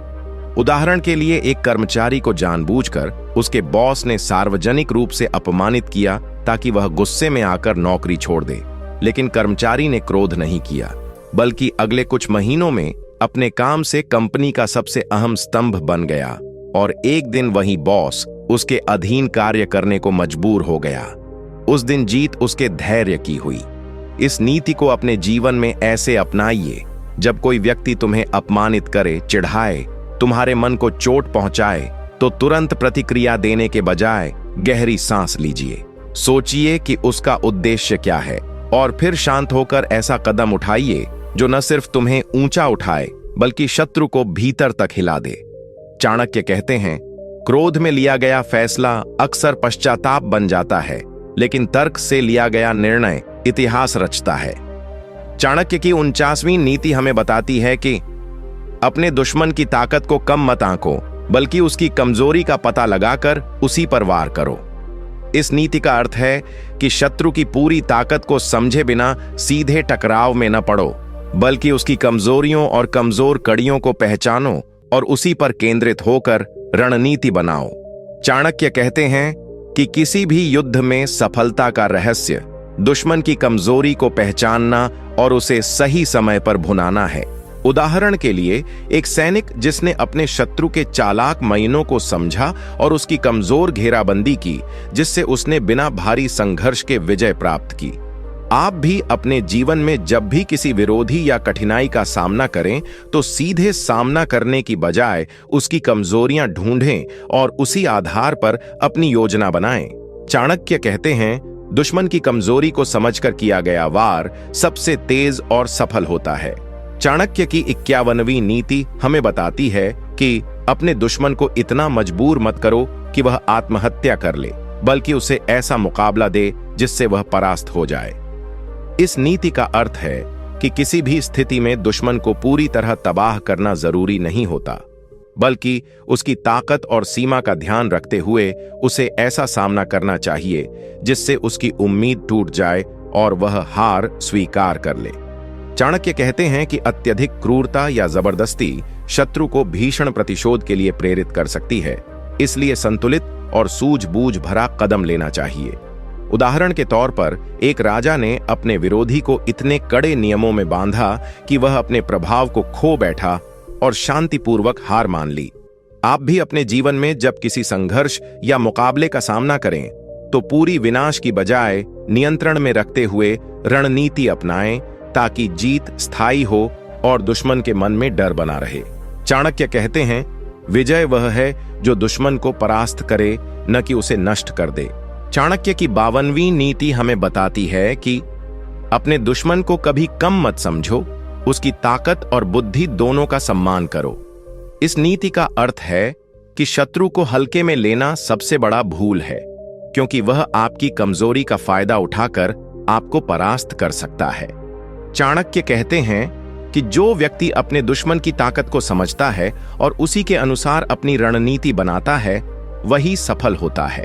[SPEAKER 1] उदाहरण के लिए, एक कर्मचारी को जानबूझकर उसके बॉस ने सार्वजनिक रूप से अपमानित किया ताकि वह गुस्से में आकर नौकरी छोड़ दे। लेकिन कर्मचारी ने क्रोध नहीं किया, बल्कि अगले कुछ महीनों में अपने काम से कंपनी का सबसे अहम स्तंभ बन गया और एक दिन वही बॉस उसके अधीन कार्य करने को मजबूर हो गया। उस दिन जीत उसके धैर्य की हुई। इस नीति को अपने जीवन में ऐसे अपनाइए, जब कोई व्यक्ति तुम्हें अपमानित करे, चिढ़ाए, तुम्हारे मन को चोट पहुंचाए, तो तुरंत प्रतिक्रिया देने के बजाय गहरी सांस लीजिए। सोचिए कि उसका उद्देश्य क्या है और फिर शांत होकर ऐसा कदम उठाइए जो न सिर्फ तुम्हें ऊंचा उठाए बल्कि शत्रु को भीतर तक हिला दे। चाणक्य कहते हैं, क्रोध में लिया गया फैसला अक्सर पश्चाताप बन जाता है, लेकिन तर्क से लिया गया निर्णय इतिहास रचता है। चाणक्य की 49वीं नीति हमें बताती है कि अपने दुश्मन की ताकत को कम मत आंको, बल्कि उसकी कमजोरी का पता लगाकर उसी पर वार करो। इस नीति का अर्थ है कि शत्रु की पूरी ताकत को समझे बिना सीधे टकराव में न पड़ो, बल्कि उसकी कमजोरियों और कमजोर कड़ियों को पहचानो और उसी पर केंद्रित होकर रणनीति बनाओ। चाणक्य कहते हैं कि किसी भी युद्ध में सफलता का रहस्य दुश्मन की कमजोरी को पहचानना और उसे सही समय पर भुनाना है। उदाहरण के लिए, एक सैनिक जिसने अपने शत्रु के चालाक मयनों को समझा और उसकी कमजोर घेराबंदी की, जिससे उसने बिना भारी संघर्ष के विजय प्राप्त की। आप भी अपने जीवन में जब भी किसी विरोधी या कठिनाई का सामना करें, तो सीधे सामना करने की बजाय उसकी कमजोरियां ढूंढें और उसी आधार पर अपनी योजना बनाएं। चाणक्य कहते हैं, दुश्मन की कमजोरी को समझकर किया गया वार सबसे तेज और सफल होता है। चाणक्य की 51वीं नीति हमें बताती है कि अपने दुश्मन को इतना मजबूर मत करो कि वह आत्महत्या कर ले, बल्कि उसे ऐसा मुकाबला दे जिससे वह परास्त हो जाए। इस नीति का अर्थ है कि किसी भी स्थिति में दुश्मन को पूरी तरह तबाह करना जरूरी नहीं होता, बल्कि उसकी ताकत और सीमा का ध्यान रखते हुए उसे ऐसा सामना करना चाहिए जिससे उसकी उम्मीद टूट जाए और वह हार स्वीकार कर ले। चाणक्य कहते हैं कि अत्यधिक क्रूरता या जबरदस्ती शत्रु को भीषण प्रतिशोध के लिए प्रेरित कर सकती है, इसलिए संतुलित और सूझबूझ भरा कदम लेना चाहिए। उदाहरण के तौर पर, एक राजा ने अपने विरोधी को इतने कड़े नियमों में बांधा कि वह अपने प्रभाव को खो बैठा और शांतिपूर्वक हार मान ली। आप भी अपने जीवन में जब किसी संघर्ष या मुकाबले का सामना करें, तो पूरी विनाश की बजाय नियंत्रण में रखते हुए रणनीति अपनाएं, ताकि जीत स्थायी हो और दुश्मन के मन में डर बना रहे। चाणक्य कहते हैं, विजय वह है जो दुश्मन को परास्त करे, न कि उसे नष्ट कर दे। चाणक्य की 52वीं नीति हमें बताती है कि अपने दुश्मन को कभी कम मत समझो, उसकी ताकत और बुद्धि दोनों का सम्मान करो। इस नीति का अर्थ है कि शत्रु को हल्के में लेना सबसे बड़ा भूल है। क्योंकि वह आपकी कमजोरी का फायदा उठाकर आपको परास्त कर सकता है। चाणक्य कहते हैं कि जो व्यक्ति अपने दुश्मन की ताकत को समझता है और उसी के अनुसार अपनी रणनीति बनाता है, वही सफल होता है।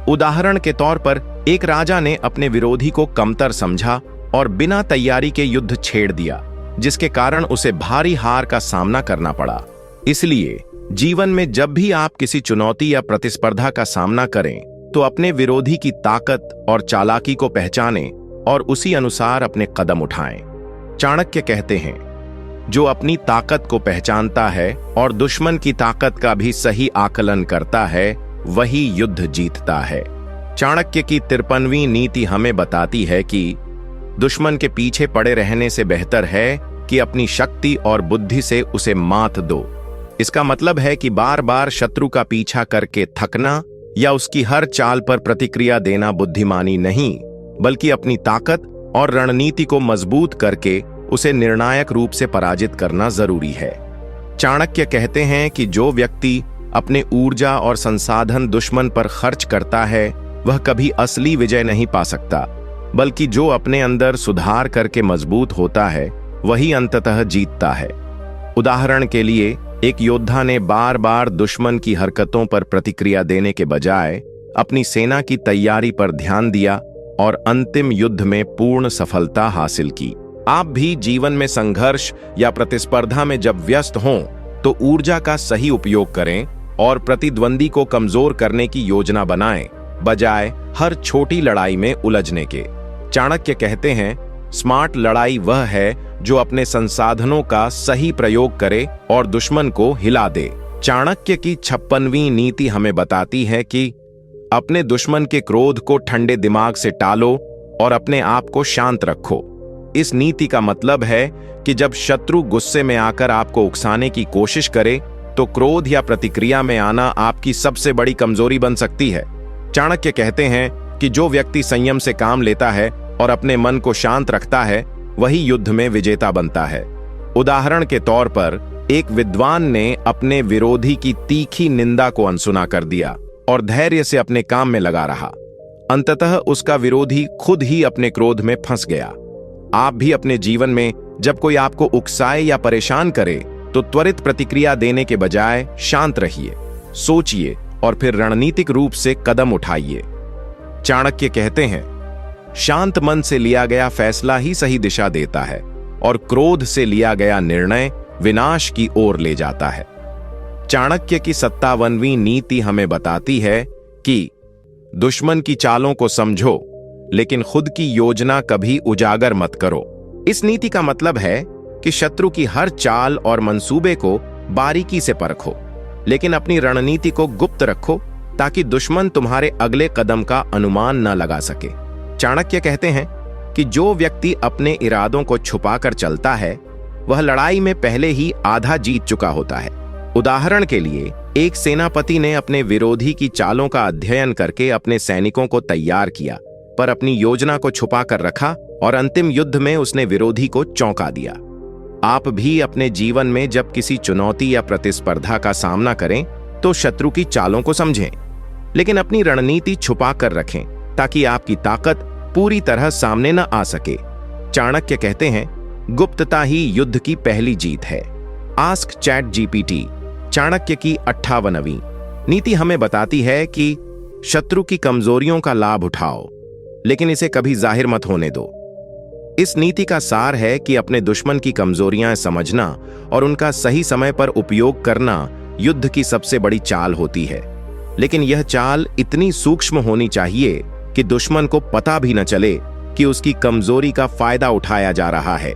[SPEAKER 1] उदाहरण के तौर पर एक राजा ने अपने विरोधी को कमतर समझा और बिना तैयारी के युद्ध छेड़ दिया, जिसके कारण उसे भारी हार का सामना करना पड़ा। इसलिए जीवन में जब भी आप किसी चुनौती या प्रतिस्पर्धा का सामना करें, तो अपने विरोधी की ताकत और चालाकी को पहचानें और उसी अनुसार अपने कदम उठाएं। चाणक्य कहते हैं, जो अपनी ताकत को पहचानता है और दुश्मन की ताकत का भी सही आकलन करता है, वही युद्ध जीतता है। चाणक्य की 53वीं नीति हमें बताती है कि दुश्मन के पीछे पड़े रहने से बेहतर है कि अपनी शक्ति और बुद्धि से उसे मात दो। इसका मतलब है कि बार बार शत्रु का पीछा करके थकना या उसकी हर चाल पर प्रतिक्रिया देना बुद्धिमानी नहीं, बल्कि अपनी ताकत और रणनीति को मजबूत करके उसे निर्णायक रूप से पराजित करना जरूरी है। चाणक्य कहते हैं कि जो व्यक्ति अपने ऊर्जा और संसाधन दुश्मन पर खर्च करता है, वह कभी असली विजय नहीं पा सकता, बल्कि जो अपने अंदर सुधार करके मजबूत होता है, वही अंततः जीतता है। उदाहरण के लिए, एक योद्धा ने बार बार दुश्मन की हरकतों पर प्रतिक्रिया देने के बजाय अपनी सेना की तैयारी पर ध्यान दिया और अंतिम युद्ध में पूर्ण सफलता हासिल की। आप भी जीवन में संघर्ष या प्रतिस्पर्धा में जब व्यस्त हों, तो ऊर्जा का सही उपयोग करें और प्रतिद्वंदी को कमजोर करने की योजना बनाएं, बजाय हर छोटी लड़ाई में उलझने के। चाणक्य कहते हैं, स्मार्ट लड़ाई वह है जो अपने संसाधनों का सही प्रयोग करे और दुश्मन को हिला दे। चाणक्य की 56वीं नीति हमें बताती है कि अपने दुश्मन के क्रोध को ठंडे दिमाग से टालो और अपने आप को शांत रखो। इस नीति का मतलब है कि जब शत्रु गुस्से में आकर आपको उकसाने की कोशिश करे, तो क्रोध या प्रतिक्रिया में आना आपकी सबसे बड़ी कमजोरी बन सकती है। चाणक्य कहते हैं कि जो व्यक्ति संयम से काम लेता है और अपने मन को शांत रखता है, वही युद्ध में विजेता बनता है। उदाहरण के तौर पर, एक विद्वान ने अपने विरोधी की तीखी निंदा को अनसुना कर दिया और धैर्य से अपने काम में लगा रहा। अंततः उसका विरोधी खुद ही अपने क्रोध में फंस गया। आप भी अपने जीवन में जब कोई आपको उकसाए या परेशान करे, तो त्वरित प्रतिक्रिया देने के बजाय शांत रहिए, सोचिए और फिर रणनीतिक रूप से कदम उठाइए। चाणक्य कहते हैं, शांत मन से लिया गया फैसला ही सही दिशा देता है और क्रोध से लिया गया निर्णय विनाश की ओर ले जाता है। चाणक्य की 57वीं नीति हमें बताती है कि दुश्मन की चालों को समझो, लेकिन खुद की योजना कभी उजागर मत करो। इस नीति का मतलब है कि शत्रु की हर चाल और मंसूबे को बारीकी से परखो, लेकिन अपनी रणनीति को गुप्त रखो ताकि दुश्मन तुम्हारे अगले कदम का अनुमान न लगा सके। चाणक्य कहते हैं कि जो व्यक्ति अपने इरादों को छुपाकर चलता है, वह लड़ाई में पहले ही आधा जीत चुका होता है। उदाहरण के लिए, एक सेनापति ने अपने विरोधी की चालों का अध्ययन करके अपने सैनिकों को तैयार किया, पर अपनी योजना को छुपा कर रखा और अंतिम युद्ध में उसने विरोधी को चौंका दिया। आप भी अपने जीवन में जब किसी चुनौती या प्रतिस्पर्धा का सामना करें, तो शत्रु की चालों को समझें, लेकिन अपनी रणनीति छुपा कर रखें ताकि आपकी ताकत पूरी तरह सामने न आ सके। चाणक्य कहते हैं, गुप्तता ही युद्ध की पहली जीत है। Ask chat GPT. चाणक्य की 58वीं नीति हमें बताती है कि शत्रु की कमजोरियों का लाभ उठाओ, लेकिन इसे कभी जाहिर मत होने दो। इस नीति का सार है कि अपने दुश्मन की कमजोरियां समझना और उनका सही समय पर उपयोग करना युद्ध की सबसे बड़ी चाल होती है, लेकिन यह चाल इतनी सूक्ष्म होनी चाहिए कि दुश्मन को पता भी न चले कि उसकी कमजोरी का फायदा उठाया जा रहा है।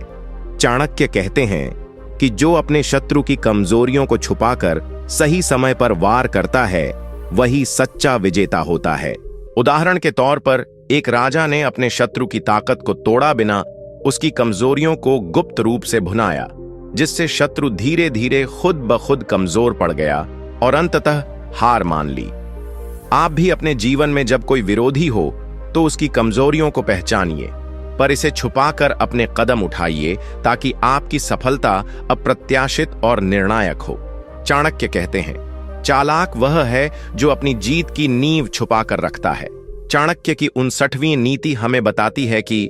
[SPEAKER 1] चाणक्य कहते हैं कि जो अपने शत्रु की कमजोरियों को छुपाकर सही समय पर वार करता है, वही सच्चा विजेता होता है। उदाहरण के तौर पर, एक राजा ने अपने शत्रु की ताकत को तोड़ा बिना उसकी कमजोरियों को गुप्त रूप से भुनाया, जिससे शत्रु धीरे धीरे खुद ब खुद कमजोर पड़ गया और अंततः हार मान ली। आप भी अपने जीवन में जब कोई विरोधी हो, तो उसकी कमजोरियों को पहचानिए, पर इसे छुपाकर अपने कदम उठाइए ताकि आपकी सफलता अप्रत्याशित और निर्णायक हो। चाणक्य कहते हैं, चालाक वह है जो अपनी जीत की नींव छुपाकर रखता है, चाणक्य की 59वीं नीति हमें बताती है कि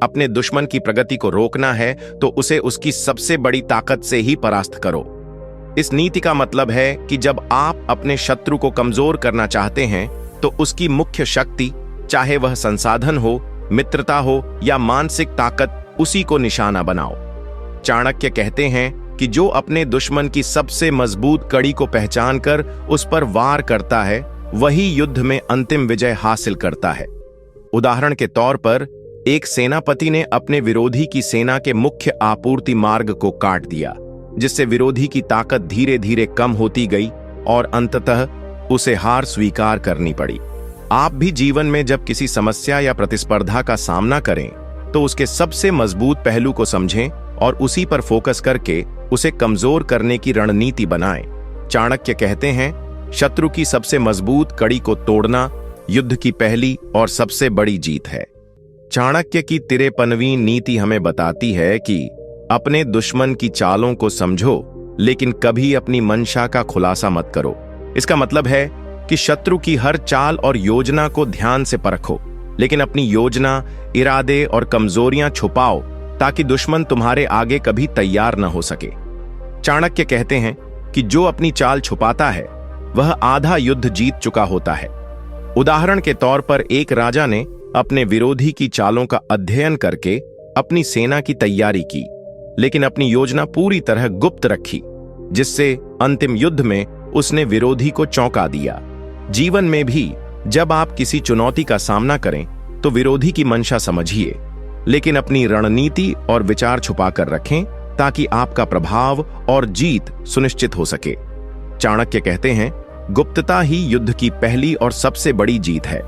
[SPEAKER 1] अपने दुश्मन की प्रगति को रोकना है तो उसे उसकी सबसे बड़ी ताकत से ही परास्त करो। इस नीति का मतलब है कि जब आप अपने शत्रु को कमजोर करना चाहते हैं तो उसकी मुख्य शक्ति, चाहे वह संसाधन हो, मित्रता हो या मानसिक ताकत, उसी को निशाना बनाओ। चाणक्य कहते हैं कि जो अपने दुश्मन की सबसे मजबूत कड़ी को पहचानकर उस पर वार करता है वही युद्ध में अंतिम विजय हासिल करता है। उदाहरण के तौर पर एक सेनापति ने अपने विरोधी की सेना के मुख्य आपूर्ति मार्ग को काट दिया, जिससे विरोधी की ताकत धीरे धीरे कम होती गई और अंततः उसे हार स्वीकार करनी पड़ी। आप भी जीवन में जब किसी समस्या या प्रतिस्पर्धा का सामना करें तो उसके सबसे मजबूत पहलू को समझें और उसी पर फोकस करके उसे कमजोर करने की रणनीति बनाएं। चाणक्य कहते हैं, शत्रु की सबसे मजबूत कड़ी को तोड़ना युद्ध की पहली और सबसे बड़ी जीत है। चाणक्य की 53वीं नीति हमें बताती है कि अपने दुश्मन की चालों को समझो, लेकिन कभी अपनी मंशा का खुलासा मत करो। इसका मतलब है कि शत्रु की हर चाल और योजना को ध्यान से परखो, लेकिन अपनी योजना, इरादे और कमजोरियां छुपाओ ताकि दुश्मन तुम्हारे आगे कभी तैयार न हो सके। चाणक्य कहते हैं कि जो अपनी चाल छुपाता है वह आधा युद्ध जीत चुका होता है। उदाहरण के तौर पर एक राजा ने अपने विरोधी की चालों का अध्ययन करके अपनी सेना की तैयारी की, लेकिन अपनी योजना पूरी तरह गुप्त रखी, जिससे अंतिम युद्ध में उसने विरोधी को चौंका दिया। जीवन में भी जब आप किसी चुनौती का सामना करें तो विरोधी की मंशा समझिए, लेकिन अपनी रणनीति और विचार छुपाकर रखें ताकि आपका प्रभाव और जीत सुनिश्चित हो सके। चाणक्य कहते हैं, गुप्तता ही युद्ध की पहली और सबसे बड़ी जीत है।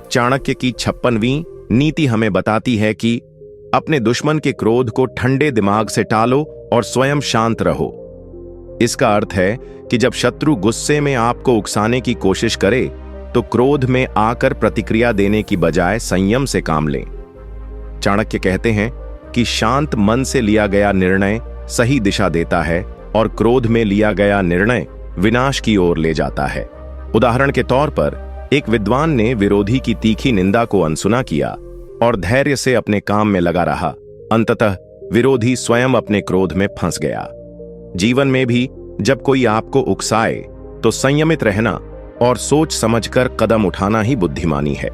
[SPEAKER 1] चाणक्य की 56वीं नीति हमें बताती है कि अपने दुश्मन के क्रोध को ठंडे दिमाग से टालो और स्वयं शांत रहो। इसका अर्थ है कि जब शत्रु गुस्से में आपको उकसाने की कोशिश करे तो क्रोध में आकर प्रतिक्रिया देने की बजाय संयम से काम लें। चाणक्य कहते हैं कि शांत मन से लिया गया निर्णय सही दिशा देता है और क्रोध में लिया गया निर्णय विनाश की ओर ले जाता है। उदाहरण के तौर पर एक विद्वान ने विरोधी की तीखी निंदा को अनसुना किया और धैर्य से अपने काम में लगा रहा। अंततः विरोधी स्वयं अपने क्रोध में फंस गया। जीवन में भी जब कोई आपको उकसाए तो संयमित रहना और सोच समझकर कदम उठाना ही बुद्धिमानी है।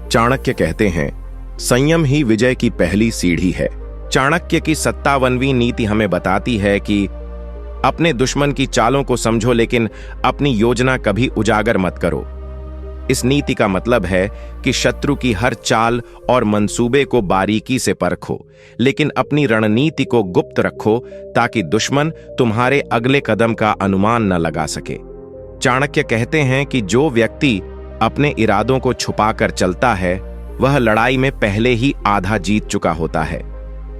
[SPEAKER 1] चाणक्य कहते हैं, संयम ही विजय की पहली सीढ़ी है। चाणक्य की 57वीं नीति हमें बताती है कि अपने दुश्मन की चालों को समझो, लेकिन अपनी योजना कभी उजागर मत करो। इस नीति का मतलब है कि शत्रु की हर चाल और मंसूबे को बारीकी से परखो, लेकिन अपनी रणनीति को गुप्त रखो ताकि दुश्मन तुम्हारे अगले कदम का अनुमान न लगा सके। चाणक्य कहते हैं कि जो व्यक्ति अपने इरादों को छुपाकर चलता है वह लड़ाई में पहले ही आधा जीत चुका होता है।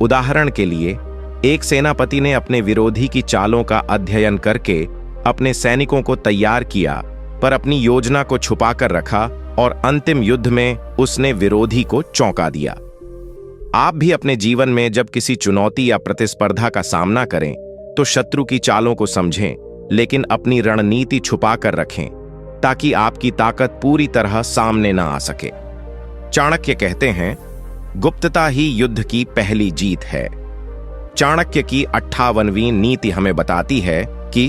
[SPEAKER 1] उदाहरण के लिए एक सेनापति ने अपने विरोधी की चालों का अध्ययन करके अपने सैनिकों को तैयार किया, पर अपनी योजना को छुपाकर रखा और अंतिम युद्ध में उसने विरोधी को चौंका दिया। आप भी अपने जीवन में जब किसी चुनौती या प्रतिस्पर्धा का सामना करें तो शत्रु की चालों को समझें, लेकिन अपनी रणनीति छुपाकर रखें ताकि आपकी ताकत पूरी तरह सामने न आ सके। चाणक्य कहते हैं, गुप्तता ही युद्ध की पहली जीत है। चाणक्य की 58वीं नीति हमें बताती है कि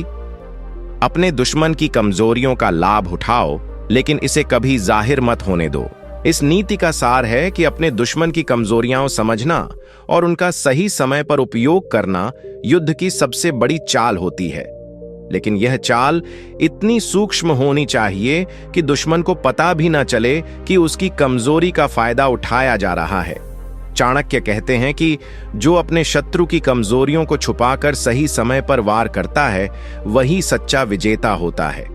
[SPEAKER 1] अपने दुश्मन की कमजोरियों का लाभ उठाओ, लेकिन इसे कभी जाहिर मत होने दो। इस नीति का सार है कि अपने दुश्मन की कमजोरियां समझना और उनका सही समय पर उपयोग करना युद्ध की सबसे बड़ी चाल होती है, लेकिन यह चाल इतनी सूक्ष्म होनी चाहिए कि दुश्मन को पता भी न चले कि उसकी कमजोरी का फायदा उठाया जा रहा है। चाणक्य कहते हैं कि जो अपने शत्रु की कमजोरियों को छुपाकर सही समय पर वार करता है वही सच्चा विजेता होता है।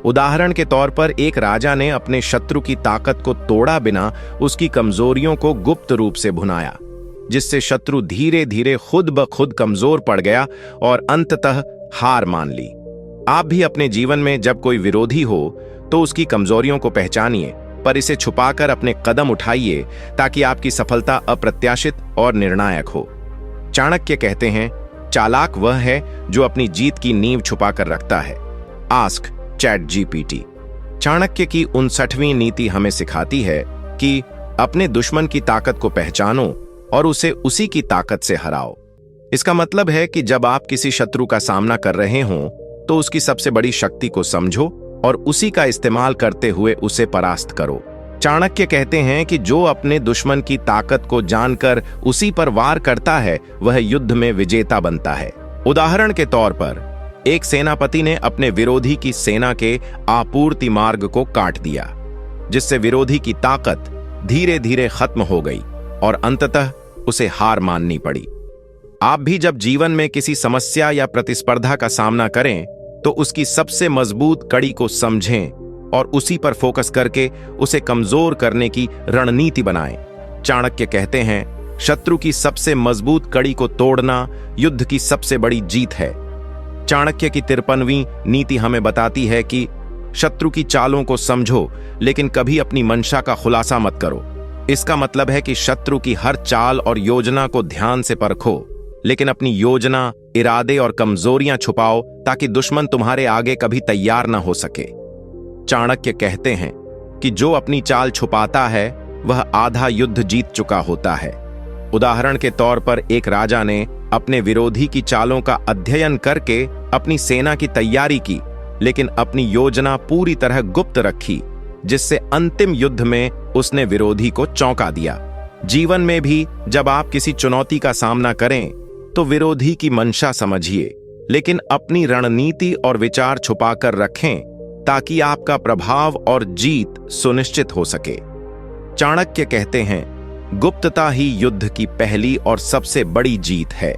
[SPEAKER 1] उदाहरण के तौर पर एक राजा ने अपने शत्रु की ताकत को तोड़ा बिना उसकी कमजोरियों को गुप्त रूप से भुनाया, जिससे शत्रु धीरे धीरे खुद ब खुद कमजोर पड़ गया और अंततः हार मान ली। आप भी अपने जीवन में जब कोई विरोधी हो तो उसकी कमजोरियों को पहचानिए, पर इसे छुपाकर अपने कदम उठाइए ताकि आपकी सफलता अप्रत्याशित और निर्णायक हो। चाणक्य कहते हैं, चालाक वह है जो अपनी जीत की नींव छुपाकर रखता है। Ask ChatGPT। चाणक्य की 59वीं नीति हमें सिखाती है कि अपने दुश्मन की ताकत को पहचानो और उसे उसी की ताकत से हराओ। इसका मतलब है कि जब आप किसी शत्रु का सामना कर रहे हों तो उसकी सबसे बड़ी शक्ति को समझो और उसी का इस्तेमाल करते हुए उसे परास्त करो। चाणक्य कहते हैं कि जो अपने दुश्मन की ताकत को जानकर उसी पर वार करता है वह युद्ध में विजेता बनता है। उदाहरण के तौर पर एक सेनापति ने अपने विरोधी की सेना के आपूर्ति मार्ग को काट दिया, जिससे विरोधी की ताकत धीरे धीरे खत्म हो गई और अंततः उसे हार माननी पड़ी। आप भी जब जीवन में किसी समस्या या प्रतिस्पर्धा का सामना करें तो उसकी सबसे मजबूत कड़ी को समझें और उसी पर फोकस करके उसे कमजोर करने की रणनीति बनाएं। चाणक्य कहते हैं, शत्रु की सबसे मजबूत कड़ी को तोड़ना युद्ध की सबसे बड़ी जीत है। चाणक्य की 53वीं नीति हमें बताती है कि शत्रु की चालों को समझो लेकिन कभी अपनी मंशा का खुलासा मत करो। इसका मतलब है कि शत्रु की हर चाल और योजना को ध्यान से परखो, लेकिन अपनी योजना, इरादे और कमजोरियां छुपाओ ताकि दुश्मन तुम्हारे आगे कभी तैयार ना हो सके। चाणक्य कहते हैं कि जो अपनी चाल छुपाता है वह आधा युद्ध जीत चुका होता है। उदाहरण के तौर पर एक राजा ने अपने विरोधी की चालों का अध्ययन करके अपनी सेना की तैयारी की, लेकिन अपनी योजना पूरी तरह गुप्त रखी, जिससे अंतिम युद्ध में उसने विरोधी को चौंका दिया। जीवन में भी जब आप किसी चुनौती का सामना करें तो विरोधी की मंशा समझिए, लेकिन अपनी रणनीति और विचार छुपाकर रखें ताकि आपका प्रभाव और जीत सुनिश्चित हो सके। चाणक्य कहते हैं, गुप्तता ही युद्ध की पहली और सबसे बड़ी जीत है।